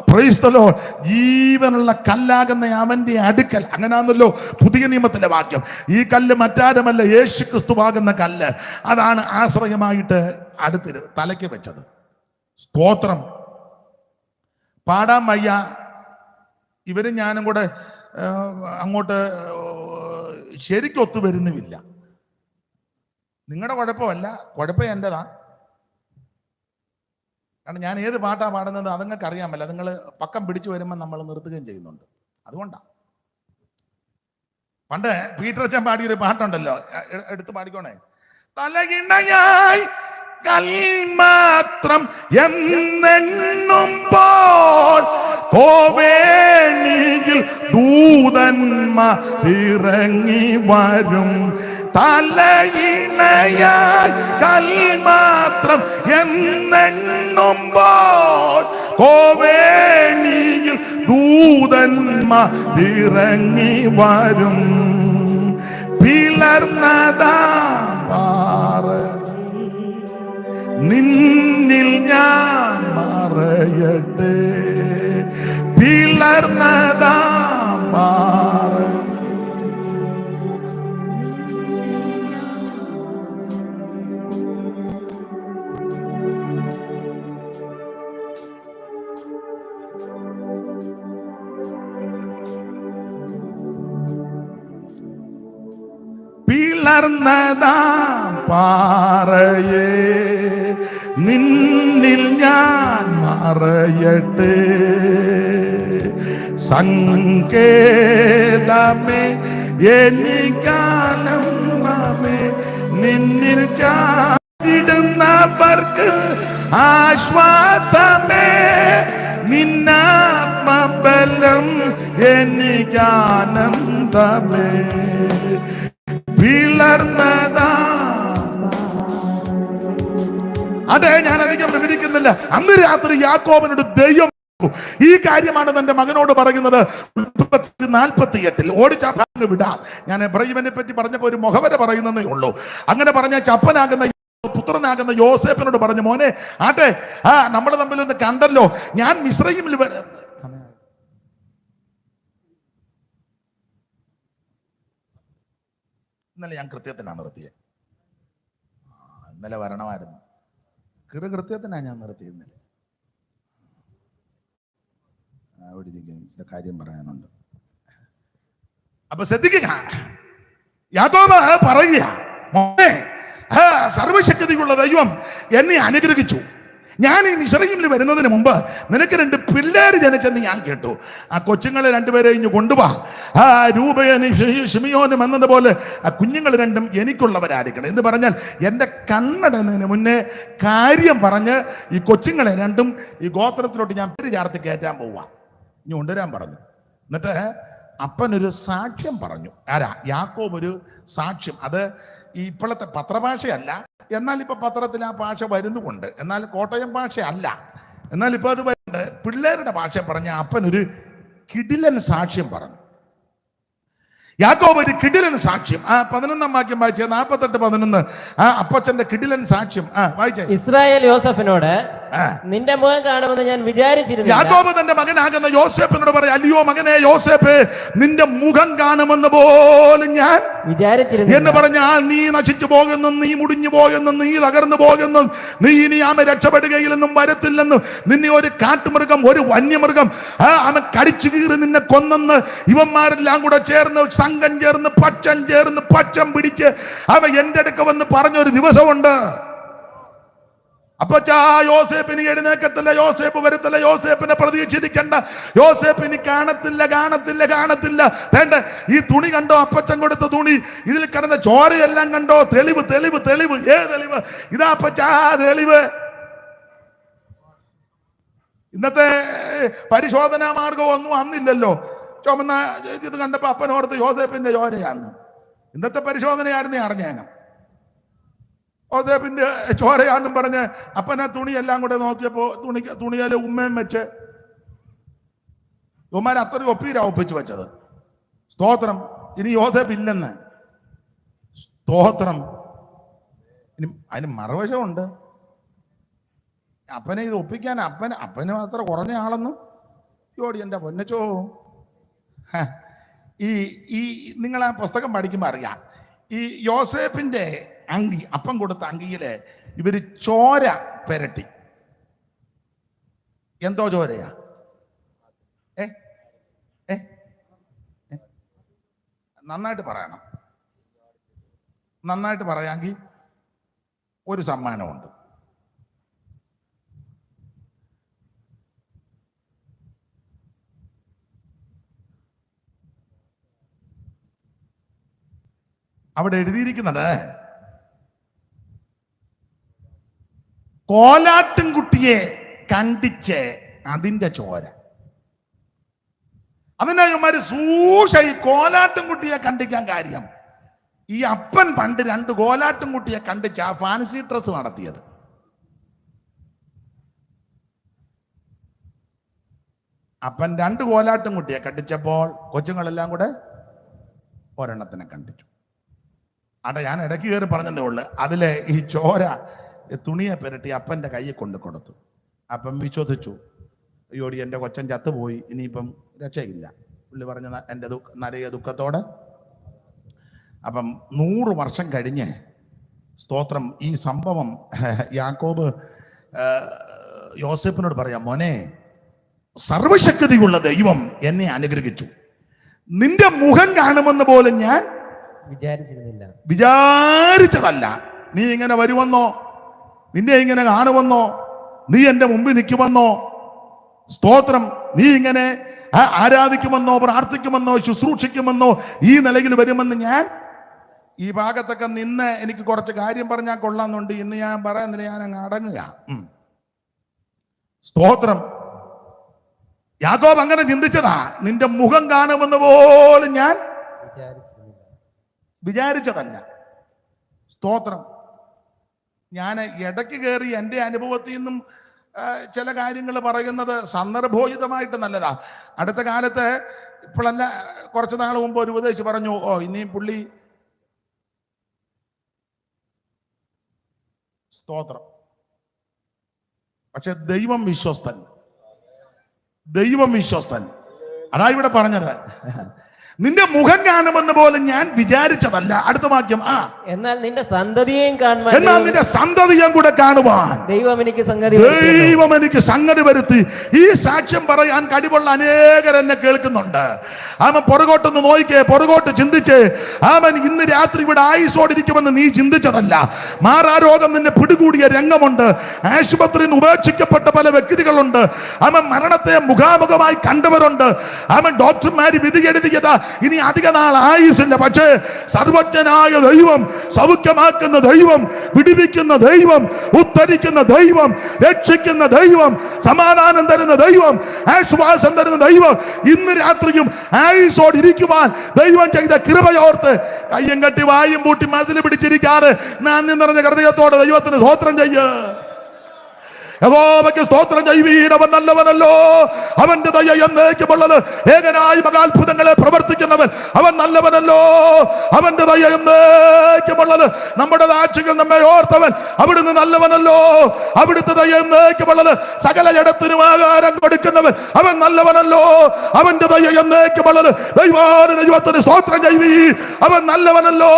പ്രൈസ് ദി ലോർഡ്. ജീവനുള്ള കല്ലാകുന്ന അവന്റെ അടുക്കൽ. അങ്ങനെയാണല്ലോ പുതിയ നിയമത്തിലെ വാക്യം. ഈ കല്ല് മറ്റാരുമല്ല, യേശു ക്രിസ്തുവാകുന്ന കല്ല്. അതാണ് ആശ്രയമായിട്ട് അടുത്ത് തലയ്ക്ക് വെച്ചത്. സ്തോത്രം. പാടാൻ വയ്യ. ഇവരും ഞാനും കൂടെ അങ്ങോട്ട് ശരിക്കും ഒത്തുവരുന്നുമില്ല. നിങ്ങളുടെ കുഴപ്പമല്ല, കുഴപ്പം എൻ്റെതാ. കാരണം ഞാൻ ഏത് പാട്ടാ പാടുന്നത് അതുങ്ങൾക്ക് അറിയാമല്ല. നിങ്ങൾ പക്കം പിടിച്ചു വരുമ്പോൾ നമ്മൾ നിർത്തുകയും ചെയ്യുന്നുണ്ട്. അതുകൊണ്ടാണ്. പണ്ട് പീറ്റർ അച്ഛൻ പാടിയൊരു പാട്ടുണ്ടല്ലോ, എടുത്ത് പാടിക്കോണേ. തലകിണയായി കൽമാത്രം എന്നെണ്ണുമ്പോൾ കോവേണിയിൽ ദൂതന്മാർ ഇറങ്ങി വരും. തലയിണയായി കൽമാത്രം എന്നെണ്ണുമ്പോൾ കോവേണിയിൽ ദൂതന്മാർ ഇറങ്ങി വരും. പിളർന്നതാ പാറ നിന്നിൽ ഞാൻ മറയട്ടെ. പിളർന്നതാ പാറ പിളർന്നതാ പാറയേ നിന്നിൽ ഞാൻ മറയട്ടെ. സങ്കേതമേ എനിക്കാലംബമേ നിന്നിൽ ചാടിടുന്നവർക്ക് ആശ്വാസമേ. നിന്നാത്മബലം എനിക്കാനന്ദമേ. പിളർന്നതാ. അതെ, ഞാൻ അധികം വിവരിക്കുന്നില്ല. അന്ന് രാത്രി യാക്കോബിനോട് ദൈവം ഈ കാര്യമാണ് തന്റെ മകനോട് പറയുന്നത്. 48 ഓടിച്ച ഭാഗം വിടാം. ഞാൻ ഇബ്രാഹിമിനെ പറ്റി പറഞ്ഞപ്പോ ഒരു മുഖവര പറയുന്നതേ ഉള്ളൂ. അങ്ങനെ പറഞ്ഞ ചപ്പനാകുന്ന പുത്രനാകുന്ന യോസേഫിനോട് പറഞ്ഞു, മോനെ ആട്ടെ, നമ്മൾ തമ്മിലൊന്ന് കണ്ടല്ലോ, ഞാൻ മിസ്രയീമിൽ ഇന്നലെ ഞാൻ കൃത്യത്തിനാണ് നിർത്തിയത്. ഇന്നലെ വരണമായിരുന്നു. കൃത്യത്തിനാണ് ഞാൻ നിർത്തിയത് ഇന്നലെ. അവിടെ ചില കാര്യം പറയാനുണ്ട്. അപ്പൊ ശ്രദ്ധിക്കുക. യാക്കോബ് പറയുക, മോനെ, സർവശക്തിയുള്ള ദൈവം എന്നെ അനുഗ്രഹിച്ചു. ഞാൻ ഈ മിസ്രയീമിൽ വരുന്നതിന് മുമ്പ് നിനക്ക് 2 പിള്ളേര് ജനിച്ചെന്ന് ഞാൻ കേട്ടു. ആ കൊച്ചുങ്ങളെ 2 പേരെ ഇഞ്ഞു കൊണ്ടുപോവാ. രൂപയും ശിമിയോനും എന്നതുപോലെ ആ കുഞ്ഞുങ്ങൾ 2 എനിക്കുള്ളവരായിരിക്കണം എന്ന് പറഞ്ഞാൽ എൻ്റെ കണ്ണടന്നതിന് മുന്നേ കാര്യം പറഞ്ഞ് ഈ കൊച്ചുങ്ങളെ 2 ഈ ഗോത്രത്തിലോട്ട് ഞാൻ പേര് ചേർത്ത് കയറ്റാൻ പോവാ. ഇനി കൊണ്ടുവരാൻ പറഞ്ഞു. എന്നിട്ട് അപ്പനൊരു സാക്ഷ്യം പറഞ്ഞു. ആരാ? യാക്കോബ് ഒരു സാക്ഷ്യം. അത് ഇപ്പോഴത്തെ പത്രഭാഷയല്ല, എന്നാൽ ഇപ്പൊ പത്രത്തിൽ ആ ഭാഷ വരുന്നുമുണ്ട്. എന്നാൽ കോട്ടയം ഭാഷ അല്ല. എന്നാൽ ഇപ്പൊ അത് വരുന്നുണ്ട്. പിള്ളേരുടെ ഭാഷ പറഞ്ഞ അപ്പനൊരു കിടിലൻ സാക്ഷ്യം പറഞ്ഞു. യാക്കോബ് ഒരു കിടിലൻ സാക്ഷ്യം. 11 വാക്യം വായിച്ചേ, 48:11. അപ്പച്ചന്റെ കിടിലൻ സാക്ഷ്യം വായിച്ചേ. ഇസ്രായേൽ യോസഫിനോട് നിന്റെ മുഖം കാണുമെന്ന് ഞാൻ വിചാരിച്ചിരുന്നു. യാക്കോബ് തന്റെ മകനാകുന്ന യോസേപ്പിനോട് പറയാം, അല്ലയോ മകനെ യോസേപ്പ്, നിന്റെ മുഖം കാണുമെന്ന് പോലും ഞാൻ വിചാരിച്ചിരുന്നു എന്ന് പറഞ്ഞാൽ നീ നശിച്ചു പോകുന്നു, നീ മുടിഞ്ഞു പോകുന്നു, നീ തകർന്നു പോകുന്നു, നീ ഇനി ആമ രക്ഷപ്പെടുകയില്ലെന്നും വരത്തില്ലെന്നും, നിന്നെ ഒരു കാട്ടുമൃഗം, ഒരു വന്യമൃഗം അവൻ കടിച്ചു കീറി നിന്നെ കൊന്നെന്ന് ഇവന്മാരെല്ലാം കൂടെ ചേർന്ന് സംഘം ചേർന്ന് പക്ഷം പിടിച്ച് അവൻ എന്റെ അടുക്ക വന്ന് പറഞ്ഞൊരു ദിവസമുണ്ട്. അപ്പച്ചാ യോസേപ്പിന് എഴുന്നേക്കത്തില്ല, യോസേപ്പ് വരത്തില്ല, യോസേപ്പിനെ പ്രതീക്ഷിക്കണ്ട, യോസേപ്പിന് കാണത്തില്ല. വേണ്ട, ഈ തുണി കണ്ടോ, അപ്പച്ചൻ കൊടുത്ത തുണി, ഇതിൽ കിടന്ന ചോരയെല്ലാം കണ്ടോ, തെളിവ്. തെളിവ് ഇതാ അപ്പച്ചാ തെളിവ്. ഇന്നത്തെ പരിശോധനാ മാർഗം ഒന്നും അന്നില്ലല്ലോ. ചുമന്ന ഇത് കണ്ടപ്പോ അപ്പനോർത്ത് യോസേപ്പിന്റെ ചോരയാന്ന്. ഇന്നത്തെ പരിശോധനയായിരുന്നു അറിഞ്ഞാനും. യോസേപ്പിന്റെ ചോരയാന്നും പറഞ്ഞ് അപ്പനെ തുണിയെല്ലാം കൂടെ നോക്കിയപ്പോ തുണിയിലെ ഉമ്മയും വെച്ച് ഉമ്മാരെ അത്രയും ഒപ്പിച്ചു വെച്ചത്. സ്തോത്രം. ഇനി യോസേപ്പ് ഇല്ലെന്ന്. സ്തോത്രം. ഇനി അതിന് മറുവശമുണ്ട്. അപ്പനെ ഇത് ഒപ്പിക്കാൻ അപ്പന് അത്ര കുറഞ്ഞ ആളൊന്നും യോടി എൻ്റെ പൊന്നച്ചോ. ഈ നിങ്ങൾ ആ പുസ്തകം പഠിക്കുമ്പോൾ അറിയാം, ഈ യോസേപ്പിന്റെ അങ്കി, അപ്പം കൊടുത്ത അങ്കിയില് ഇവര് ചോര പെരട്ടി. എന്തോ ചോരയാ? നന്നായിട്ട് പറയണം. നന്നായിട്ട് പറയാമെങ്കിൽ ഒരു സമ്മാനമുണ്ട്. അവിടെ എഴുതിയിരിക്കുന്നത് കോലാട്ടുംകുട്ടിയെ കണ്ടിച്ച് അതിന്റെ ചോര. അതിനായമാര് സൂക്ഷ ഈ കോലാട്ടുംകുട്ടിയെ കണ്ടിക്കാൻ കാര്യം, ഈ അപ്പൻ പണ്ട് 2 കോലാട്ടുംകുട്ടിയെ കണ്ടിച്ച് ആ ഫാൻസി ഡ്രസ് നടത്തിയത്. അപ്പൻ 2 കോലാട്ടുംകുട്ടിയെ കണ്ടിച്ചപ്പോൾ കൊച്ചുങ്ങളെല്ലാം കൂടെ ഒരെണ്ണത്തിനെ കണ്ടിച്ചു. ഞാൻ ഇടയ്ക്ക് കയറി പറഞ്ഞതേ ഉള്ളു. അതിലെ ഈ ചോര തുണിയെ പെരട്ടി അപ്പൻ്റെ കയ്യിൽ കൊടുത്തു. അപ്പം വിശ്വസിച്ചു, അയ്യോടി എൻ്റെ കൊച്ചൻ ചത്തുപോയി, ഇനിയിപ്പം രക്ഷയില്ല. പുള്ളി പറഞ്ഞ എൻ്റെ നരയ ദുഃഖത്തോടെ. അപ്പം 100 വർഷം കഴിഞ്ഞ്, സ്തോത്രം, ഈ സംഭവം യാക്കോബ് യോസേപ്പിനോട് പറയാം, മോനെ, സർവശക്തിയുള്ള ദൈവം എന്നെ അനുഗ്രഹിച്ചു, നിന്റെ മുഖം കാണുമെന്ന് പോലും ഞാൻ വിചാരിച്ചതല്ല. നീ ഇങ്ങനെ വരുമെന്നോ, നിന്നെ ഇങ്ങനെ കാണുമെന്നോ, നീ എൻ്റെ മുമ്പിൽ നിൽക്കുമെന്നോ, സ്തോത്രം, നീ ഇങ്ങനെ ആരാധിക്കുമെന്നോ, പ്രാർത്ഥിക്കുമെന്നോ, ശുശ്രൂഷിക്കുമെന്നോ, ഈ നിലയിൽ വരുമെന്ന് ഞാൻ ഈ ഭാഗത്തൊക്കെ നിന്ന് എനിക്ക് കുറച്ച് കാര്യം പറഞ്ഞാൽ കൊള്ളാന്നുണ്ട്. ഇന്ന് ഞാൻ പറയുന്നില്ല, ഞാൻ അങ്ങ് അടങ്ങുക. സ്തോത്രം. യാക്കോബ് അങ്ങനെ ചിന്തിച്ചതാ, നിന്റെ മുഖം കാണുമെന്ന് പോലും ഞാൻ വിചാരിച്ചതല്ല. സ്തോത്രം. ഞാൻ ഇടയ്ക്ക് കയറി എൻ്റെ അനുഭവത്തിൽ നിന്നും ചില കാര്യങ്ങൾ പറയുന്നത് സന്ദർഭോചിതമായിട്ട് നല്ലതാ. അടുത്ത കാലത്ത്, ഇപ്പോഴല്ല, കുറച്ച് നാൾ മുമ്പ് ഒരു ഉപദേശിച്ച് പറഞ്ഞു, ഇനിയും പുള്ളി, സ്തോത്രം, പക്ഷെ ദൈവം വിശ്വസ്തൻ. അതാ ഇവിടെ പറഞ്ഞത്, നിന്റെ മുഖം കാണുമെന്ന് പോലും ഞാൻ വിചാരിച്ചതല്ല. അടുത്ത വാക്യം, എന്നാൽ നിന്റെ സന്തതിയെയും കാണുവാൻ, എന്നാൽ നിന്റെ സന്തതിയും കൂടെ കാണുവാൻ ദൈവം എനിക്ക് സംഗതി വരുത്തി. ഈ സാക്ഷ്യം പറയാൻ കഴിവുള്ള അനേകർ എന്നെ കേൾക്കുന്നുണ്ട്. അവൻ പുറകോട്ടൊന്ന് നോക്കിക്കേ, പുറകോട്ട് ചിന്തിച്ച്, അവൻ ഇന്ന് രാത്രി ഇവിടെ ആയുസോടിരിക്കുമെന്ന് നീ ചിന്തിച്ചതല്ല. മാറാരോഗം നിന്നെ പിടികൂടിയ രംഗമുണ്ട്. ആശുപത്രിയിൽ നിന്ന് ഉപേക്ഷിക്കപ്പെട്ട പല വ്യക്തികളുണ്ട്. അവൻ മരണത്തെ മുഖാമുഖമായി കണ്ടവരുണ്ട്. അവൻ ഡോക്ടർമാര് വിധി എഴുതിയതാ, ഇനി അധിക നാൾ ആയുസില്ല. പക്ഷേ സർവജ്ഞനായ ദൈവം, സൗഖ്യമാക്കുന്ന ദൈവം, വിടുവിക്കുന്ന ദൈവം, ഉദ്ധരിക്കുന്ന ദൈവം, രക്ഷിക്കുന്ന ദൈവം, സമാധാനം തരുന്ന ദൈവം, ആശ്വാസം തരുന്ന ദൈവം ഇന്ന് രാത്രിയും ആയുസോട് ഇരിക്കുവാൻ ദൈവം ചെയ്ത കൃപയോർത്ത് കയ്യും കെട്ടി വായും പൂട്ടി മസിൽ പിടിച്ചിരിക്കാറ് നന്ദി നിറഞ്ഞ ഹൃദയത്തോടെ ദൈവത്തിന് സ്തോത്രം ചെയ്യ. യഹോവയ്ക്ക് സ്തോത്രം ചെയ്യുവീൻ, അവൻ നല്ലവനല്ലോ, അവന്റെ ദയ എന്നേക്കുമുള്ളത്. ഏകനായി മഹാത്ഭുതങ്ങളെ പ്രവർത്തിക്കുന്നവൻ അവൻ നല്ലവനല്ലോ, അവന്റെ ദയ എന്നേക്കുമുള്ളത്. നമ്മുടെ നാഴ്ചകൾ നമ്മെ ഓർത്തവൻ അവിടുന്ന് നല്ലവനല്ലോ, അവിടുത്തെ ദയ എന്നേക്കുമുള്ളത്. സകല ജഡത്തിനും ആഹാരം കൊടുക്കുന്നവൻ അവൻ നല്ലവനല്ലോ, അവന്റെ ദയ എന്നേക്കുമുള്ളത്. ദൈവത്തിന് സ്തോത്രം ചെയ്യുവീൻ, അവൻ നല്ലവനല്ലോ,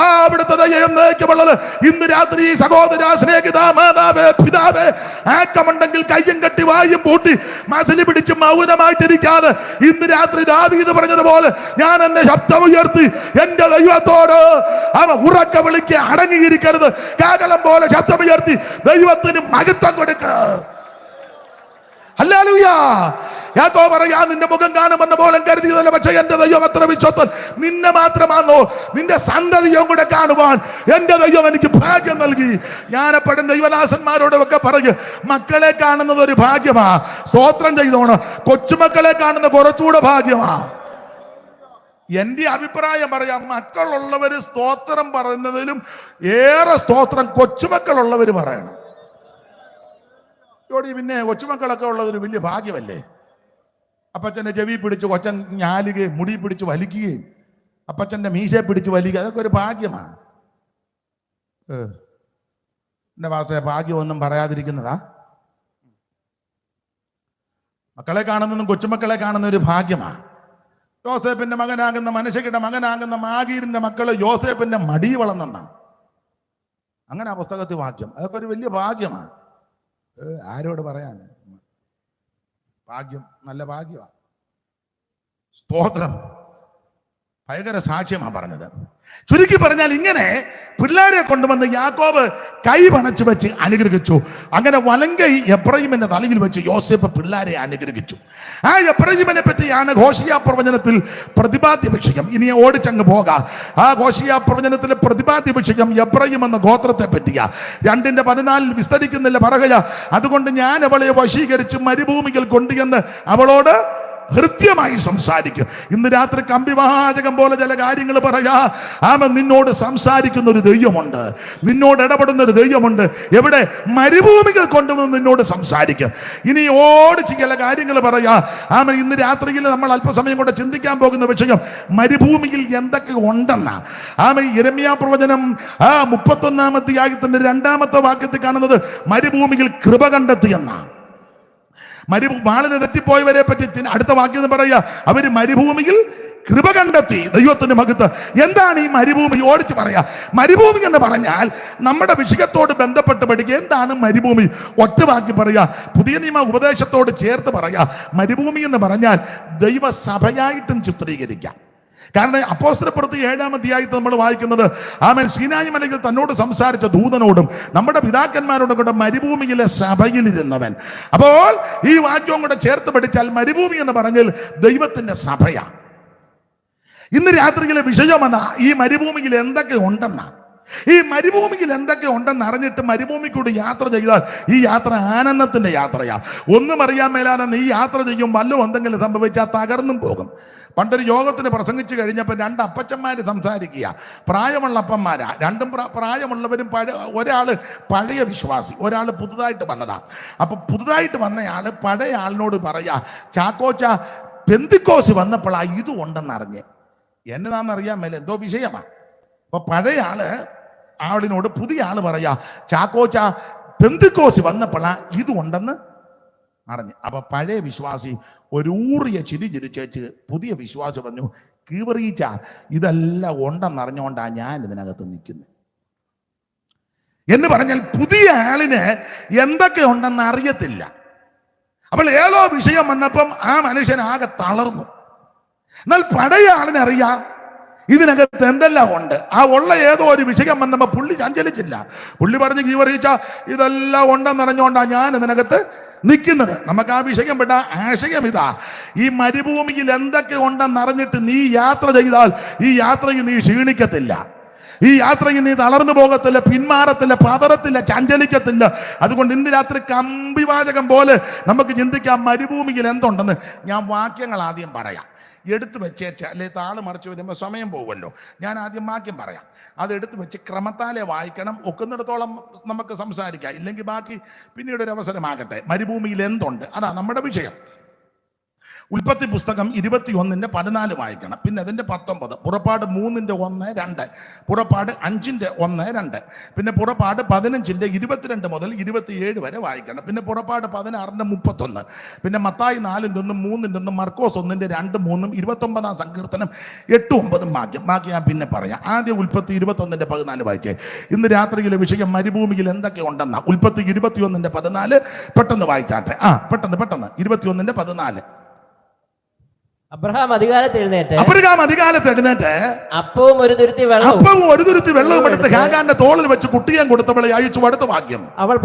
അവിടുത്തെ ദയ എന്നേക്കുമുള്ളത്. ഇന്ന് രാത്രി സഹോദര, സ്നേഹിത, മാതാവേ, പിതാവേ, ആക്കമുണ്ടെങ്കിൽ കയ്യും കെട്ടി വായും പൂട്ടി മസിലി പിടിച്ച് മൗനമായിട്ടിരിക്കാതെ ഇന്ന് രാത്രി ദാവീദ് പറഞ്ഞതുപോലെ ഞാൻ എന്റെ ശബ്ദമുയർത്തി എന്റെ ദൈവത്തോട് ഉറക്കെ വിളിക്ക്, അടങ്ങിയിരിക്കരുത്. കാകളം പോലെ ശബ്ദമുയർത്തി ദൈവത്തിന് മഹത്വം കൊടുക്ക. ഹല്ലേലൂയ. യാക്കോബ് പറയാ, നിന്റെ മുഖം കാണുമെന്ന പോലെ കരുതിയതല്ല, പക്ഷെ എന്റെ ദൈവം അത്ര വിശ്വസ്തൻ. നിന്നെ മാത്രമാണോ, നിന്റെ സന്തതിയും കൂടെ കാണുവാൻ എന്റെ ദൈവം എനിക്ക് ഭാഗ്യം നൽകി. ഞാൻ എപ്പോഴും ദൈവദാസന്മാരോടൊക്കെ പറയും, മക്കളെ കാണുന്നത് ഒരു ഭാഗ്യമാ, സ്തോത്രം ചെയ്തോണം. കൊച്ചുമക്കളെ കാണുന്ന കുറച്ചുകൂടെ ഭാഗ്യമാ. എന്റെ അഭിപ്രായം പറയാം, മക്കളുള്ളവര് സ്തോത്രം പറയുന്നതിലും ഏറെ സ്തോത്രം കൊച്ചുമക്കളുള്ളവര് പറയണം. പിന്നെ കൊച്ചുമക്കളൊക്കെ ഉള്ളതൊരു വലിയ ഭാഗ്യമല്ലേ. അപ്പച്ചൻ്റെ ചെവി പിടിച്ച് കൊച്ചൻ ഞാലുകയും മുടി പിടിച്ച് വലിക്കുകയും അപ്പച്ചൻ്റെ മീശയെ പിടിച്ച് വലിക്കുക, അതൊക്കെ ഒരു ഭാഗ്യമാണ്. എൻ്റെ ഭാഷയെ ഭാഗ്യമൊന്നും പറയാതിരിക്കുന്നതാ. മക്കളെ കാണുന്നതും കൊച്ചുമക്കളെ കാണുന്ന ഒരു ഭാഗ്യമാണ്. യോസേപ്പിന്റെ മകനാകുന്ന മനശ്ശയുടെ മകനാകുന്ന മാഗീരിന്റെ മക്കള് യോസേപ്പിന്റെ മടി വളർന്നെന്നാണ്. അങ്ങനെ ആ പുസ്തകത്തിൽ വാക്യം. അതൊക്കെ ഒരു വലിയ ഭാഗ്യമാണ്. ആരോട് പറയാൻ? ഭാഗ്യം, നല്ല ഭാഗ്യമാണ്. സ്തോത്രം. ഭയങ്കര സാക്ഷ്യമാണ് പറഞ്ഞത്. ചുരുക്കി പറഞ്ഞാൽ ഇങ്ങനെ പിള്ളേരെ കൊണ്ടുവന്ന് യാക്കോബ് കൈ പണച്ചു വെച്ച് അനുഗ്രഹിച്ചു. അങ്ങനെ വലങ്കൈ എബ്രഹീമിന്റെ തലയിൽ വെച്ച് യോസേപ്പ് പിള്ളേരെ അനുഗ്രഹിച്ചു. ആ എബ്രഹീമിനെ പറ്റിയാണ് ഹോശിയ പ്രവചനത്തിൽ പ്രതിപാദ്യ വിഷയം. ഇനി ഓടിച്ചങ്ങ് പോകാം. ആ ഹോശിയ പ്രവചനത്തിലെ പ്രതിപാദ്യ വിഷയം എബ്രഹീം എന്ന ഗോത്രത്തെ പറ്റിയ 2:14 വിസ്തരിക്കുന്നില്ല, പറയുക, അതുകൊണ്ട് ഞാൻ അവളെ വശീകരിച്ച് മരുഭൂമികൾ കൊണ്ടുവന്ന് അവളോട് ഹൃദ്യമായി സംസാരിക്കും. ഇന്ന് രാത്രി കമ്പിവാചകം പോലെ ചില കാര്യങ്ങൾ പറയാ. അവൻ നിന്നോട് സംസാരിക്കുന്ന ഒരു ദൈവമുണ്ട്, നിന്നോട് ഇടപെടുന്ന ഒരു ദൈവമുണ്ട്. എവിടെ? മരുഭൂമികൾ കൊണ്ടുവന്ന് നിന്നോട് സംസാരിക്കും. ഇനി ഓടിച്ച് ചില കാര്യങ്ങൾ പറയാ. അവൻ ഇന്ന് രാത്രിയിൽ നമ്മൾ അല്പസമയം കൊണ്ട് ചിന്തിക്കാൻ പോകുന്ന വിഷയം മരുഭൂമിയിൽ എന്തൊക്കെ ഉണ്ടെന്നാ. അവൻ യിരെമ്യാ പ്രവചനം 31-ാം അധ്യായത്തിന്റെ 2-ാമത്തെ വാക്യത്തിൽ കാണുന്നത് മരുഭൂമിയിൽ കൃപ കണ്ടെത്തി എന്നാണ്. വാളിന് തെറ്റിപ്പോയവരെ പറ്റി അടുത്ത വാക്യം പറയുക, അവര് മരുഭൂമിയിൽ കൃപ കണ്ടെത്തി. ദൈവത്തിന്റെ മഹത്വം. എന്താണ് ഈ മരുഭൂമി? ഓടിച്ച് പറയാ. മരുഭൂമി എന്ന് പറഞ്ഞാൽ നമ്മുടെ വിഷയത്തോട് ബന്ധപ്പെട്ട് പഠിക്കുക. എന്താണ് മരുഭൂമി? ഒറ്റ വാക്കി പറയാ, പുതിയ നിയമ ഉപദേശത്തോട് ചേർത്ത് പറയാ. മരുഭൂമി എന്ന് പറഞ്ഞാൽ ദൈവസഭയായിട്ടും ചിത്രീകരിക്കാം. കാരണം അപ്പോസ്തലപ്രവൃത്തി 7-ാം അധ്യായത്തിൽ നമ്മൾ വായിക്കുന്നത്, ആമേൻ, സീനായി മലയിൽ തന്നോട് സംസാരിച്ച ദൂതനോടും നമ്മുടെ പിതാക്കന്മാരോടും കൂടെ മരുഭൂമിയിലെ സഭയിലിരുന്നവൻ. അപ്പോൾ ഈ വാക്യവും കൂടെ ചേർത്ത് പഠിച്ചാൽ മരുഭൂമി എന്ന് പറഞ്ഞാൽ ദൈവത്തിന്റെ സഭയാണ്. ഇന്ന് രാത്രിയിലെ വിഷയമെന്ന ഈ മരുഭൂമിയിൽ എന്തൊക്കെ ഉണ്ടെന്നാ. ഈ മരുഭൂമിയിൽ എന്തൊക്കെ ഉണ്ടെന്ന് അറിഞ്ഞിട്ട് മരുഭൂമിക്കൂടി യാത്ര ചെയ്താൽ ഈ യാത്ര ആനന്ദത്തിന്റെ യാത്രയാ. ഒന്നും അറിയാൻ മേലാണെന്ന് ഈ യാത്ര ചെയ്യും വല്ലതും എന്തെങ്കിലും സംഭവിച്ചാൽ തകർന്നും പോകും. പണ്ടൊരു യോഗത്തിന് പ്രസംഗിച്ചു കഴിഞ്ഞപ്പോൾ 2 അപ്പച്ചന്മാർ സംസാരിക്കുക. പ്രായമുള്ള അപ്പന്മാരാ. രണ്ടും പ്രായമുള്ളവരും ഒരാൾ പഴയ വിശ്വാസി, ഒരാൾ പുതുതായിട്ട് വന്നതാ. അപ്പൊ പുതുതായിട്ട് വന്നയാൾ പഴയ ആളിനോട് പറയാ, ചാക്കോച്ച, പെന്തിക്കോസ് വന്നപ്പോഴാ ഇത് ഉണ്ടെന്നറിഞ്ഞ്. എന്നതാണെന്നറിയാൻ മേലെ എന്തോ വിഷയമാണ്. അപ്പൊ പഴയ ആളിനോട് പുതിയ ആള് പറയാ, ചാക്കോച്ച, പെന്തിക്കോസ് വന്നപ്പോഴാ ഇത് ഉണ്ടെന്ന് അറിഞ്ഞ്. അപ്പൊ പഴയ വിശ്വാസി ഒരു ഊറിയ ചിരി ചിരിച്ചേച്ച് പുതിയ വിശ്വാസി പറഞ്ഞു, കീവറീച്ച, ഇതെല്ലാം ഉണ്ടെന്നറിഞ്ഞുകൊണ്ടാ ഞാൻ ഇതിനകത്ത് നിൽക്കുന്നത് എന്ന് പറഞ്ഞാൽ പുതിയ ആളിന് എന്തൊക്കെ ഉണ്ടെന്ന് അറിയത്തില്ല. അപ്പോൾ ഏതോ വിഷയം വന്നപ്പം ആ മനുഷ്യൻ ആകെ തളർന്നു. എന്നാൽ പഴയ ആളിനറിയാം ഇതിനകത്ത് എന്തെല്ലാം ഉണ്ട്. ആ ഉള്ള ഏതോ ഒരു വിഷയം വന്നപ്പോൾ പുള്ളി ചഞ്ചലിച്ചില്ല. പുള്ളി പറഞ്ഞ്, കീവറീച്ച, ഇതെല്ലാം ഉണ്ടെന്നറിഞ്ഞുകൊണ്ടാ ഞാൻ ഇതിനകത്ത് നിൽക്കുന്നത്. നമുക്ക് ആ വിഷയം വിട്ട ആശയം ഇതാ, ഈ മരുഭൂമിയിൽ എന്തൊക്കെ ഉണ്ടെന്നറിഞ്ഞിട്ട് നീ യാത്ര ചെയ്താൽ ഈ യാത്രയിൽ നീ ക്ഷീണിക്കത്തില്ല, ഈ യാത്രയിൽ നീ തളർന്നു പോകത്തില്ല, പിന്മാറത്തില്ല, പതറത്തില്ല, ചഞ്ചലിക്കത്തില്ല. അതുകൊണ്ട് ഇന്ന് രാത്രി കമ്പിവാചകം പോലെ നമുക്ക് ചിന്തിക്കാം മരുഭൂമിയിൽ എന്തുണ്ടെന്ന്. ഞാൻ വാക്യങ്ങൾ ആദ്യം പറയാം. എടുത്തു വെച്ചേച്ച് അല്ലെ താള് മറിച്ച് വരുമ്പോൾ സമയം പോകുമല്ലോ. ഞാൻ ആദ്യം വാക്യം പറയാം, അത് എടുത്തു വെച്ച് ക്രമത്താലെ വായിക്കണം. ഒക്കുന്നിടത്തോളം നമുക്ക് സംസാരിക്കാം, ഇല്ലെങ്കിൽ ബാക്കി പിന്നീട് ഒരു അവസരമാകട്ടെ. മരുഭൂമിയിൽ എന്തുണ്ട്, അതാ നമ്മുടെ വിഷയം. ഉൽപ്പത്തി പുസ്തകം 21:14 വായിക്കണം. പിന്നെ അതിൻ്റെ 19, പുറപ്പാട് 3:1-2, പുറപ്പാട് 5:1-2, പിന്നെ പുറപ്പാട് 15 22 മുതൽ 27 വരെ വായിക്കണം. പിന്നെ പുറപ്പാട് 16:31, പിന്നെ മത്തായി 4:1, 3:1, മർക്കോസ് 1:2, 3, 29 സങ്കീർത്തനം 8-9 വാക്യം. ബാക്കി ഞാൻ പിന്നെ പറയാം. ആദ്യം ഉൽപ്പത്തി 21:14 വായിച്ചേ. ഇന്ന് രാത്രിയിലെ വിഷയം മരുഭൂമിയിൽ എന്തൊക്കെ ഉണ്ടെന്നാ. ഉൽപ്പത്തി 21:14 പെട്ടെന്ന് വായിച്ചാട്ടെ. പെട്ടെന്ന് 21:14. അബ്രഹാം അധികാലത്ത് എഴുന്നേറ്റ് അപ്പവും ഒരു തുരുത്തി വെള്ളവും എടുത്ത് ഹാഗാന്റെ തോളിൽ വെച്ച് കുട്ടിയെ കൊടുത്തവളെ അയച്ചു. അടുത്ത വാക്യം, അവൾ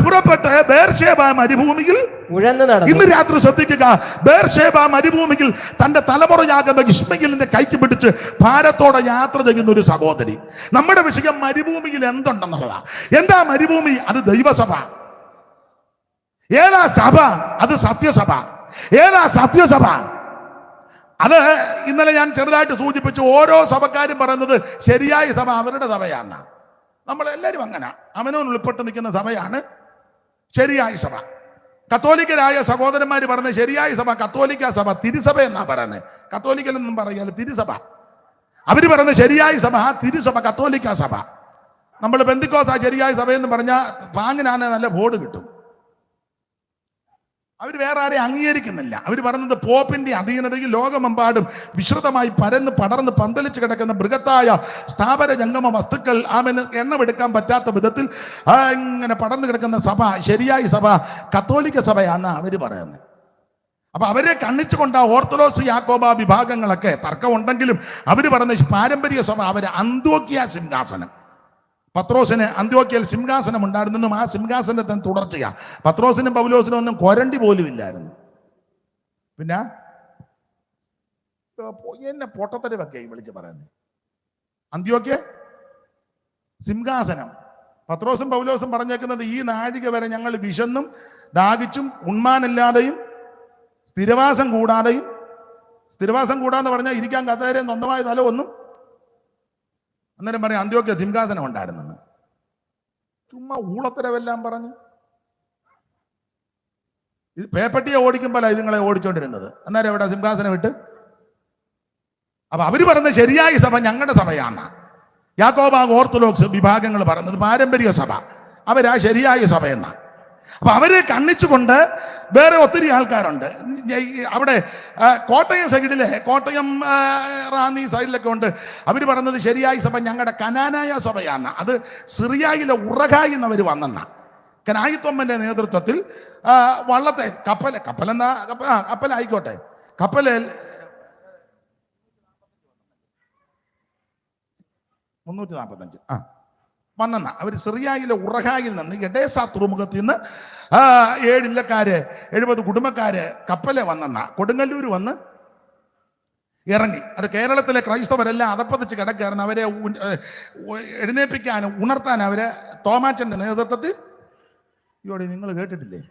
പുറപ്പെട്ട് ബേർശേബ മരുഭൂമിയിൽ ഉഴന്നു നടന്നു. ഇന്ന് രാത്രി ശ്രദ്ധിക്കുക, ബേർശേബ മരുഭൂമിയിൽ തന്റെ തലമുറയാകുന്ന ഇശ്മയേലിന്റെ കൈക്ക് പിടിച്ച് ഭാരത്തോടെ യാത്ര ചെയ്യുന്ന ഒരു സഹോദരി. നമ്മുടെ വിഷയം മരുഭൂമിയിൽ എന്തുണ്ടെന്നുള്ളതാ. എന്താ മരുഭൂമി? അത് ദൈവസഭ. ഏതാ സഭ? അത് സത്യസഭ. ഏതാ സത്യസഭ? അത് ഇന്നലെ ഞാൻ ചെറുതായിട്ട് സൂചിപ്പിച്ചു. ഓരോ സഭക്കാരും പറയുന്നത് ശരിയായ സഭ അവരുടെ സഭയാണ്. നമ്മളെല്ലാവരും അങ്ങനെ അവനോൻ ഉൾപ്പെട്ട് നിൽക്കുന്ന സഭയാണ് ശരിയായ സഭ. കത്തോലിക്കരായ സഹോദരന്മാർ പറഞ്ഞ ശരിയായ സഭ കത്തോലിക്ക സഭ, തിരുസഭ എന്നാ പറയുന്നത്. കത്തോലിക്കലൊന്നും പറയാല് തിരുസഭ. അവര് പറയുന്ന ശരിയായ സഭ തിരുസഭ, കത്തോലിക്ക സഭ. നമ്മൾ പെന്തിക്കോസ്താ ശരിയായ സഭയെന്ന് പറഞ്ഞാൽ പാങ്ങിനാണ് നല്ല ബോർഡ് കിട്ടും. അവർ വേറെ ആരെയും അംഗീകരിക്കുന്നില്ല. അവർ പറയുന്നത് പോപ്പിന്റെ അധീനതയിൽ ലോകമെമ്പാടും വിശ്രുതമായി പരന്ന് പടർന്ന് പന്തലിച്ച് കിടക്കുന്ന ബൃഹത്തായ സ്ഥാപന ജംഗമ വസ്തുക്കൾ എണ്ണമെടുക്കാൻ പറ്റാത്ത വിധത്തിൽ ഇങ്ങനെ പടർന്നു കിടക്കുന്ന സഭ ശരിയായ സഭ കത്തോലിക്ക സഭയാണെന്ന് അവർ പറയുന്നത്. അപ്പൊ അവരെ കണ്ണിച്ചുകൊണ്ട് ഓർത്തഡോക്സ് യാക്കോബ വിഭാഗങ്ങളൊക്കെ തർക്കമുണ്ടെങ്കിലും അവർ പറഞ്ഞ പാരമ്പര്യ സഭ അവര് അന്ത്യോക്യ സിംഹാസനം. പത്രോസിന് അന്ത്യോക്യയിൽ സിംഹാസനം ഉണ്ടായിരുന്നെന്നും ആ സിംഹാസനത്തെ തുടർച്ചയാ. പത്രോസിനും പൗലോസിനും ഒന്നും കൊരണ്ടി പോലും ഇല്ലായിരുന്നു. പിന്നെ എന്നെ പൊട്ടത്തരവൊക്കെ വിളിച്ച് പറയുന്നത്. അന്ത്യോക്യ സിംഹാസനം. പത്രോസും പൗലോസും പറഞ്ഞേക്കുന്നത് ഈ നാഴിക വരെ ഞങ്ങൾ വിശന്നും ദാഹിച്ചും ഉണ്മാനില്ലാതെയും സ്ഥിരവാസം കൂടാതെ പറഞ്ഞാൽ ഇരിക്കാൻ കസേരയും സ്വന്തമായ സ്ഥലമൊന്നും. അന്നേരം പറയാം അന്ത്യോക്യ സിംഹാസനം ഉണ്ടായിരുന്നെന്ന്. ചുമ്മാ ഊളത്തരവെല്ലാം പറഞ്ഞു. ഇത് പേപ്പട്ടിയെ ഓടിക്കുമ്പോൾ ഇതുങ്ങളെ ഓടിച്ചോണ്ടിരുന്നത്. അന്നേരം എവിടെ സിംഹാസനം ഇട്ട്? അപ്പൊ അവര് പറയുന്നത് ശരിയായ സഭ ഞങ്ങളുടെ സഭയാണ്. യാക്കോബ ഓർത്തഡോക്സ് വിഭാഗങ്ങൾ പറയുന്നത് പാരമ്പര്യ സഭ, അവരാ ശരിയായ സഭ എന്നാ. അപ്പൊ അവരെ കണ്ണിച്ചുകൊണ്ട് വേറെ ഒത്തിരി ആൾക്കാരുണ്ട്. അവിടെ കോട്ടയം സൈഡിലെ, കോട്ടയം റാന്നി സൈഡിലൊക്കെ ഉണ്ട്. അവർ പറയുന്നത് ശരിയായ സഭ ഞങ്ങളുടെ കനാനായ സഭയാണ്. അത് സിറിയയിലെ ഉറഹായി എന്നവർ വന്നെന്ന കനായിത്തൊമ്മന്റെ നേതൃത്വത്തിൽ വള്ളത്തെ കപ്പലായിക്കോട്ടെ, കപ്പലിൽ 345 വന്നെന്ന അവർ സിറിയയിലെ ഉറഹായിൽ നിന്ന് എഡേസ തുറമുഖത്തിൽ നിന്ന് 7 ഇല്ലക്കാര് 70 കുടുംബക്കാര് കപ്പലെ വന്നെന്ന കൊടുങ്ങല്ലൂർ വന്ന് ഇറങ്ങി. അത് കേരളത്തിലെ ക്രൈസ്തവരെല്ലാം അതപ്പതിച്ച് കിടക്കുകയായിരുന്നു. അവരെ എഴുന്നേൽപ്പിക്കാനും ഉണർത്താൻ അവരെ തോമാച്ചന്റെ നേതൃത്വത്തിൽ നിങ്ങൾ കേട്ടിട്ടില്ലേ?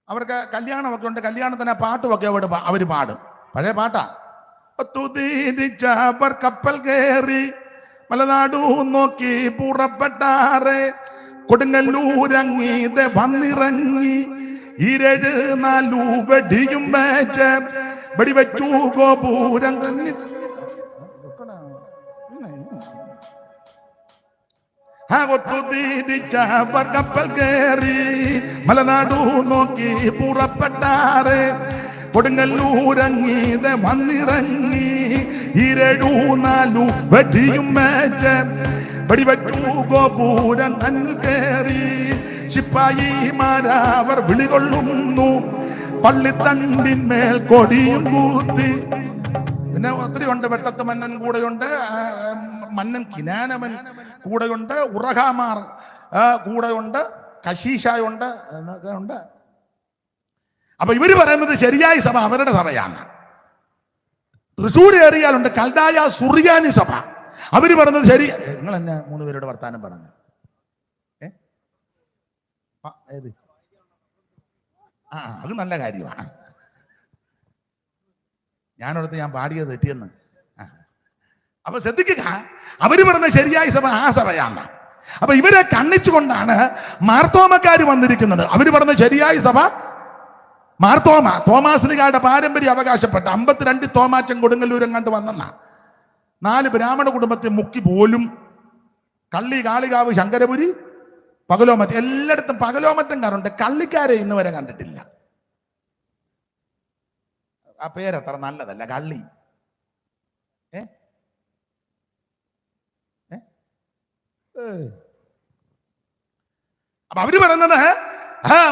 അവർക്ക് കല്യാണമൊക്കെ ഉണ്ട്. കല്യാണത്തിന് പാട്ടുമൊക്കെ അവർ പാടും. പഴയ പാട്ടാ. കപ്പൽ കയറി മലനാടു നോക്കി പുറപ്പെട്ടാറെ കൊടുങ്ങല്ലൂരങ്ങീതെ വന്നിറങ്ങി 7-4 വെടിയും വെച്ച് വെടിവെച്ചു ഗോപുരം തന്നെ. കപ്പൽ കയറി മലനാടു നോക്കി പുറപ്പെട്ടാറെ കൊടുങ്ങല്ലൂരങ്ങീതെ വന്നിറങ്ങി 7-4 വെടിയും വെച്ച് വെടിവെച്ചു ഗോപുരം തന്നിൽ കയറി. ശിപ്പായിമാരവർ വിളികൊള്ളുന്നു പള്ളിത്തണ്ടിന്മേൽ കൊടിയും കൂത്തി. പിന്നെ ഒത്തിരി ഉണ്ട്. വെട്ടത്ത് മന്നൻ കൂടെയുണ്ട്, മന്നൻ കിനാനമൻ കൂടെയുണ്ട്, ഉറഹാമാർ കൂടെയുണ്ട്, കശീഷായുണ്ട് എന്നൊക്കെ ഉണ്ട്. അപ്പൊ ഇവര് പറയുന്നത് ശരിയായ സഭ അവരുടെ സഭയാണ്. തൃശ്ശൂർ ഏറിയാലുണ്ട് കൽദായ സുറിയാനി സഭ. അവര് പറയുന്നത് ശരി. നിങ്ങൾ എന്നെ 3 പേരുടെ വർത്താനം പറഞ്ഞു. ഏത്? അത് നല്ല കാര്യമാണ്. ഞാനോടത്ത് ഞാൻ പാടിയത് തെറ്റിയെന്ന്. അപ്പൊ ശ്രദ്ധിക്കുക, അവര് പറഞ്ഞ ശരിയായ സഭ ആ സഭയാണ്. അപ്പൊ ഇവരെ കണ്ണിച്ചുകൊണ്ടാണ് മാർത്തോമക്കാർ വന്നിരിക്കുന്നത്. അവര് പറഞ്ഞ ശരിയായ സഭ മാർത്തോമ, തോമാശ്ലീഹായുടെ പാരമ്പര്യം അവകാശപ്പെട്ട 52 തോമാച്ചൻ കൊടുങ്ങല്ലൂരം കണ്ട് വന്നെന്ന 4 ബ്രാഹ്മണ കുടുംബത്തെ മുക്കി പോലും കള്ളി, കാളികാവ്, ശങ്കരപുരി, പകലോമറ്റം, എല്ലായിടത്തും പകലോമറ്റംകാരുണ്ട്. കള്ളിക്കാരെ ഇന്ന് വരെ കണ്ടിട്ടില്ല. ആ പേരത്ര നല്ലതല്ല, കള്ളി. അപ്പൊ അവര് പറയുന്നത്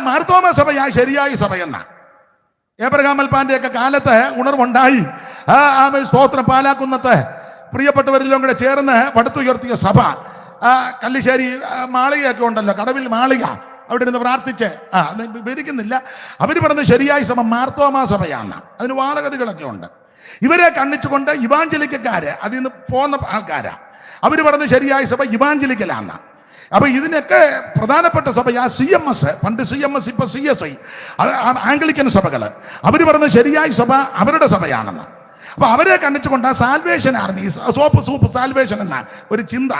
മാർത്തോമ സഭയാ ശരിയായ സഭയെന്ന. ഏബ്രഹാം മൽപ്പാന്റെ ഒക്കെ കാലത്ത് ഉണർവുണ്ടായി. സ്തോത്രം പാലാക്കുന്നത്ത് പ്രിയപ്പെട്ടവരെല്ലാം കൂടെ ചേർന്ന് പടുത്തുയർത്തിയ സഭ. കല്ലിശ്ശേരി മാളികയൊക്കെ ഉണ്ടല്ലോ, കടവിൽ മാളിക, അവിടെ ഇരുന്ന് പ്രാർത്ഥിച്ച് വിവരിക്കുന്നില്ല. അവര് പറഞ്ഞത് ശരിയായ സഭ മാർത്തോമ സഭയാണ്. അതിന് വാദഗതികളൊക്കെ ഉണ്ട്. ഇവരെ കണ്ണിച്ചുകൊണ്ട് ഇവാഞ്ചലിക്കാര്, അതിൽ നിന്ന് പോന്ന ആൾക്കാരാ. അവര് പറഞ്ഞത് ശരിയായ സഭ ഇവാഞ്ചലിക്കലാണ്. അപ്പൊ ഇതിനൊക്കെ പ്രധാനപ്പെട്ട സഭയാ CMS, പണ്ട് CMS, ഇപ്പൊ CSI, ആംഗ്ലിക്കൻ സഭകള്. അവര് പറഞ്ഞത് ശരിയായ സഭ അവരുടെ സഭയാണെന്ന്. അപ്പൊ അവരെ കണ്ണിച്ചുകൊണ്ട് സാൽവേഷൻ ആർമി, സൂപ്പ് സാൽവേഷൻ എന്ന ഒരു ചിന്ത.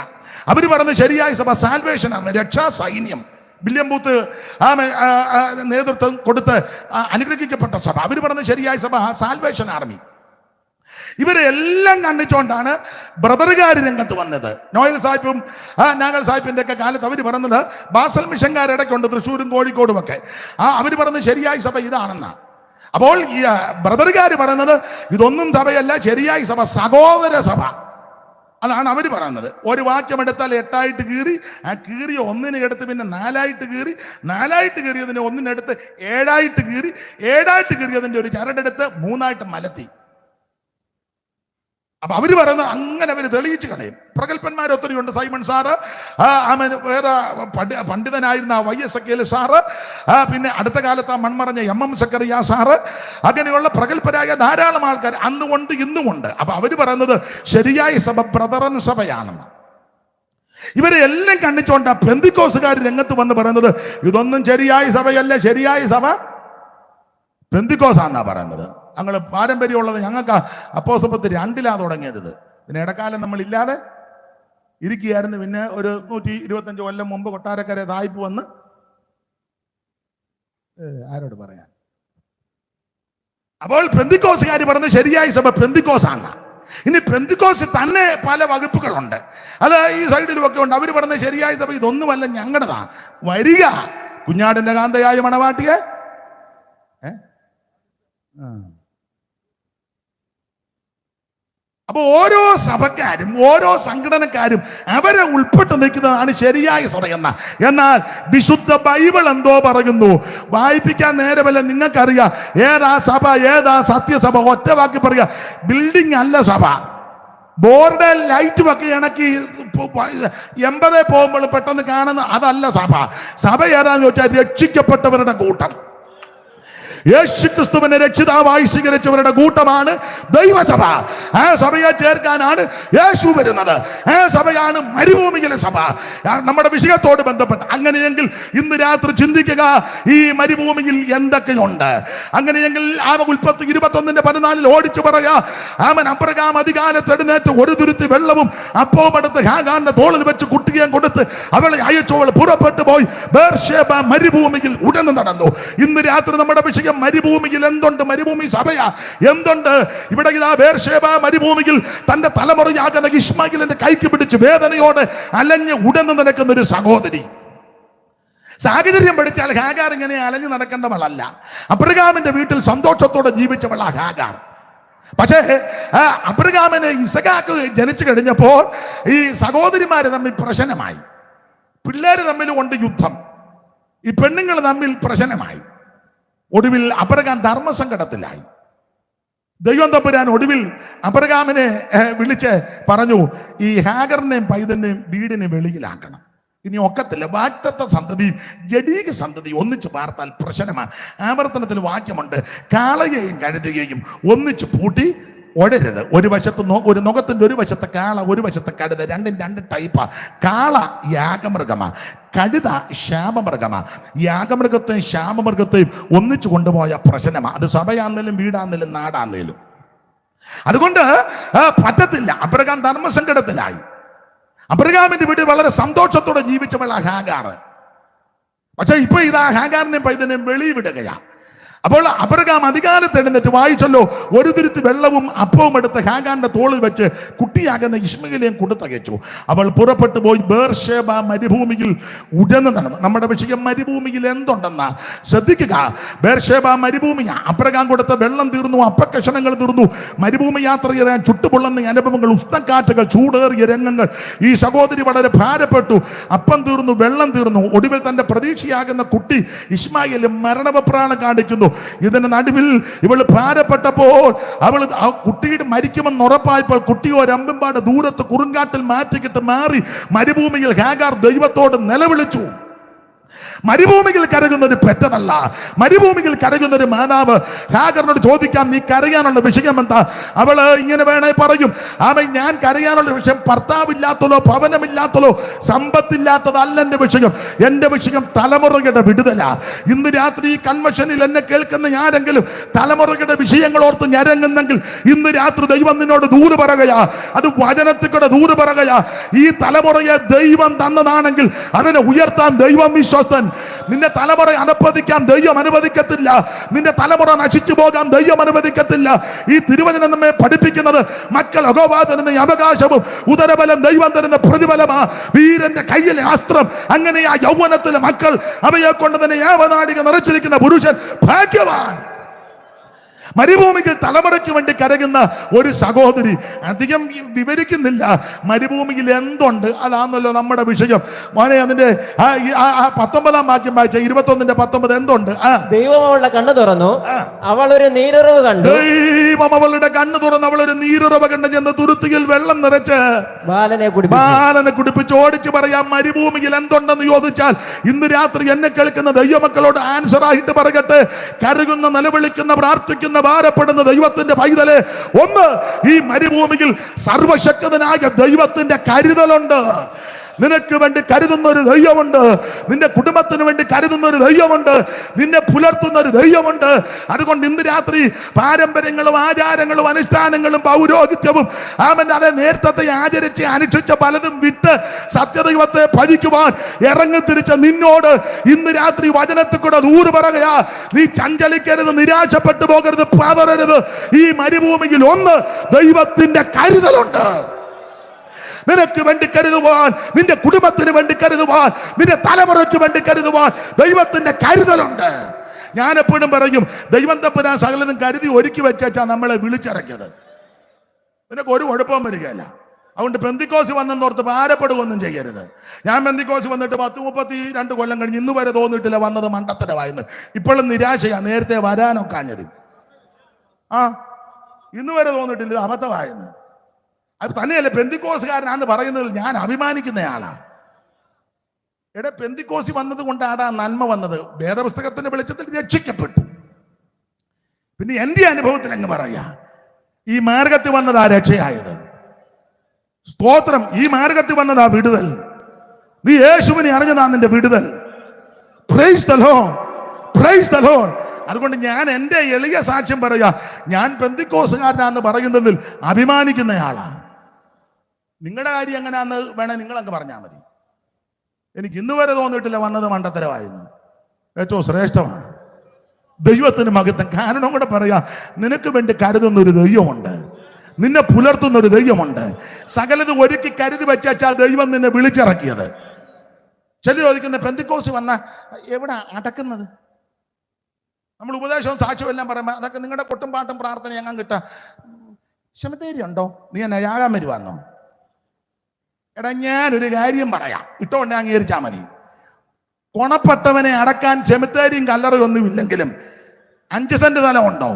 അവര് പറഞ്ഞത് ശരിയായ സഭ സാൽവേഷൻ ആർമി, രക്ഷാ സൈന്യം. വില്യം ബൂത്ത് നേതൃത്വം കൊടുത്ത് അനുഗ്രഹിക്കപ്പെട്ട സഭ. അവര് പറഞ്ഞത് ശരിയായ സഭ സാൽവേഷൻ ആർമി. ഇവരെ എല്ലാം കണ്ണിച്ചുകൊണ്ടാണ് ബ്രദറുകാർ രംഗത്ത് വന്നത്. നോയൽ സാഹിബും നാഗൽ സാഹിബിന്റെ ഒക്കെ കാലത്ത് അവർ പറഞ്ഞത് ബാസൽ മിഷൻകാരിടയ്ക്കുണ്ട്, തൃശ്ശൂരും കോഴിക്കോടും ഒക്കെ. അവർ പറഞ്ഞത് ശരിയായ സഭ ഇതാണെന്നാ. അപ്പോൾ ഈ ബ്രദറുകാർ പറയുന്നത് ഇതൊന്നും സഭയല്ല, ശരിയായ സഭ സഹോദര സഭ. അതാണ് അവർ പറയുന്നത്. ഒരു വാക്യം എടുത്താൽ 8ആയിട്ട് കീറി, ആ കീറിയ ഒന്നിനെ എടുത്ത് പിന്നെ 4ആയിട്ട് കീറി, 4ആയിട്ട് കീറിയതിനെ ഒന്നിനെടുത്ത് 7ആയിട്ട് കീറി, 7ആയിട്ട് കീറിയതിന്റെ ഒരു ചരടെടുത്ത് 3ആയിട്ട് മലത്തി. അപ്പൊ അവര് പറയുന്നത് അങ്ങനെ അവര് തെളിയിച്ചു കളയും. പ്രഗത്ഭന്മാർ ഒത്തിരി ഉണ്ട്. സൈമൺ സാറ്, വേറെ പണ്ഡിതനായിരുന്ന YSKL സാറ്, പിന്നെ അടുത്ത കാലത്ത് മൺമറഞ്ഞ MM സക്കറിയ സാറ്, അങ്ങനെയുള്ള പ്രഗത്ഭരായ ധാരാളം ആൾക്കാർ അന്നുകൊണ്ട് ഇന്നുമുണ്ട്. അപ്പൊ അവര് പറയുന്നത് ശരിയായ സഭ ബ്രദറൻ സഭയാണെന്ന്. ഇവരെ എല്ലാം കണ്ണിച്ചോണ്ട പെന്തിക്കോസുകാർ രംഗത്ത് വന്ന് പറയുന്നത് ഇതൊന്നും ശരിയായ സഭയല്ല, ശരിയായ സഭ പെന്തിക്കോസാന്നാ പറയുന്നത്. ഞങ്ങൾ പാരമ്പര്യമുള്ളത്, ഞങ്ങൾക്ക് അപ്പോസ്തലത്തിൽ 2 തുടങ്ങിയത്. പിന്നെ ഇടക്കാലം നമ്മൾ ഇല്ലാതെ ഇരിക്കുകയായിരുന്നു. പിന്നെ ഒരു 125 കൊല്ലം മുമ്പ് കൊട്ടാരക്കര സായിപ്പ് വന്ന്, ആരോട് പറയാൻ. അപ്പോൾ പെന്തിക്കോസുകാർ പറഞ്ഞത് ശരിയായ സഭ പെന്തിക്കോസാണ്. ഇനി പെന്തിക്കോസ് തന്നെ പല വകുപ്പുകളുണ്ട്, അത് ഈ സൈഡിലും ഒക്കെ ഉണ്ട്. അവർ പറഞ്ഞത് ശരിയായ സഭ ഇതൊന്നുമല്ല, ഞങ്ങളുടെതാ. വരിക കുഞ്ഞാടിന്റെ കാന്തയായ മണവാട്ടിയെ. അപ്പൊ ഓരോ സഭക്കാരും ഓരോ സംഘടനക്കാരും അവരെ ഉൾപ്പെട്ട് നിൽക്കുന്നതാണ് ശരിയായ സഭ എന്ന. എന്നാൽ വിശുദ്ധ ബൈബിൾ എന്തോ പറയുന്നു, വായിപ്പിക്കാൻ നേരമല്ല. നിങ്ങൾക്കറിയാം ഏതാ സഭ, ഏതാ സത്യസഭ. ഒറ്റ വാക്കി പറയുക, ബിൽഡിംഗ് അല്ല സഭ. ബോർഡ് ലൈറ്റ് ഒക്കെ ഇണക്കി 80 പോകുമ്പോൾ പെട്ടെന്ന് കാണുന്ന അതല്ല സഭ. സഭ ഏതാന്ന് ചോദിച്ചാൽ രക്ഷിക്കപ്പെട്ടവരുടെ കൂട്ടം, യേശുക്രിസ്തുവിനെ രക്ഷിതാവായി സ്വീകരിച്ചവരുടെ കൂട്ടമാണ് ദൈവസഭ. ആ സഭയെ ചേർക്കാനാണ് യേശു വരുന്നത്. ആ സഭയാണ് മരുഭൂമിയിലെ സഭ. നമ്മുടെ വിഷയത്തോട് ബന്ധപ്പെട്ട് അങ്ങനെയെങ്കിൽ ഇന്ന് രാത്രി ചിന്തിക്കുക, ഈ മരുഭൂമിയിൽ എന്തൊക്കെയുണ്ട്. അങ്ങനെയെങ്കിൽ ഉൽപ്പത്തി 21:14 ഓടിച്ചു പറയാ, അവൻ അബ്രഹാം അധികാലത്ത് എഴുന്നേറ്റ് ഒരു തുരുത്തി വെള്ളവും അപ്പവും എടുത്ത് ഹാഗാറിന്റെ തോളിൽ വെച്ച് കുട്ടിയെ കൊടുത്ത് അവളെ അയച്ചവൾ പുറപ്പെട്ടു പോയി ബേർശേബ മരുഭൂമിയിൽ ഉടനെ നടന്നു. ഇന്ന് രാത്രി നമ്മുടെ വിഷയം മരുഭൂമിയിൽ എന്തുണ്ട്? മരുഭൂമി സഭയാ. എന്തുണ്ട് ഇവിടെ? ഇതാ ബേർശേബ മരുഭൂമിയിൽ തന്റെ തലമുറയാകുന്ന ഇശ്മായിലിന്റെ കൈക്ക് പിടിച്ച് വേദനയോടെ അലഞ്ഞ് ഉടനെ നടക്കുന്ന ഒരു സഹോദരി. സാഹചര്യം പഠിച്ചാൽ ഹാഗാർ ഇങ്ങനെ അലഞ്ഞു നടക്കേണ്ടവളല്ല. അബ്രഹാമിന്റെ വീട്ടിൽ സന്തോഷത്തോടെ ജീവിച്ചവളാ ഹാഗാർ. പക്ഷേ അബ്രഹാമിന് ഇസഹാക്ക് ജനിച്ചു കഴിഞ്ഞപ്പോൾ ഈ സഹോദരിമാര് തമ്മിൽ പ്രശ്നമായി, പിള്ളേര് തമ്മിൽ കൊണ്ട് യുദ്ധം, ഈ പെണ്ണുങ്ങൾ തമ്മിൽ പ്രശ്നമായി. ഒടുവിൽ അബ്രഹാം ധർമ്മസങ്കടത്തിലായി. ദൈവം തമ്പുരാൻ ഒടുവിൽ അബ്രഹാമിനെ വിളിച്ച് പറഞ്ഞു, ഈ ഹാഗറിനെയും പൈതലിനെയും വീടിനെ വെളിയിലാക്കണം. ഇനി ഒക്കത്തില്ല. വാഗ്ദത്ത സന്തതിയും ജഡീക സന്തതിയും ഒന്നിച്ച് പാർത്താൽ പ്രശ്നമാണ്. ആവർത്തനത്തിൽ വാക്യമുണ്ട്, കാളയെയും കഴുതുകയും ഒന്നിച്ച് പൂട്ടി ഒഴരുത്. ഒരു വശത്ത് ഒരു നുഖത്തിന്റെ ഒരു വശത്തെ കാള, ഒരു വശത്തെ കഴുത, രണ്ടും 2 ടൈപ്പാ. കാള യാഗമൃഗമാ, കഴുത ശാപമൃഗമാ. യാഗമൃഗത്തെയും ശാപമൃഗത്തെയും ഒന്നിച്ചു കൊണ്ടുപോയ പ്രശ്നമാ. അത് സഭയാന്നേലും വീടാന്നേലും നാടാന്നേലും. അതുകൊണ്ട് പറ്റത്തില്ല. അബ്രഹാം ധർമ്മസങ്കടത്തിലായി. അബ്രഹാമിന്റെ വീട്ടിൽ വളരെ സന്തോഷത്തോടെ ജീവിച്ചവളാ ഹാഗാർ. പക്ഷെ ഇപ്പൊ ഇതാ ഹാഗാറിനെയും പൈതനെയും വെളിവിടുകയാ. അപ്പോൾ അബ്രഹാം അധികാരത്ത് എഴുന്നേറ്റ് വായിച്ചല്ലോ, ഒരു തുരുത്തി വെള്ളവും അപ്പവും എടുത്ത് ഹാഗാറിന്റെ തോളിൽ വെച്ച് കുട്ടിയാകുന്ന ഇശ്മയേലിനെയും കൊടുത്തയച്ചു. അവൾ പുറപ്പെട്ടു പോയി ബേർഷേബ മരുഭൂമിയിൽ ഉടനെ നടന്നു. നമ്മുടെ വിഷയം മരുഭൂമിയിൽ എന്തുണ്ടെന്ന് ശ്രദ്ധിക്കുക. ബേർഷേബ മരുഭൂമിയാ. അബ്രഹാം കൊടുത്ത വെള്ളം തീർന്നു, അപ്പക്കഷണങ്ങൾ തീർന്നു. മരുഭൂമി യാത്ര ചെയ്യാൻ ചുട്ടുപൊള്ളുന്ന അനുഭവങ്ങൾ, ഉഷ്ണക്കാറ്റുകൾ, ചൂടേറിയ രംഗങ്ങൾ. ഈ സഹോദരി വളരെ ഭാരപ്പെട്ടു. അപ്പം തീർന്നു, വെള്ളം തീർന്നു. ഒടുവിൽ തന്റെ പ്രതീക്ഷയാകുന്ന കുട്ടി ഇശ്മായേൽ മരണപ്രാണം കാണിക്കുന്നു. ഇതിന്റെ നടുവിൽ ഇവൾ ഭാരപ്പെട്ടപ്പോൾ അവൾ ആ കുട്ടിയുടെ മരിക്കുമെന്ന് ഉറപ്പായപ്പോൾ കുട്ടിയെ ഒരമ്പുംപാട് ദൂരത്ത് കുറുങ്കാട്ടിൽ മാറ്റിക്കിട്ട് മാറി മരുഭൂമിയിൽ ഹാഗാർ ദൈവത്തോട് നിലവിളിച്ചു. മരുഭൂമിയിൽ കരകുന്ന ഒരു പെറ്റതല്ല, മരുഭൂമിയിൽ കരകുന്ന ഒരു മാതാവ്. ഹാഗറിനോട് ചോദിക്കാം, നീ കരയാനുള്ള വിഷയം എന്താ? അവള് ഇങ്ങനെ വേണേ പറയും, ഞാൻ കരയാനുള്ള വിഷയം ഭർത്താവില്ലാത്തതോ ഭവനമില്ലാത്തതോ സമ്പത്തില്ലാത്തതല്ല എൻ്റെ വിഷയം. എൻ്റെ വിഷയം തലമുറകളുടെ വിടുതല. ഇന്ന് രാത്രി ഈ കൺവെൻഷനിൽ എന്നെ കേൾക്കുന്ന ആരെങ്കിലും തലമുറകളുടെ വിഷയങ്ങൾ ഓർത്ത് ഞരങ്ങുന്നെങ്കിൽ ഇന്ന് രാത്രി ദൈവം നിന്നോട് ദൂര് പറയുകയാ. അത് വചനത്തിൽ കൂടെ ദൂര് പറയുകയാ. ഈ തലമുറയെ ദൈവം തന്നതാണെങ്കിൽ അതിനെ ഉയർത്താൻ ദൈവം വിശ്വസ്തൻ. നിന്റെ തലമുറ അനുവദിക്കാൻ ദൈവം അനുവദിക്കത്തില്ല. നിന്റെ തലമുറ നശിച്ചു പോകാൻ ദൈവം അനുവദിക്കത്തില്ല. ഈ തിരുവചനം നമ്മെ പഠിപ്പിക്കുന്നത് മക്കൾ യഹോവ തരുന്ന അവകാശവും ഉദരബലം ദൈവം തരുന്ന പ്രതിഫലമാ. വീരന്റെ കയ്യിലെ അസ്ത്രം. അങ്ങനെ ആ യൗവനത്തിലെ മക്കൾ അവയെ കൊണ്ട് തന്നെ യാവനാടിക നിറച്ചിരിക്കുന്ന പുരുഷൻ ഭാഗ്യവാൻ. മരുഭൂമിയിൽ തലമുറയ്ക്ക് വേണ്ടി കരകുന്ന ഒരു സഹോദരി. അധികം വിവരിക്കുന്നില്ല. മരുഭൂമിയിൽ എന്തുണ്ട് അതാണല്ലോ നമ്മുടെ വിഷയം. മോനെ അതിന്റെ 19 വാക്യം വായിച്ച 21:19 എന്തുണ്ട്? ദൈവം അവളുടെ കണ്ണ് തുറന്നു, അവൾ ഒരു നീരുറവ് കണ്ടു. ദൈവം അവളുടെ കണ്ണ് തുറന്ന് അവൾ ഒരു നീരുറവ് കണ്ട് ചെന്ന് തുരുത്തിയിൽ വെള്ളം നിറച്ച് ബാലനെ കുടിപ്പിച്ച് ഓടിച്ച് പറയാം. മരുഭൂമിയിൽ എന്തുണ്ടെന്ന് ചോദിച്ചാൽ ഇന്ന് രാത്രി എന്നെ കേൾക്കുന്ന ദൈവമക്കളോട് ആൻസർ ആയിട്ട് പറയട്ടെ. കരകുന്ന, നിലവിളിക്കുന്ന, പ്രാർത്ഥിക്കുന്ന, ഭാരപ്പെടുന്ന ദൈവത്തിന്റെ പൈതലെ, ഒന്ന്, ഈ മരുഭൂമിയിൽ സർവശക്തനായ ദൈവത്തിന്റെ കരുതലുണ്ട്. നിനക്ക് വേണ്ടി കരുതുന്ന ഒരു ദൈവമുണ്ട്. നിന്റെ കുടുംബത്തിന് വേണ്ടി കരുതുന്ന ഒരു ദൈവമുണ്ട്. നിന്നെ പുലർത്തുന്ന ഒരു ദൈവമുണ്ട്. അതുകൊണ്ട് ഇന്ന് രാത്രി പാരമ്പര്യങ്ങളും ആചാരങ്ങളും അനുഷ്ഠാനങ്ങളും പൗരോഹിത്യവും അതേ നേരത്തെ ആചരിച്ച് അനുഷ്ഠിച്ച പലതും വിട്ട് സത്യദൈവത്തെ ഭജിക്കുവാൻ ഇറങ്ങിത്തിരിച്ച നിന്നോട് ഇന്ന് രാത്രി വചനത്തിൽ കൂടെ ദൂര് പറയുകയാ. നീ ചഞ്ചലിക്കരുത്, നിരാശപ്പെട്ടു പോകരുത്, പതറരുത്. ഈ മരുഭൂമിയിൽ ഒന്ന്, ദൈവത്തിന്റെ കരുതലുണ്ട്. നിനക്ക് വേണ്ടി കരുതുവാൻ, നിന്റെ കുടുംബത്തിന് വേണ്ടി കരുതുവാൻ, നിന്റെ തലമുറയ്ക്ക് വേണ്ടി കരുതുവാൻ ദൈവത്തിന്റെ കരുതലുണ്ട്. ഞാൻ എപ്പോഴും പറയും, ദൈവം തപ്പുരാൻ സകലതും കരുതി ഒരുക്കി വെച്ചാ നമ്മളെ വിളിച്ചിറക്കിയത്. നിനക്ക് ഒരു കുഴപ്പവും വരികയല്ല. അതുകൊണ്ട് പെന്തിക്കോസ് വന്നെന്നോർത്ത് ഭാരപ്പെടുകയൊന്നും ചെയ്യരുത്. ഞാൻ പെന്തിക്കോസ് വന്നിട്ട് 32 കൊല്ലം കഴിഞ്ഞ് ഇന്ന് വരെ തോന്നിയിട്ടില്ല വന്നത് മണ്ടത്തരമായിരുന്നു. ഇപ്പോഴും നിരാശയാ. നേരത്തെ വരാനൊക്കാഞ്ഞത് ഇന്ന് വരെ തോന്നിയിട്ടില്ല ഇത് അബദ്ധമായിരുന്നു. അത് തന്നെയല്ലേ പെന്തിക്കോസുകാരനാന്ന് പറയുന്നതിൽ ഞാൻ അഭിമാനിക്കുന്നയാളാ. പെന്തിക്കോസി വന്നത് കൊണ്ടാണ് ആ നന്മ വന്നത്. വേദപുസ്തകത്തിന്റെ വെളിച്ചത്തിൽ രക്ഷിക്കപ്പെട്ടു. പിന്നെ എന്റെ അനുഭവത്തിൽ അങ്ങ് പറയാ, ഈ മാർഗത്തിൽ വന്നതാ രക്ഷയായത്. സ്തോത്രം. ഈ മാർഗത്തിൽ വന്നതാ വിടുതൽ. നീ യേശുവിനെ അറിഞ്ഞതാ നിന്റെ വിടുതൽ. Price the Lord, price the Lord. അതുകൊണ്ട് ഞാൻ എൻ്റെ എളിയ സാക്ഷ്യം പറയാ, ഞാൻ പെന്തിക്കോസുകാരനാന്ന് പറയുന്നതിൽ അഭിമാനിക്കുന്നയാളാ. നിങ്ങളുടെ കാര്യം എങ്ങനെയാന്ന് വേണേ നിങ്ങളങ്ങ് പറഞ്ഞാൽ മതി. എനിക്ക് ഇന്ന് വരെ തോന്നിയിട്ടില്ല വന്നത് മണ്ടത്തരമായിരുന്നു. ഏറ്റവും ശ്രേഷ്ഠമാണ്. ദൈവത്തിന് മഹത്വം. കാരണം കൂടെ പറയാ, നിനക്ക് വേണ്ടി കരുതുന്ന ഒരു ദൈവമുണ്ട്. നിന്നെ പുലർത്തുന്ന ഒരു ദൈവമുണ്ട്. സകലത് ഒരുക്കി കരുതി വെച്ചാൽ ദൈവം നിന്നെ വിളിച്ചിറക്കിയത്. ചില ചോദിക്കുന്ന, പെന്തിക്കോസ് വന്ന എവിടെ അടക്കുന്നത്? നമ്മൾ ഉപദേശവും സാക്ഷ്യവും എല്ലാം പറയുമ്പോൾ അതൊക്കെ നിങ്ങളുടെ കൊട്ടും പാട്ടും പ്രാർത്ഥന എങ്ങാൻ കിട്ടാ. ക്ഷമതേരി ഉണ്ടോ? നീ എന്നെ യാകാൻ വരുവാന്നോ? ഞാനൊരു കാര്യം പറയാം, ഇട്ടോണ്ട് അംഗീകരിച്ചാ മതി. കൊണപ്പെട്ടവനെ അടക്കാൻ ചെമിത്തേരിയും കല്ലറയും ഒന്നും ഇല്ലെങ്കിലും 5 സെന്റ് സ്ഥലം ഉണ്ടോ?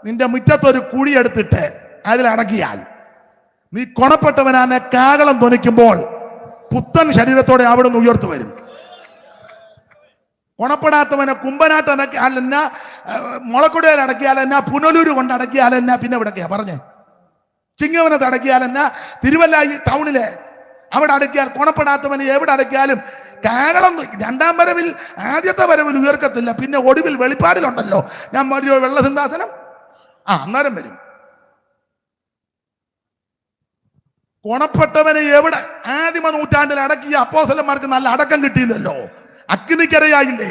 നിന്റെ മുറ്റത്തൊരു കുഴിയെടുത്തിട്ട് അതിലടക്കിയാൽ നീ കൊണപ്പെട്ടവനെ കാകളം ധ്വനിക്കുമ്പോൾ പുത്തൻ ശരീരത്തോടെ അവിടുന്ന് ഉയർത്തു വരും. കൊണപ്പെടാത്തവനെ കുമ്പനാട്ട് അടക്കിയാലെന്ന, മുളക്കുടയിൽ അടക്കിയാലെന്ന, പുനലൂര് കൊണ്ട് അടക്കിയാലെന്ന, പിന്നെ എവിടൊക്കെയാ പറഞ്ഞേ, ചിങ്ങവനത്ത് അടക്കിയാലെന്ന, തിരുവല്ലായി ടൗണിലെ അവിടെ അടക്കിയാൽ, കൊണപ്പെടാത്തവനെ എവിടെ അടക്കിയാലും കാകളം. 2ാം വരവിൽ, ആദ്യത്തെ വരവിൽ ഉയർക്കത്തില്ല. പിന്നെ ഒടുവിൽ വെളിപ്പാടിലുണ്ടല്ലോ, ഞാൻ വെള്ള സിംഹാസനം, അന്നേരം വരും. കൊണപ്പെട്ടവനെ എവിടെ? ആദിമ നൂറ്റാണ്ടിൽ അടക്കിയ അപ്പോസ്തലന്മാർക്ക് നല്ല അടക്കം കിട്ടിയില്ലല്ലോ. അഗ്നിക്കരയായില്ലേ,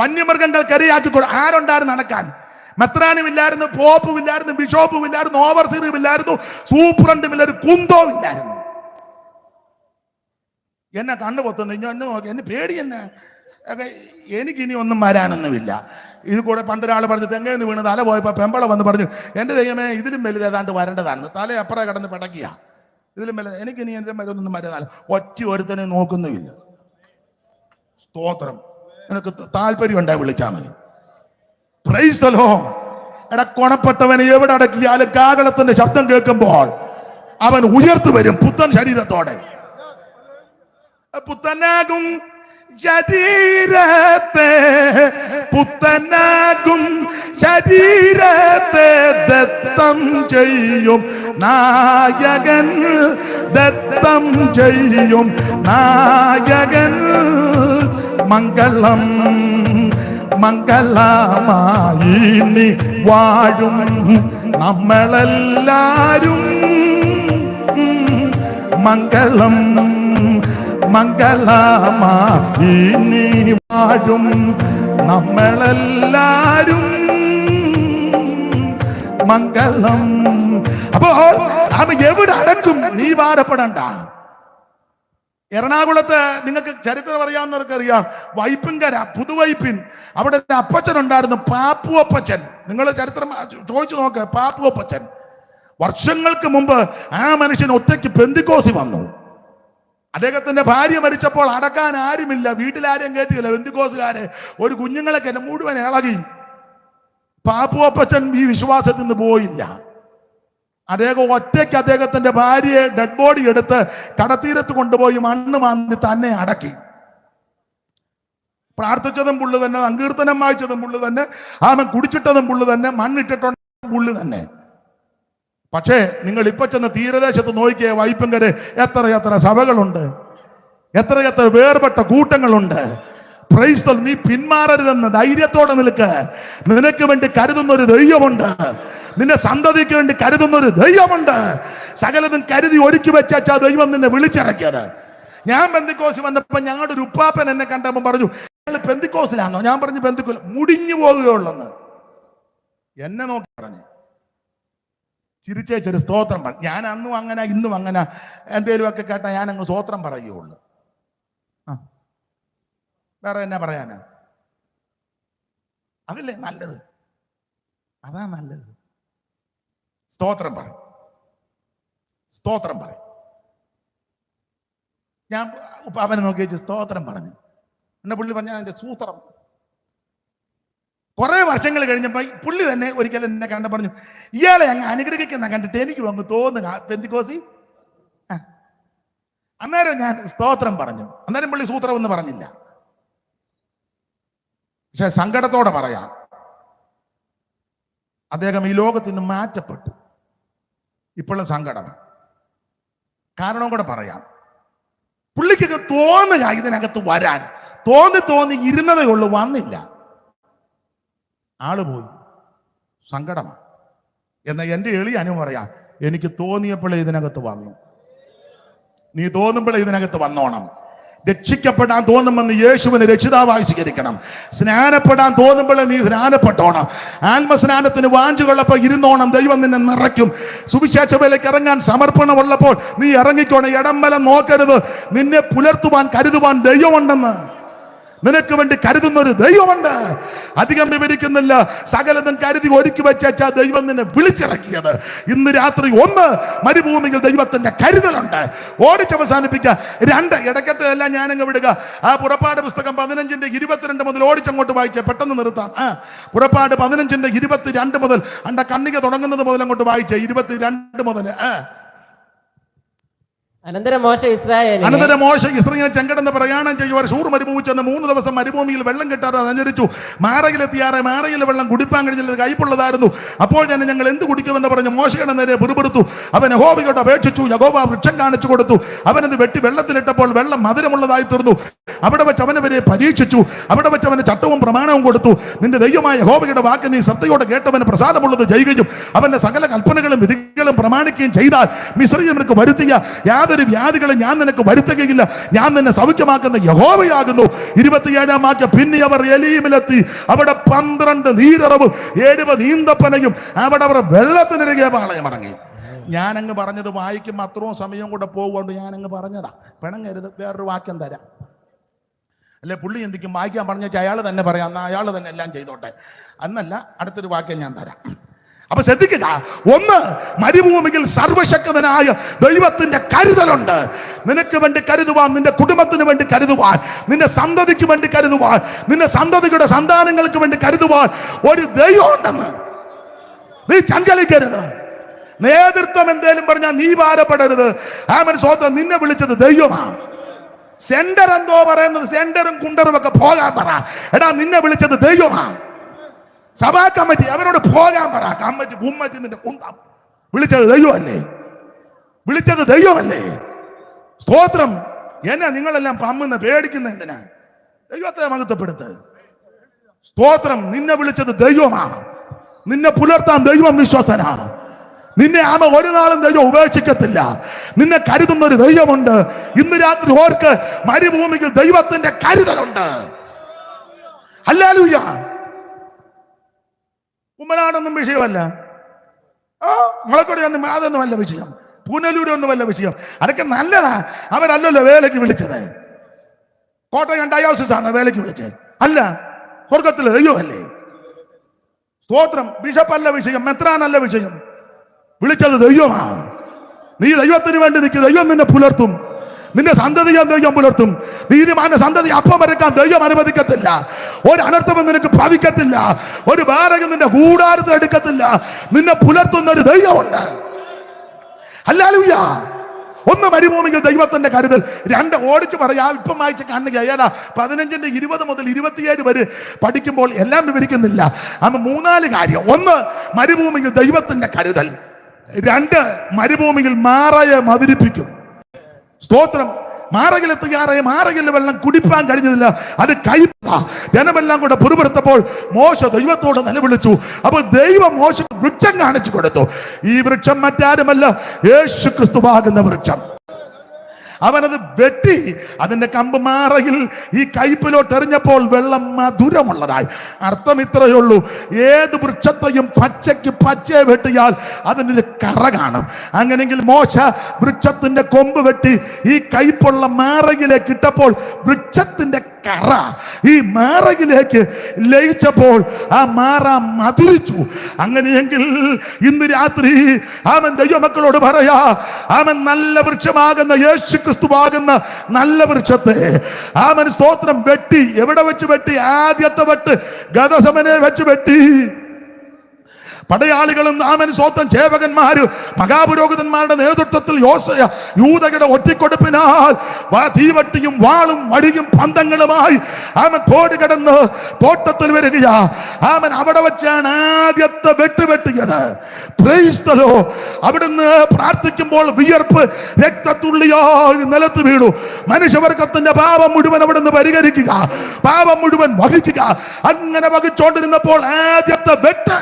വന്യമൃഗങ്ങൾക്കരയാക്കി. ആരുണ്ടായിരുന്നു അടക്കാൻ? മെത്രാനും ഇല്ലായിരുന്നു, പോപ്പും ഇല്ലായിരുന്നു, ബിഷോപ്പും ഇല്ലായിരുന്നു, ഓവർസീറും ഇല്ലായിരുന്നു, സൂപ്രണ്ടും ഇല്ലായിരുന്നു, കുന്തവും ഇല്ലായിരുന്നു. എന്നെ കണ്ണു പൊത്തുന്നു, എന്നെ നോക്കി, എന്നെ പേടി എന്നെ. എനിക്കിനി ഒന്നും വരാനൊന്നുമില്ല. ഇത് കൂടെ പണ്ടൊരാൾ പറഞ്ഞു, തെങ്ങേന്ന് വീണ് തല പോയപ്പോൾ പെമ്പള വന്ന് പറഞ്ഞു, എൻ്റെ ദൈവമേ ഇതിലും വലുത് ഏതാണ്ട് വരേണ്ടതാണ്. തല അപ്പുറം കിടന്ന് പിടക്കിയ ഇതിലും വലുത്. എനിക്കിനി എൻ്റെ മരുന്നൊന്നും വരുന്നതല്ല. ഒറ്റ ഒരുത്തനെ നോക്കുന്നുമില്ല. സ്തോത്രം. നിനക്ക് താല്പര്യം ഉണ്ടായി വിളിച്ചാൽ മതി. Price the Lord. എടാ, കൊണപ്പെട്ടവനെ എവിടെ അടക്കിയാലും കാഹളത്തിന്റെ ശബ്ദം കേൾക്കുമ്പോൾ അവൻ ഉയർത്തു വരും പുത്തൻ ശരീരത്തോടെ. പുത്തനാകും ശരീരത്തെ, പുത്തനാകും ശരീരത്തെ ദത്തം ചെയ്യും നായകൻ, ദത്തം ചെയ്യും നായകൻ. മംഗളം മംഗളമായി നീ വാഴും നമ്മളെല്ലാരും. മംഗളം മംഗളമായി നീ വാഴും നമ്മളെല്ലാരും. മംഗളം. അപ്പോൾ അവൻ എവിടെ അടക്കും? നീ ഭാരപ്പെടണ്ട. എറണാകുളത്ത് നിങ്ങൾക്ക് ചരിത്രം അറിയാവുന്നവർക്ക് അറിയാം, വൈപ്പിൻകര, പുതുവൈപ്പിൻ, അവിടെ ഒരു അപ്പച്ചൻ ഉണ്ടായിരുന്നു, പാപ്പു അപ്പച്ചൻ. നിങ്ങൾ ചരിത്രം ചോദിച്ചു നോക്ക്. പാപ്പു അപ്പച്ചൻ വർഷങ്ങൾക്ക് മുമ്പ് ആ മനുഷ്യൻ ഒറ്റയ്ക്ക് പെന്തിക്കോസി വന്നു. അദ്ദേഹത്തിന്റെ ഭാര്യ മരിച്ചപ്പോൾ അടക്കാൻ ആരുമില്ല, വീട്ടിലാരെയും കയറ്റിയില്ല. പെന്തിക്കോസുകാരെ ഒരു കുഞ്ഞുങ്ങളെ കെന്നെ മുഴുവൻ ഇളകി. പാപ്പു അപ്പച്ചൻ ഈ വിശ്വാസത്തിൽ നിന്ന് പോയില്ല. അദ്ദേഹം ഒറ്റയ്ക്ക് അദ്ദേഹത്തിന്റെ ഭാര്യയെ ഡെഡ് ബോഡി എടുത്ത് കടത്തീരത്ത് കൊണ്ടുപോയി മണ്ണ് മാന്തി തന്നെ അടക്കി. പ്രാർത്ഥിച്ചതും പുള്ളു തന്നെ, സങ്കീർത്തനം വായിച്ചതും പുള്ളു തന്നെ, അവൻ കുടിച്ചിട്ടതും പുള്ളു തന്നെ, മണ്ണിട്ടിട്ടുള്ള പുള്ളു തന്നെ. പക്ഷേ നിങ്ങൾ ഇപ്പൊ ചെന്ന് തീരദേശത്ത് നോക്കിയ വൈപ്പിൻകര എത്ര സഭകളുണ്ട്, എത്ര വേർപെട്ട കൂട്ടങ്ങളുണ്ട്. Praise the lord. നീ പിന്മാറരുതെന്ന് ധൈര്യത്തോടെ നിൽക്ക്. നിനക്ക് വേണ്ടി കരുതുന്ന ഒരു ദൈവമുണ്ട്, നിന്റെ സന്തതിക്ക് വേണ്ടി കരുതുന്ന ഒരു ദൈവമുണ്ട്. സകലതും കരുതി ഒരുക്കി വെച്ചാ ദൈവം നിന്നെ വിളിച്ചിറക്കിയത്. ഞാൻ പെന്തിക്കോസ് വന്നപ്പോ ഞങ്ങളുടെ ഒരു ഉപ്പാപ്പൻ എന്നെ കണ്ടപ്പോൾ പറഞ്ഞു, ഞങ്ങൾ പെന്തിക്കോസിലാണോ? ഞാൻ പറഞ്ഞു പെന്തിക്കോസ് മുടിഞ്ഞു പോകുകയുള്ളെന്ന്. എന്നെ നോക്കി പറഞ്ഞു, ചിരിച്ചേച്ചൊരു സ്തോത്രം പറഞ്ഞു. ഞാൻ അന്നും അങ്ങനെ ഇന്നും അങ്ങനെ എന്തേലുമൊക്കെ കേട്ടാൽ ഞാൻ അങ്ങ് സ്തോത്രം പറയുകയുള്ളു. വേറെ എന്നാ പറയാനാ? അതല്ലേ നല്ലത്, അതാ നല്ലത്. സ്തോത്രം പറയും, സ്തോത്രം പറയും. ഞാൻ അവനെ നോക്കി വെച്ച് സ്തോത്രം പറഞ്ഞു. എന്നെ പുള്ളി പറഞ്ഞ അതിന്റെ സൂത്രം. കുറെ വർഷങ്ങൾ കഴിഞ്ഞപ്പോ പുള്ളി തന്നെ ഒരിക്കലും എന്നെ കണ്ട പറഞ്ഞു, ഇയാളെ അങ്ങ് അനുഗ്രഹിക്കുന്ന കണ്ടിട്ട് എനിക്ക് അങ്ങ് തോന്നുക പെന്തിക്കോസി. അന്നേരം ഞാൻ സ്തോത്രം പറഞ്ഞു. അന്നേരം പുള്ളി സൂത്രം എന്ന് പറഞ്ഞില്ല. പക്ഷെ സങ്കടത്തോടെ പറയാം, അദ്ദേഹം ഈ ലോകത്ത് നിന്ന് മാറ്റപ്പെട്ടു. ഇപ്പോഴുള്ള സങ്കടമാണ്. കാരണം കൂടെ പറയാം. പുള്ളിക്കൊക്കെ തോന്നുക ഇതിനകത്ത് വരാൻ, തോന്നി ഇരുന്നതേ ഉള്ളൂ, വന്നില്ല. ആള് പോയി. സങ്കടമാണ്. എന്നാൽ എൻ്റെ എളിയ അനുഭവം പറയാം, എനിക്ക് തോന്നിയപ്പോഴേ ഇതിനകത്ത് വന്നു. നീ തോന്നുമ്പോഴേ ഇതിനകത്ത് വന്നോണം. രക്ഷിക്കപ്പെടാൻ തോന്നുമെന്ന് യേശുവിനെ രക്ഷിതാവായി സ്വീകരിക്കണം. സ്നാനപ്പെടാൻ തോന്നുമ്പോഴേ നീ സ്നാനപ്പെട്ടോണം. ആത്മസ്നാനത്തിന് വാഞ്ചുകൊള്ളപ്പോൾ ഇരുന്നോണം. ദൈവം നിന്നെ നിറയ്ക്കും. സുവിശേഷ വേലയ്ക്ക് ഇറങ്ങാൻ സമർപ്പണമുള്ളപ്പോൾ നീ ഇറങ്ങിക്കോണം. ഇടംബലം നോക്കരുത്. നിന്നെ പുലർത്തുവാൻ കരുതുവാൻ ദൈവമുണ്ടെന്ന്. നിനക്ക് വേണ്ടി കരുതുന്ന ഒരു ദൈവമുണ്ട്. അധികം വിവരിക്കുന്നില്ല. സകലതും കരുതി ഒരുക്കി വെച്ചാ ദൈവം നിന്നെ വിളിച്ചിറക്കിയത്. ഇന്ന് രാത്രി ഒന്ന് മരുഭൂമിയിൽ ദൈവത്തിന്റെ കരുതലുണ്ട്. ഓടിച്ചവസാനിപ്പിക്കുക. രണ്ട് ഇടയ്ക്കത്തെ എല്ലാം ഞാനങ്ങ് വിടുക. ആ പുറപ്പാട് പുസ്തകം 15:22 മുതൽ ഓടിച്ചങ്ങോട്ട് വായിച്ചേ, പെട്ടെന്ന് നിർത്താം. പുറപ്പാട് 15:22 മുതൽ കണ്ണിക തുടങ്ങുന്നത് മുതൽ അങ്ങോട്ട് വായിച്ചേ. 22 മുതൽ അനന്തരം മോശ ഇസ്രായേലിനെ അനന്തരം മോശ ഇസ്രായേലിനെ ചെങ്കടന്ന് പ്രയാണം ചെയ്യുവാൻ ശൂർ മരുഭൂമി ചെന്ന് 3 ദിവസം മരുഭൂമിയിൽ വെള്ളം കിട്ടാതെ സഞ്ചരിച്ചു. മാറയിലെത്തിയാറെ മാറയിലെ വെള്ളം കുടിപ്പാൻ കഴിഞ്ഞത് കയ്പുള്ളതായിരുന്നു. അപ്പോൾ തന്നെ ഞങ്ങൾ എന്ത് കുടിക്കുമെന്ന് പറഞ്ഞ് മോശയുടെ നേരെ പിറുപിറുത്തു. അവൻ യഹോവയോട് അപേക്ഷിച്ചു. യഹോവ വൃക്ഷം കാണിച്ചു കൊടുത്തു. അവനത് വെട്ടി വെള്ളത്തിലിട്ടപ്പോൾ വെള്ളം മധുരമുള്ളതായി തീർന്നു. അവിടെ വെച്ച് അവനെ വരെ പരീക്ഷിച്ചു. അവിടെ വെച്ച് അവന് ചട്ടവും പ്രമാണവും കൊടുത്തു. നിന്റെ ദൈവമായ യഹോവയുടെ വാക്ക് നീ ശ്രദ്ധയോടെ കേട്ടവന് പ്രസാദമുള്ളത് ചെയ്യുകയും അവന്റെ സകല കൽപ്പനകളും വിധികളും പ്രമാണിക്കുകയും ചെയ്താൽ മിസ്രയീം നിനക്ക് വരുത്തിയ യാതൊരു വ്യാധികളെ ഞാൻ നിനക്ക് വരുത്തുകയില്ല. ഞാൻ നിന്നെ സൗഖ്യമാക്കുന്ന യഹോവയാകുന്നു. 27-ാം വാക്യം. പിന്നെ അവർ എലീമിലെത്തി. അവിടെ 12 നീരറവും 70 ഈന്തപ്പനയും. അവിടെ അവർ വെള്ളത്തിനിരകിയ പാളയം ഇറങ്ങി. ഞാനങ്ങ് പറഞ്ഞത് വായിക്കുമ്പോൾ അത്രയും സമയം കൂടെ പോകുകൊണ്ട് ഞാനങ്ങ് പറഞ്ഞതാ. പിണങ്ങരുത്, വേറൊരു വാക്യം തരാം. അല്ലെ പുള്ളി എന്തിക്കും വായിക്കാൻ പറഞ്ഞു വെച്ചാൽ അയാൾ തന്നെ പറയാം, എന്നാൽ അയാൾ തന്നെ എല്ലാം ചെയ്തോട്ടെ. അന്നല്ല, അടുത്തൊരു വാക്യം ഞാൻ തരാം. അപ്പൊ ശ്രദ്ധിക്കുക. ഒന്ന്, മരുഭൂമിയിൽ സർവശക്തനായ ദൈവത്തിന്റെ കരുതലുണ്ട്. നിനക്ക് വേണ്ടി കരുതുവാൻ, നിന്റെ കുടുംബത്തിന് വേണ്ടി കരുതുവാൻ, നിന്റെ സന്തതിക്ക് വേണ്ടി കരുതുവാൻ, നിന്റെ സന്തതിയുടെ സന്താനങ്ങൾക്ക് വേണ്ടി കരുതുവാൻ ഒരു ദൈവം ഉണ്ടെന്ന് നീ ചഞ്ചലിക്കരുത്. നേതൃത്വം എന്തേലും പറഞ്ഞാൽ നീ ഭാരപ്പെടരുത്. ആമൻ സ്വന്തം നിന്നെ വിളിച്ചത് ദൈവമാണ്. സെന്റർ എന്തോ പറയുന്നത്, സെന്ററും കുണ്ടറും ഒക്കെ പോകാൻ പറ. എടാ, നിന്നെ വിളിച്ചത് ദൈവമാണ്. സഭാ കമ്മിറ്റി അവരോട് പോകാൻ പറ. കമ്മിറ്റി കുമ്മറ്റി നിന്റെ കുന്തം. വിളിച്ചത് ദൈവമല്ലേ? വിളിച്ചത് ദൈവമല്ലേ? സ്തോത്രം. എന്നെ നിങ്ങളെല്ലാം പമ്മുന്ന പേടിക്കുന്ന എന്തിനാ? ദൈവത്തെ മഹത്വപ്പെടുത്ത്. സ്തോത്രം. നിന്നെ വിളിച്ചത് ദൈവമാണ്. നിന്നെ പുലർത്താൻ ദൈവം വിശ്വസ്തനാണ്. നിന്നെ ആമ ഒരു നാളും ദൈവം ഉപേക്ഷിക്കത്തില്ല. നിന്നെ കരുതുന്ന ഒരു ദൈവമുണ്ട്. ഇന്ന് രാത്രി ഓർക്ക്, മരുഭൂമിയിൽ ദൈവത്തിന്റെ കരുതലുണ്ട്. ഹല്ലേലൂയ. കുമ്മനാടൊന്നും വിഷയമല്ല. മുളക്കൊടി ഒന്നും അതൊന്നുമല്ല വിഷയം. പുനലൂര് ഒന്നുമല്ല വിഷയം. അതൊക്കെ നല്ലതാ. അവരല്ലല്ലോ വേലയ്ക്ക് വിളിച്ചത്. കോട്ടയം ഡയോസിസ് ആണ് വേലയ്ക്ക് വിളിച്ചത്. അല്ല, സ്വർഗത്തിലെ ദൈവമല്ലേ? സ്തോത്രം. ബിഷപ്പല്ല വിഷയം, മെത്രാനല്ല വിഷയം. വിളിച്ചത് ദൈവമാണ്. നീ ദൈവത്തിന് വേണ്ടി നിൽക്കുക. ദൈവം നിന്നെ പുലർത്തും. നിന്റെ സന്തതിയെ ദൈവം പുലർത്തും. നീതിമാന്റെ സന്തതി അപ്പം വരക്കാൻ ദൈവം അനുവദിക്കത്തില്ല. ഒരു അനർത്ഥവും നിനക്ക് ഭവിക്കത്തില്ല. ഒരു ഭാരകം നിന്റെ കൂടാരത്തിൽ എടുക്കത്തില്ല. നിന്നെ പുലർത്തുന്ന ഒരു ദൈവമുണ്ട്. ഹല്ലേലൂയ. ഒന്ന്, മരുഭൂമിയിൽ ദൈവത്തിന്റെ കരുതൽ. 2, ഓടിച്ചു പറയാ. ഇപ്പം വായിച്ച കാണുക ഏതാ 15-ന്റെ 20 മുതൽ 27 വരെ പഠിക്കുമ്പോൾ എല്ലാം വിവരിക്കുന്നില്ല. അന്ന് 3-4 കാര്യം. 1, മരുഭൂമിയിൽ ദൈവത്തിന്റെ കരുതൽ. 2, മരുഭൂമിയിൽ മാറയെ മധുരിപ്പിക്കും. സ്തോത്രം. മാറകിലെത്തുകയാറെ മാറകിലെ വെള്ളം കുടിപ്പാൻ കഴിഞ്ഞില്ല. അത് കയ്പ. ജനമെല്ലാം കൂടെ പുറപ്പെടുത്തപ്പോൾ മോശ ദൈവത്തോട് നിലവിളിച്ചു. അപ്പോൾ ദൈവം മോശ വൃക്ഷം കാണിച്ചു കൊടുത്തു. ഈ വൃക്ഷം മറ്റാരുമല്ല, യേശു ക്രിസ്തുവാകുന്ന വൃക്ഷം. അവനത് വെട്ടി അതിന്റെ കമ്പ് മാറയിൽ ഈ കയ്പിലോട്ട് എറിഞ്ഞപ്പോൾ വെള്ളം മധുരമുള്ളതായി. അർത്ഥം ഇത്രയേ ഉള്ളൂ. ഏത് വൃക്ഷത്തെയും പച്ചയ്ക്ക് പച്ചയെ വെട്ടിയാൽ അതിനൊരു കറ കാണും. അങ്ങനെയെങ്കിൽ മോശ വൃക്ഷത്തിന്റെ കൊമ്പ് വെട്ടി ഈ കയ്പുള്ള മാറയിലേക്ക് ഇട്ടപ്പോൾ വൃക്ഷത്തിന്റെ കറ ഈ മാറയിലേക്ക് ലയിച്ചപ്പോൾ ആ മാറ മധുരിച്ചു. അങ്ങനെയെങ്കിൽ ഇന്ന് രാത്രി അവൻ ദൈവമക്കളോട് പറയാ, അവൻ നല്ല വൃക്ഷമാകുന്ന യേശു ക്രിസ്തുവാകുന്ന നല്ല വൃക്ഷത്തെ അവൻ സ്തോത്രം വെട്ടി. എവിടെ വെച്ച് വെട്ടി? ആദ്യത്തെ വെട്ട് ഗദസമനെ വെച്ച് വെട്ടി. പടയാളികളും ആമൻ സ്വന്തം ചേവകന്മാര് മഹാപുരോഹിതന്മാരുടെ നേതൃത്വത്തിൽ യൂദയുടെ ഒറ്റിക്കൊടുപ്പിനാൽ തീവട്ടിയും വാളും വടിയും പന്തങ്ങളുമായി ആമൻ തോട് കടന്ന് തോട്ടത്തിൽ വരികയാ. ആമൻ അവിടെ വെച്ചാണ് ആദ്യത്തെ വെട്ടിയത്. Praise the lord. അവിടുന്ന് പ്രാർത്ഥിക്കുമ്പോൾ വിയർപ്പ് രക്തത്തുള്ളിയായി നിലത്ത് വീണു. മനുഷ്യവർഗത്തിന്റെ പാപം മുഴുവൻ അവിടുന്ന് പരിഹരിക്കുക, പാപം മുഴുവൻ വഹിക്കുക. അങ്ങനെ വഹിച്ചോണ്ടിരുന്നപ്പോൾ ആദ്യത്തെ വെട്ട്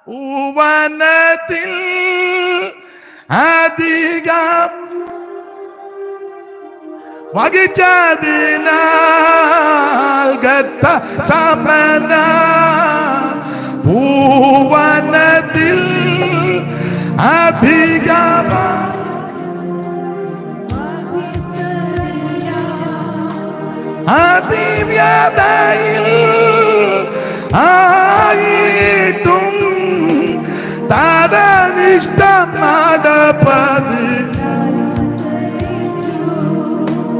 ഊവനത്തിൽ അധികം വഹിച്ചതിനാൽ ഗത്ത സമന ഊവനത്തിൽ അധികം അതിവ്യതയിൽ ആയിട്ടും താതനിഷ്ടം നടപ്പത്.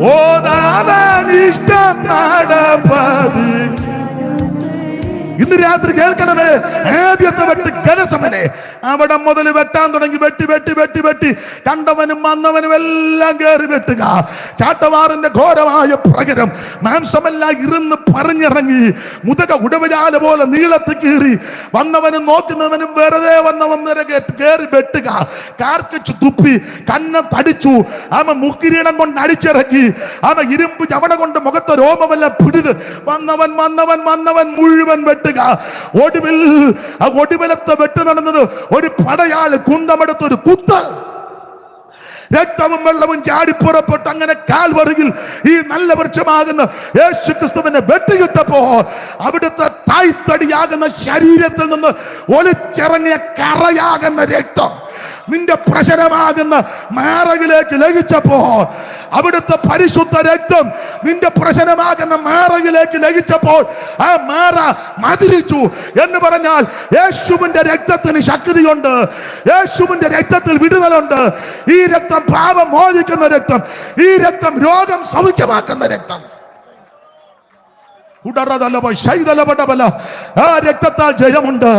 ഓ താതനിഷ്ടം നടപ്പത്. ഇന്ന് രാത്രി കേൾക്കണമേ, ആദ്യത്തെ വെട്ട് ഗദസമനെ. അവിടെ മുതൽ വെട്ടാൻ തുടങ്ങി. വെട്ടി വെട്ടി വെട്ടി വെട്ടി കണ്ടവനും വന്നവനും എല്ലാം കയറി വെട്ടുക. ചാട്ടവാറിന്റെ ഘോരമായ പ്രകരം മാംസമെല്ലാം ഇരുന്ന് പറഞ്ഞിറങ്ങി മുതക ഉടവജാല പോലെ നീളത്തിൽ കീറി വന്നവനും നോക്കുന്നവനും വെറുതെ വന്നവൻ കയറി വെട്ടുക. കാർക്കിച്ചു തുപ്പി കണ്ണം തടിച്ചു. അവൻ മുക്കിരീടം കൊണ്ട് അടിച്ചിറക്കി. അവൻ ഇരുമ്പ് ചവണ കൊണ്ട് മുഖത്തെ രോമമെല്ലാം പിടിത് വന്നവൻ വന്നവൻ വന്നവൻ മുഴുവൻ വെട്ടുക. ഒടുവിൽ ആ ഒടുവിലത്തെ വെട്ട് നടന്നത് ഒരു പടയാല് കുന്തമെടുത്തൊരു കുത്ത്. രക്തവും വെള്ളവും ചാടിപ്പുറപ്പെട്ട് അങ്ങനെ കാൽവറിയിൽ ഈ നല്ല വൃക്ഷമാകുന്ന യേശു ക്രിസ്തുവിനെ വെട്ടിയിട്ടപ്പോ അവിടുത്തെ തായ്തടിയാകുന്ന ശരീരത്തിൽ നിന്ന് ഒലിച്ചിറങ്ങിയ കറയാകുന്ന രക്തം നിന്റെ പ്രശ്നമാകുന്ന മാറകിലേക്ക് ലയിച്ചപ്പോ, അവിടുത്തെ പരിശുദ്ധ രക്തം നിന്റെ പ്രശ്നമാകുന്ന മാറകിലേക്ക് ലയിച്ചപ്പോൾ ആ മാറ മതിരിച്ചു എന്ന് പറഞ്ഞാൽ യേശുവിന്റെ രക്തത്തിന് ശക്തിയുണ്ട്. യേശുവിന്റെ രക്തത്തിൽ വിടുതലുണ്ട്. ഈ രക്തം പാപം മോചിക്കുന്ന രക്തം. ഈ രക്തം രോഗം സൗഖ്യമാക്കുന്ന രക്തം. ആ രക്തത്താൽ ജയമുണ്ട്.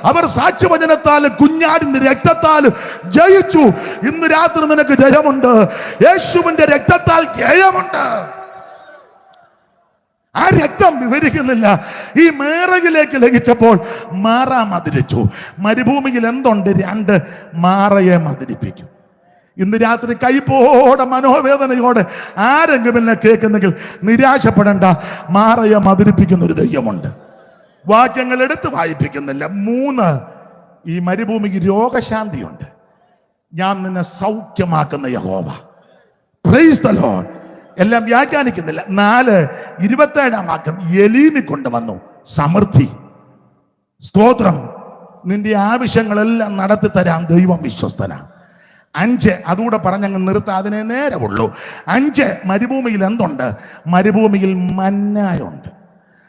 അവർ സാക്ഷ്യവചനത്താലും കുഞ്ഞാടിന്റെ രക്തത്താലും ജയിച്ചു. ഇന്ന് രാത്രി നിനക്ക് ജയമുണ്ട്. യേശുവിന്റെ രക്തത്താൽ ജയമുണ്ട്. ആ രക്തം വിവരിക്കുന്നില്ല. ഈ മേറയിലേക്ക് ലഭിച്ചപ്പോൾ മാറ മതിരിച്ചു. മരുഭൂമിയിൽ എന്തുണ്ട്? 2 മാറയെ മതിരിപ്പിക്കും. ഇന്ന് രാത്രി കൈപ്പോടെ മനോവേദനയോടെ ആരെങ്കിലും എന്നെ കേൾക്കുന്നെങ്കിൽ നിരാശപ്പെടേണ്ട. മാറയെ മതിരിപ്പിക്കുന്ന ഒരു ദൈവമുണ്ട്. വാക്യങ്ങൾ എടുത്ത് വായിപ്പിക്കുന്നില്ല. 3, ഈ മരുഭൂമിക്ക് രോഗശാന്തിയുണ്ട്. ഞാൻ നിന്നെ സൗഖ്യമാക്കുന്ന യഹോവ. Price the Lord. എല്ലാം വ്യാഖ്യാനിക്കുന്നില്ല. 4, 27 വാക്യം എലീമി കൊണ്ടുവന്നു സമൃദ്ധി. സ്തോത്രം. നിന്റെ ആവശ്യങ്ങളെല്ലാം നടത്തി തരാൻ ദൈവം വിശ്വസ്തനാണ്. 5 അതുകൂടെ പറഞ്ഞങ്ങ് നിർത്താം, അതിനെ നേരമുള്ളൂ. 5 മരുഭൂമിയിൽ എന്തുണ്ട്? മരുഭൂമിയിൽ മന്നായുണ്ട്.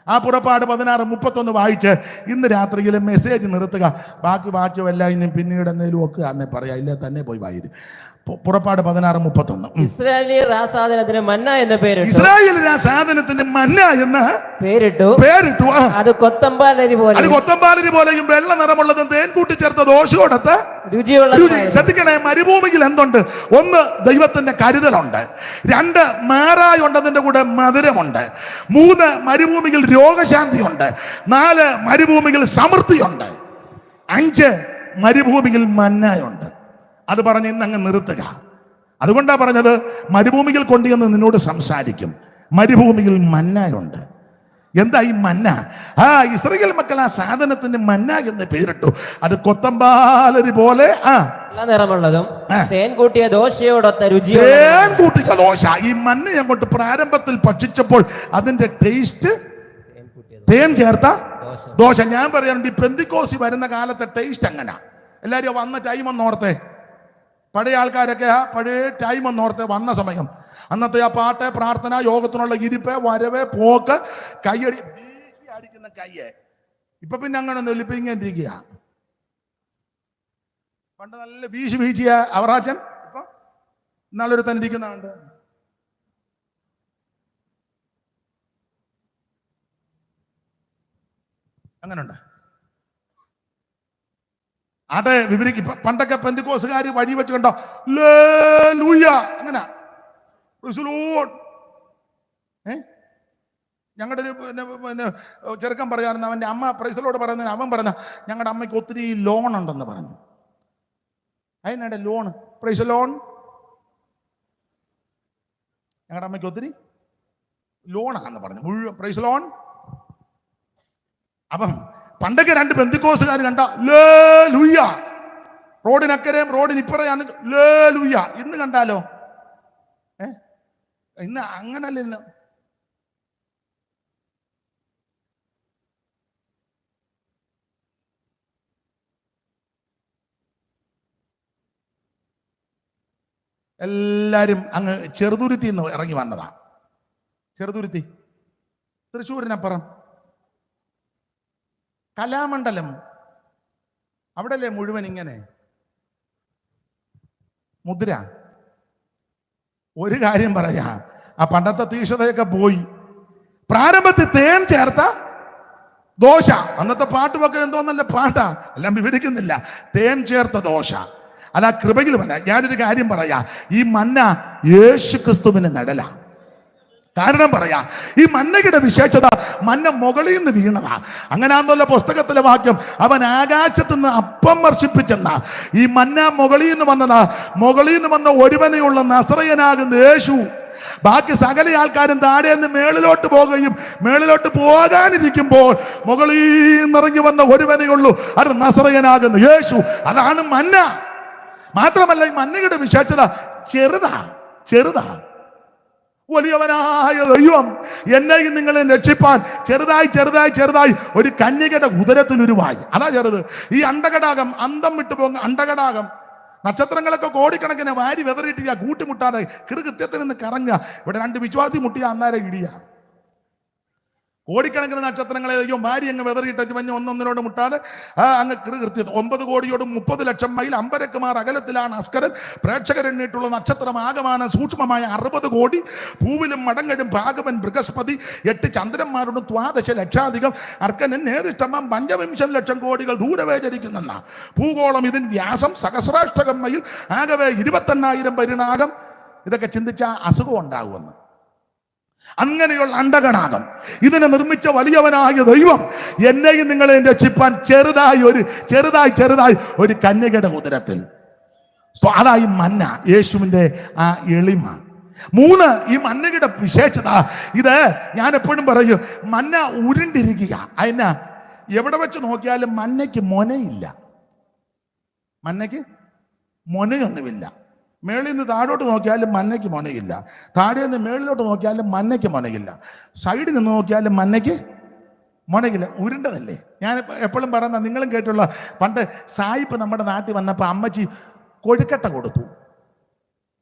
ആ പുറപ്പാട് 16:31 വായിച്ച് ഇന്ന് രാത്രിയിലെ മെസ്സേജ് നിർത്തുക. ബാക്കിയോ എല്ലാം ഇനി പിന്നീട് എന്തെങ്കിലും ഒക്കെ അന്നേ പറയാം. ഇല്ല തന്നെ പോയി വായിര്. പുറപ്പാട് 16:31. ഇസ്രായേലിയർ ആ സാധനത്തിന് മന്ന എന്ന് പേരിട്ടു. ഇസ്രായേലിൽ ആ സാധനത്തിന് മന്ന എന്ന് പേരിട്ടു. അത് കൊത്തമ്പാലരി പോലെയും വെള്ള നിറമുള്ളതും തേൻ കൂട്ടിച്ചേർത്ത ദോശയോടത്ത് രുചിയുള്ള. ശ്രദ്ധിക്കണേ, മരുഭൂമിയിൽ എന്തുണ്ട്? 1 ദൈവത്തിന്റെ കരുതലുണ്ട്. 2 മാറായുണ്ട്, അതിന്റെ കൂടെ മധുരമുണ്ട്. 3 മരുഭൂമിയിൽ രോഗശാന്തിയുണ്ട്. 4 മരുഭൂമിയിൽ സമൃദ്ധിയുണ്ട്. 5 മരുഭൂമിയിൽ മന്നായുണ്ട്. അത് പറഞ്ഞ് ഇന്ന് അങ്ങ് നിർത്തുക. അതുകൊണ്ടാ പറഞ്ഞത് മരുഭൂമിയിൽ കൊണ്ടുവന്ന് നിന്നോട് സംസാരിക്കും. മരുഭൂമിയിൽ മന്നായുണ്ട്. എന്താ ഈ മന്ന? ഇസ്രായേൽ മക്കൾ ആ സാധനത്തിന് മന്ന എന്ന് പേരിട്ടു. അത് കൊത്തമ്പാലരി പോലെ നിറമുള്ളതും തേൻ കൂട്ടിയ ദോശയോടൊത്ത രുചി. തേൻ കൂട്ടിയ ദോശ. ഈ മന്ന അങ്ങോട്ട് പ്രാരംഭത്തിൽ ഭക്ഷിച്ചപ്പോൾ അതിന്റെ ടേസ്റ്റ് തേൻ ചേർത്ത ദോശ. ഞാൻ പറയാറുണ്ട്, ഈ പെന്തിക്കോസി വരുന്ന കാലത്തെ ടേസ്റ്റ് അങ്ങനെ. എല്ലാവരും വന്ന ടൈം ഒന്നോർത്തെ. പഴയ ആൾക്കാരൊക്കെ പഴയ ടൈം ഒന്നോർത്തെ. വന്ന സമയം അന്നത്തെ ആ പാട്ട്, പ്രാർത്ഥന, യോഗത്തിനുള്ള ഇരിപ്പ്, വരവ്, പോക്ക്, കയ്യടി, വീശി അടിക്കുന്ന കയ്യെ. ഇപ്പൊ പിന്നെ അങ്ങനെ ഒന്നും ഇല്ല. ഇപ്പൊ ഇങ്ങനെ ഇരിക്കുക. പണ്ട് നല്ല വീശിയ അവറാച്ചൻ ഇപ്പൊ ഇന്നാളൊരു തന്നെ ഇരിക്കുന്നുണ്ട്. അങ്ങനെയുണ്ട്. ആട്ടെ വിവരിക്കും. പണ്ടൊക്കെ പെന്തിക്കോസുകാർ വഴി വെച്ച് കണ്ടോ ലൂയ അങ്ങനെ ഞങ്ങളുടെ ഒരു പിന്നെ ചെറുക്കൻ പറയാറുണ്ട്, അവൻ്റെ അമ്മ പ്രൈസലോട് പറയുന്നതിന് അവൻ പറഞ്ഞ ഞങ്ങളുടെ അമ്മയ്ക്ക് ഒത്തിരി ലോൺ ഉണ്ടെന്ന് പറഞ്ഞു. അതിനാടെ ലോൺ? Price loan. ഞങ്ങളുടെ അമ്മയ്ക്ക് ഒത്തിരി ലോണാന്ന് പറഞ്ഞു മുഴുവൻ. Price loan. അപ്പം പണ്ടൊക്കെ 2 പെന്തിക്കോസുകാർ കണ്ട ലൂയ, റോഡിനക്കരെയും റോഡിനിപ്പറയാണ് ലൂയ. ഇന്ന് കണ്ടാലോ? ഇന്ന് അങ്ങനല്ല. ഇന്ന് എല്ലാരും അങ്ങ് ചെറുതുരുത്തി നിന്ന് ഇറങ്ങി വന്നതാ. ചെറുതുരുത്തി തൃശ്ശൂരിനപ്പുറം കലാമണ്ഡലം, അവിടല്ലേ മുഴുവൻ ഇങ്ങനെ മുദ്ര. ഒരു കാര്യം പറയാ, ആ പണ്ടത്തെ തീക്ഷണതയൊക്കെ പോയി. പ്രാരംഭത്തിൽ തേൻ ചേർത്ത ദോശ, അന്നത്തെ പാട്ടുമൊക്കെ എന്തോ നല്ല പാട്ടാ, എല്ലാം വിവരിക്കുന്നില്ല. തേൻ ചേർത്ത ദോശ. അല്ല, കൃപയിൽ വന്ന ഞാനൊരു കാര്യം പറയാ, ഈ മന്ന യേശു ക്രിസ്തുവിന് നടല. കാരണം പറയാ, ഈ മന്നയുടെ വിശേഷത മന്ന മുകളിൽ നിന്ന് വീണതാ. അങ്ങനാന്നല്ല പുസ്തകത്തിലെ വാക്യം, അവൻ ആകാശത്ത് നിന്ന് അപ്പം വർഷിപ്പിച്ചെന്ന. ഈ മന്ന മുകളിൽ നിന്ന് വന്നതാ. മുകളിൽ നിന്ന് വന്ന ഒരുവനെയുള്ള നസറയനാകുന്ന യേശു. ബാക്കി സകല ആൾക്കാരും താഴെ നിന്ന് മേളിലോട്ട് പോകുകയും മേളിലോട്ട് പോകാനിരിക്കുമ്പോൾ മുകളിൽ നിന്നിറങ്ങി വന്ന ഒരുവനേ ഉള്ളൂ, അത് നസറയനാകുന്നു യേശു. അതാണ് മന്ന. മാത്രമല്ല, ഈ മന്നയുടെ വിശേഷത ചെറുതാ. വലിയവനായ ദൈവം എന്നെയും നിങ്ങളെ രക്ഷിപ്പാൻ ചെറുതായി ഒരു കന്യകയുടെ ഉദരത്തിനുരുവായി. അതാ ചെറുത്. ഈ അണ്ടകടാകം, അന്തം വിട്ടു പോകുന്ന അണ്ടകടാകം, നക്ഷത്രങ്ങളൊക്കെ കോടിക്കണക്കിന് വാരി വെതറിയിട്ട് കൂട്ടിമുട്ടാതെ കൃത്യത്തിൽ നിന്ന് കറങ്ങുക. ഇവിടെ 2 വിശ്വാസി മുട്ടിയ അന്നേരം ഇടിയ. കോടിക്കണക്കിന് നക്ഷത്രങ്ങളെ ഭാര്യ അങ്ങ് വെതറിയിട്ട് മഞ്ഞ് ഒന്നൊന്നിനോട് മുട്ടാതെ അങ്ങ് കൃത്യത. 9 കോടിയോടും 30 ലക്ഷം മൈൽ അമ്പരക്കുമാർ അകലത്തിലാണ് അസ്കരൻ. പ്രേക്ഷകരെണ്ണിട്ടുള്ള നക്ഷത്രം ആകമാനം സൂക്ഷ്മമായ 60 കോടി. പൂവിലും മടങ്ങഴും ഭാഗവൻ ബൃഹസ്പതി. 8 ചന്ദ്രന്മാരോടും 12 ലക്ഷാധികം. അർക്കനൻ നേരിഷ്ടമം 5 ലക്ഷം കോടികൾ ദൂരവേ ചരിക്കുന്ന ഭൂഗോളം. ഇതിൻ വ്യാസം സഹസ്രാഷ്ടകം മൈൽ. ആകവേ 28,000 പരിണാകം. ഇതൊക്കെ ചിന്തിച്ച അസുഖം ഉണ്ടാകുമെന്ന്. അങ്ങനെയുള്ള അണ്ടകടാകം ഇതിനെ നിർമ്മിച്ച വലിയവനായ ദൈവം എന്നെയും നിങ്ങളെ രക്ഷിപ്പാൻ ചെറുതായി ഒരു കന്യകയുടെ ഉദരത്തിൽ. അതായി മന്ന, യേശുവിന്റെ ആ എളിമ. 3, ഈ മന്നയുടെ വിശേഷത. ഇത് ഞാൻ എപ്പോഴും പറയും, മന്ന ഉരുണ്ടിരിക്കുക. അതിനാ എവിടെ വെച്ച് നോക്കിയാലും മന്നയ്ക്ക് മൊനയില്ല. മന്നയ്ക്ക് മൊനയൊന്നുമില്ല. മേളിൽ നിന്ന് താഴോട്ട് നോക്കിയാലും മന്നയ്ക്ക് മൊനയില്ല. താഴെ നിന്ന് മേളിലോട്ട് നോക്കിയാലും മന്നയ്ക്ക് മൊനയില്ല. സൈഡിൽ നിന്ന് നോക്കിയാലും മന്നയ്ക്ക് മൊനയില്ല. ഉരുണ്ടതല്ലേ. ഞാൻ എപ്പോഴും പറയുന്ന, നിങ്ങളും കേട്ടുള്ള, പണ്ട് സായിപ്പ് നമ്മുടെ നാട്ടിൽ വന്നപ്പോൾ അമ്മച്ചി കൊഴുക്കട്ട കൊടുത്തു.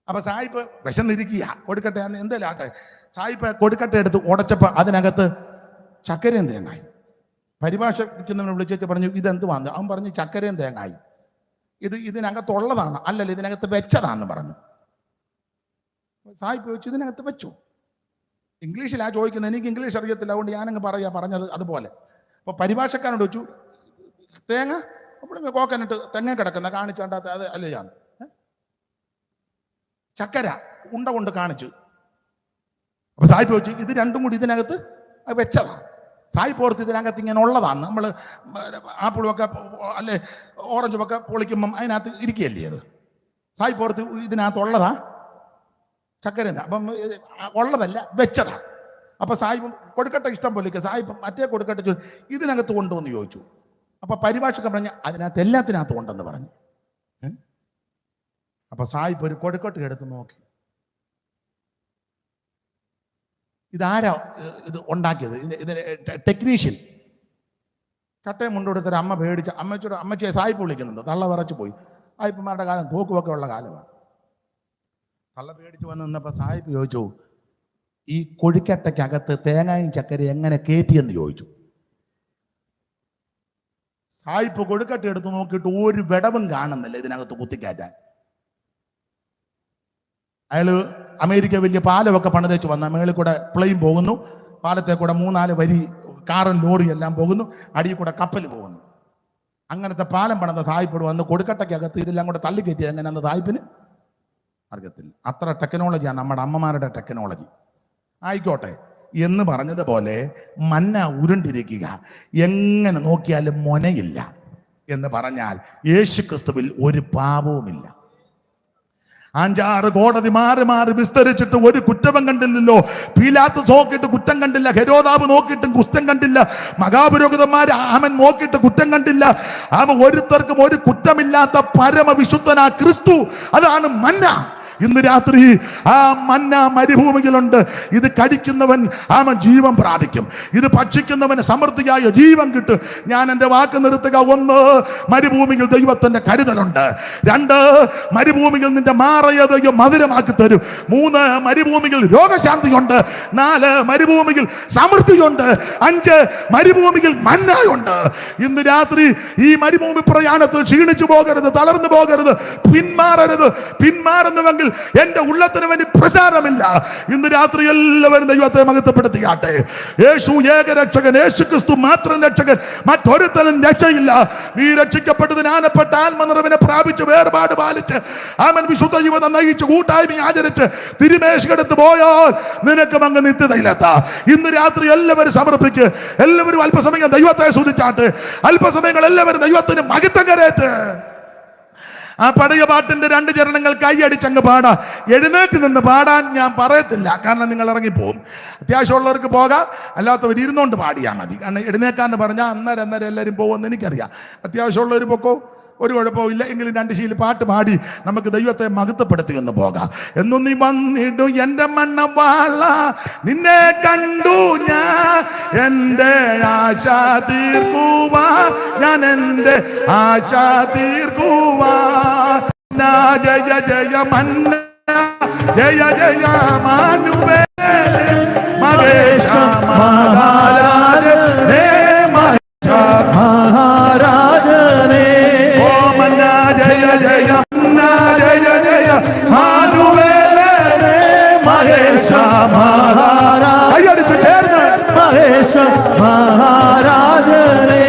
അപ്പൊ സായിപ്പ് വിശന്നിരിക്കുക, കൊഴുക്കട്ട എന്തേലും ആട്ടെ. സായിപ്പ് കൊഴുക്കട്ട എടുത്ത് ഉടച്ചപ്പോൾ അതിനകത്ത് ചക്കരയും തേങ്ങായി. പരിഭാഷയ്ക്കുന്നവനെ വിളിച്ചു പറഞ്ഞു, ഇതെന്ത് വന്നു? അവൻ പറഞ്ഞു, ചക്കരയും തേങ്ങായി. ഇതിനകത്തുള്ളതാണ്. അല്ലല്ലോ, ഇതിനകത്ത് വെച്ചതാണെന്ന് പറഞ്ഞു. സായിപ്പ് ചോദിച്ചു, ഇതിനകത്ത് വെച്ചു. ഇംഗ്ലീഷിലാ ചോദിക്കുന്നത്. എനിക്ക് ഇംഗ്ലീഷ് അറിയത്തില്ല, അതുകൊണ്ട് ഞാനങ്ങ് പറഞ്ഞത് അതുപോലെ. അപ്പോൾ പരിഭാഷക്കാരോട് ചോദിച്ചു, തേങ്ങ അപ്പോൾ കോക്കനട്ട് തെങ്ങ കിടക്കുന്ന കാണിച്ചാണ്ടാത്ത അത് അല്ലേ ഞാൻ. ചക്കര ഉണ്ട കൊണ്ട് കാണിച്ചു. അപ്പൊ സായിപ്പ് ചോദിച്ചു, ഇത് രണ്ടും കൂടി ഇതിനകത്ത് വെച്ചതാണ്. സായിപ്പ് ഓർത്ത് ഇതിനകത്ത് ഇങ്ങനെ ഉള്ളതാണ്. നമ്മൾ ആപ്പിളുമൊക്കെ അല്ലെ ഓറഞ്ചുമൊക്കെ പൊളിക്കുമ്പം അതിനകത്ത് ഇരിക്കുകയല്ലേ അത്. സായിപ്പ് ഓർത്ത് ഇതിനകത്തുള്ളതാ ചക്കര. അപ്പം ഉള്ളതല്ല, വെച്ചതാ. അപ്പൊ സായിപ്പ് കൊടുക്കട്ടെ ഇഷ്ടം പോലെ. സായിപ്പ് മറ്റേ കൊടുക്കട്ടെ ഇതിനകത്ത് കൊണ്ടുവന്ന് ചോദിച്ചു. അപ്പൊ പരിഭാഷക്ക് പറഞ്ഞ അതിനകത്ത് എല്ലാത്തിനകത്ത് ഉണ്ടെന്ന് പറഞ്ഞു. അപ്പൊ സായിപ്പ് ഒരു കൊടുക്കട്ട് എടുത്ത് നോക്കി. ഇതാരാ ഇത് ഉണ്ടാക്കിയത്? ഇതിന് ടെക്നീഷ്യൻ. ചട്ടയും മുണ്ടെടുത്തൊരു അമ്മ പേടിച്ച അമ്മച്ചിയെ സായിപ്പ് വിളിക്കുന്നുണ്ട്. തള്ള വിറച്ചു പോയി. സായിപ്പന്മാരുടെ കാലം തോക്കുമൊക്കെ ഉള്ള കാലമാണ്. തള്ള പേടിച്ച് വന്ന് നിന്നപ്പോൾ സായിപ്പ് ചോദിച്ചു, ഈ കൊഴുക്കട്ടയ്ക്കകത്ത് തേങ്ങയും ചക്കരയും എങ്ങനെ കയറ്റിയെന്ന് ചോദിച്ചു. സായിപ്പ് കൊഴുക്കട്ട എടുത്ത് നോക്കിയിട്ട് ഒരു വിടവും കാണുന്നില്ല ഇതിനകത്ത് കുത്തിക്കയറ്റാൻ. അയാള് അമേരിക്ക വലിയ പാലമൊക്കെ പണിതേച്ച് വന്ന മേളിൽ കൂടെ പ്ലെയിൻ പോകുന്നു, പാലത്തെ കൂടെ 3-4 വരി കാറും ലോറിയും എല്ലാം പോകുന്നു, അടിയിൽ കൂടെ കപ്പൽ പോകുന്നു. അങ്ങനത്തെ പാലം പണിത സായിപ്പോട് വന്ന് കൊടുക്കട്ടയ്ക്കകത്ത് ഇതെല്ലാം കൂടെ തള്ളിക്കയറ്റി എങ്ങനെയാണെന്ന് സായിപ്പിന് അറിയത്തില്ല. അത്ര ടെക്നോളജിയാണ് നമ്മുടെ അമ്മമാരുടെ ടെക്നോളജി. ആയിക്കോട്ടെ എന്ന് പറഞ്ഞതുപോലെ മന്ന ഉരുണ്ടിരിക്കുക, എങ്ങനെ നോക്കിയാലും മൊനയില്ല എന്ന് പറഞ്ഞാൽ യേശു ക്രിസ്തുവിൽ ഒരു പാപവുമില്ല. 5-6 കോടതി മാറി വിസ്തരിച്ചിട്ട് ഒരു കുറ്റവും കണ്ടില്ലല്ലോ. പീലാത്ത് നോക്കിയിട്ട് കുറ്റം കണ്ടില്ല. ഹെരോദാവ് നോക്കിയിട്ടും കുറ്റം കണ്ടില്ല. മഹാപുരോഹിതന്മാർ അവൻ നോക്കിയിട്ട് കുറ്റം കണ്ടില്ല. അവൻ ഒരുത്തർക്കും ഒരു കുറ്റമില്ലാത്ത പരമവിശുദ്ധനാ ക്രിസ്തു. അതാണ് മന്ന. ഇന്ന് രാത്രി ആ മന്ന മരുഭൂമിയിലുണ്ട്. ഇത് കഴിക്കുന്നവൻ അവൻ ജീവൻ പ്രാപിക്കും. ഇത് ഭക്ഷിക്കുന്നവന് സമൃദ്ധിയായ ജീവൻ കിട്ടും. ഞാൻ എൻ്റെ വാക്ക് നിർത്തുക. 1, മരുഭൂമിയിൽ ദൈവത്തിന്റെ കരുതലുണ്ട്. 2, മരുഭൂമിയിൽ നിന്റെ മാറയത് മധുരമാക്കി തരും. 3, മരുഭൂമിയിൽ രോഗശാന്തിയുണ്ട്. 4, മരുഭൂമിയിൽ സമൃദ്ധിയുണ്ട്. 5, മരുഭൂമിയിൽ മന്നയുണ്ട്. ഇന്ന് രാത്രി ഈ മരുഭൂമി പ്രയാണത്തിൽ ക്ഷീണിച്ചു പോകരുത്, തളർന്നു പോകരുത്, പിന്മാറരുത്. പിന്മാറുന്നുവെങ്കിൽ എന്റെ ഉള്ളത്തിന് വേണ്ടി പ്രചാരമില്ല. ഇന്ന് രാത്രി എല്ലാവരും ദൈവത്തെ മഹത്വപ്പെടുത്തിയാട്ടെ. യേശു ഏകരക്ഷകൻ, യേശു ക്രിസ്തു മാത്രം രക്ഷകൻ, മറ്റൊരുത്തനും രക്ഷയില്ല. നീ രക്ഷിക്കപ്പെട്ട് ജ്ഞാനപ്പെട്ട ആത്മനിറവിനെ പ്രാപിച്ച് വേർപാട് പാലിച്ച് അവൻ വിശുദ്ധ ജീവിതം നയിച്ച് കൂട്ടായ്മ ആചരിച്ച് തിരുമേശകെടുത്ത് പോയാൽ നിനക്കും അങ്ങ് നിത്യതയിലെത്താം. ഇന്ന് രാത്രി എല്ലാവരും സമർപ്പിക്ക്. എല്ലാവരും അല്പസമയം ദൈവത്തെ സ്തുതിച്ചാട്ടെ. അല്പസമയങ്ങൾ എല്ലാവരും ദൈവത്തിന് മഹത്വം കരേറ്റ്. ആ പഴയ പാട്ടിന്റെ 2 ചരണങ്ങൾ കൈയടിച്ചങ്ങ് പാടാം. എഴുന്നേറ്റ് നിന്ന് പാടാൻ ഞാൻ പറയത്തില്ല, കാരണം നിങ്ങൾ ഇറങ്ങിപ്പോവും. അത്യാവശ്യമുള്ളവർക്ക് പോകാം, അല്ലാത്തവർ ഇരുന്നുകൊണ്ട് പാടിയാൽ മതി. കാരണം എഴുന്നേക്കാന്ന് പറഞ്ഞാൽ അന്നേരം എല്ലാവരും പോകുമെന്ന് എനിക്കറിയാം. അത്യാവശ്യമുള്ളവർ പൊക്കോ, ഒരു കുഴപ്പമില്ല. എങ്കിലും 2 ശീലം പാട്ട് പാടി നമുക്ക് ദൈവത്തെ മഹത്വപ്പെടുത്തി എന്ന് പോകാം. എന്നു നീ വന്നിടു എൻ്റെ മണ്ണവാള, നിന്നെ കണ്ടു ഞാൻ എൻ്റെ ആശ തീർക്കുവാ, ഞാൻ എൻ്റെ ആശ തീർക്കുവാ. ജയ ജയ മന്ന, ജയ ജയ മാനുവേ, മഹേശ മഹാരാജനേ, മഹേശ മഹാരാജനേ. ജയ ജയ ജയ ജയ മാനുവേലനേ, മഹേശ മഹാരാജ. കൈയടിച്ച് ചേർന്ന് മഹേശ മഹാരാജനേ.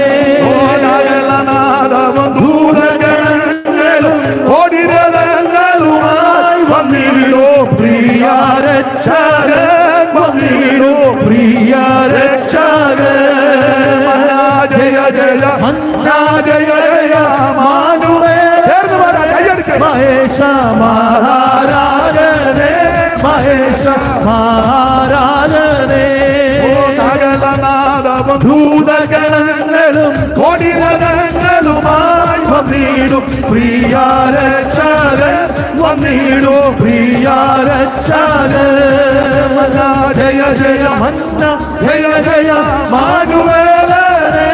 ഓനാദവും ദൂതഗണങ്ങളും ഓടിരഥങ്ങളുമായി വന്നിടോ പ്രിയ രക്ഷകൻ, വന്നിടോ പ്രിയ രക്ഷകൻ. ജയ ജയ ജയ ജയ മാനുവേ, മഹേശ മഹാരാജനേ, മഹേശ മഹാരാജനേ. സകലനാദവും ദൂതഗണങ്ങളും കൊടിരഥങ്ങളുമായി വന്നിടും പ്രിയ രക്ഷകൻ, വന്നിടും പ്രിയ രക്ഷകൻ. ജയ ജയ മന്ന, ജയ ജയ മാനുവേലനേ,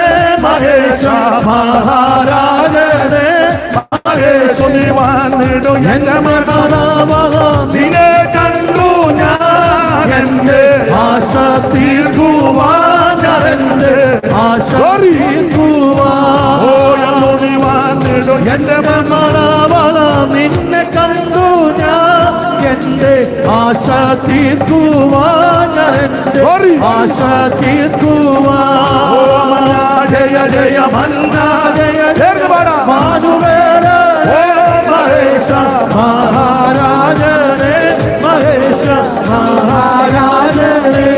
മഹേശ മഹാരാജനേ. നിന്നെ കണ്ടു ഞാൻ എൻ്റെ ആശ തീർക്കുവാൻ, എൻ്റെ ആശ തീർക്കുവാൻ. എൻ്റെ മണവാള, നിന്നെ കണ്ടു ഞാൻ എൻ്റെ ആശ തീർക്കുവാൻ, എൻ്റെ ആശ തീർക്കുവാൻ. ജയ ജയ മന്ന, ജയ ജയ മാനുവേല, മഹേശ മഹാരാജനേ, മഹേശ മഹാരാജനേ.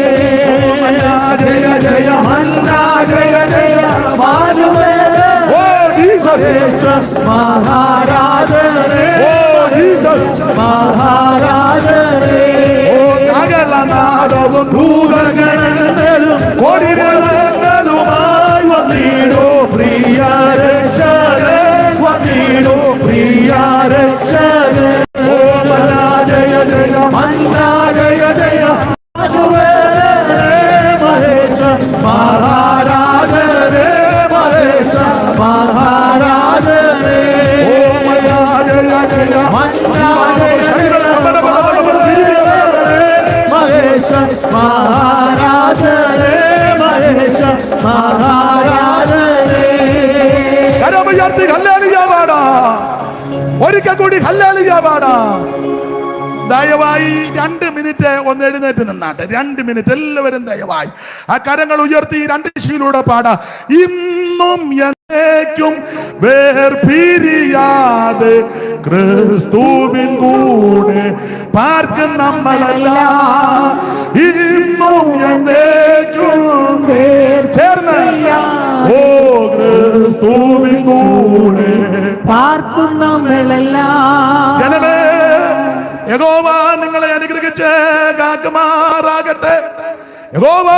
ജയ ജയ മന്ന, ജയ ജയ മാനുവേല, മഹേശ മഹാരാജനേ, മഹാരാജനേ. സകലനാദവും ദൂതഗണങ്ങളും കൊടിരഥങ്ങളുമായി വന്നിടോ പ്രിയ രക്ഷകൻ, വന്നിടോ പ്രിയ രക്ഷകൻ. ജയ ജയ മന്ന, ജയ ജയ മാനുവേലനേ, മഹേശ മഹാരാജനേ, മഹേശ മഹാരാജനേ. ജയ ജയ മന്ന, മഹേശ മഹാരാജനേ, മഹേശ മഹാരാജനേ. കരമുയർത്തി ഹല്ലേലൂയ പാടാം. ഒരിക്കൽ കൂടി ഹല്ലേലൂയ പാടാം. ദയവായി 2 മിനിറ്റ് ഒന്ന് എഴുന്നേറ്റ് നിന്നാട്ടെ. 2 മിനിറ്റ് എല്ലാവരും ദയവായി ആ കരങ്ങൾ ഉയർത്തി 2 ശീലൂടെ പാടാ. ഇന്നും എന്നേക്കും വേർപിരിയാതെ ക്രിസ്തുവിൻ കൂടെ പാർക്കും നമ്മളെല്ലാം. ഇന്നും എന്നേക്കും ചേർന്ന് ഓ ക്രിസ്തുവിൻ കൂടെ പാർക്കും നമ്മളെല്ലാം. ജനമേ, യഹോവ നിങ്ങളെ അനുഗ്രഹിച്ച് കാക്കുമാറാകട്ടെ. യഹോവ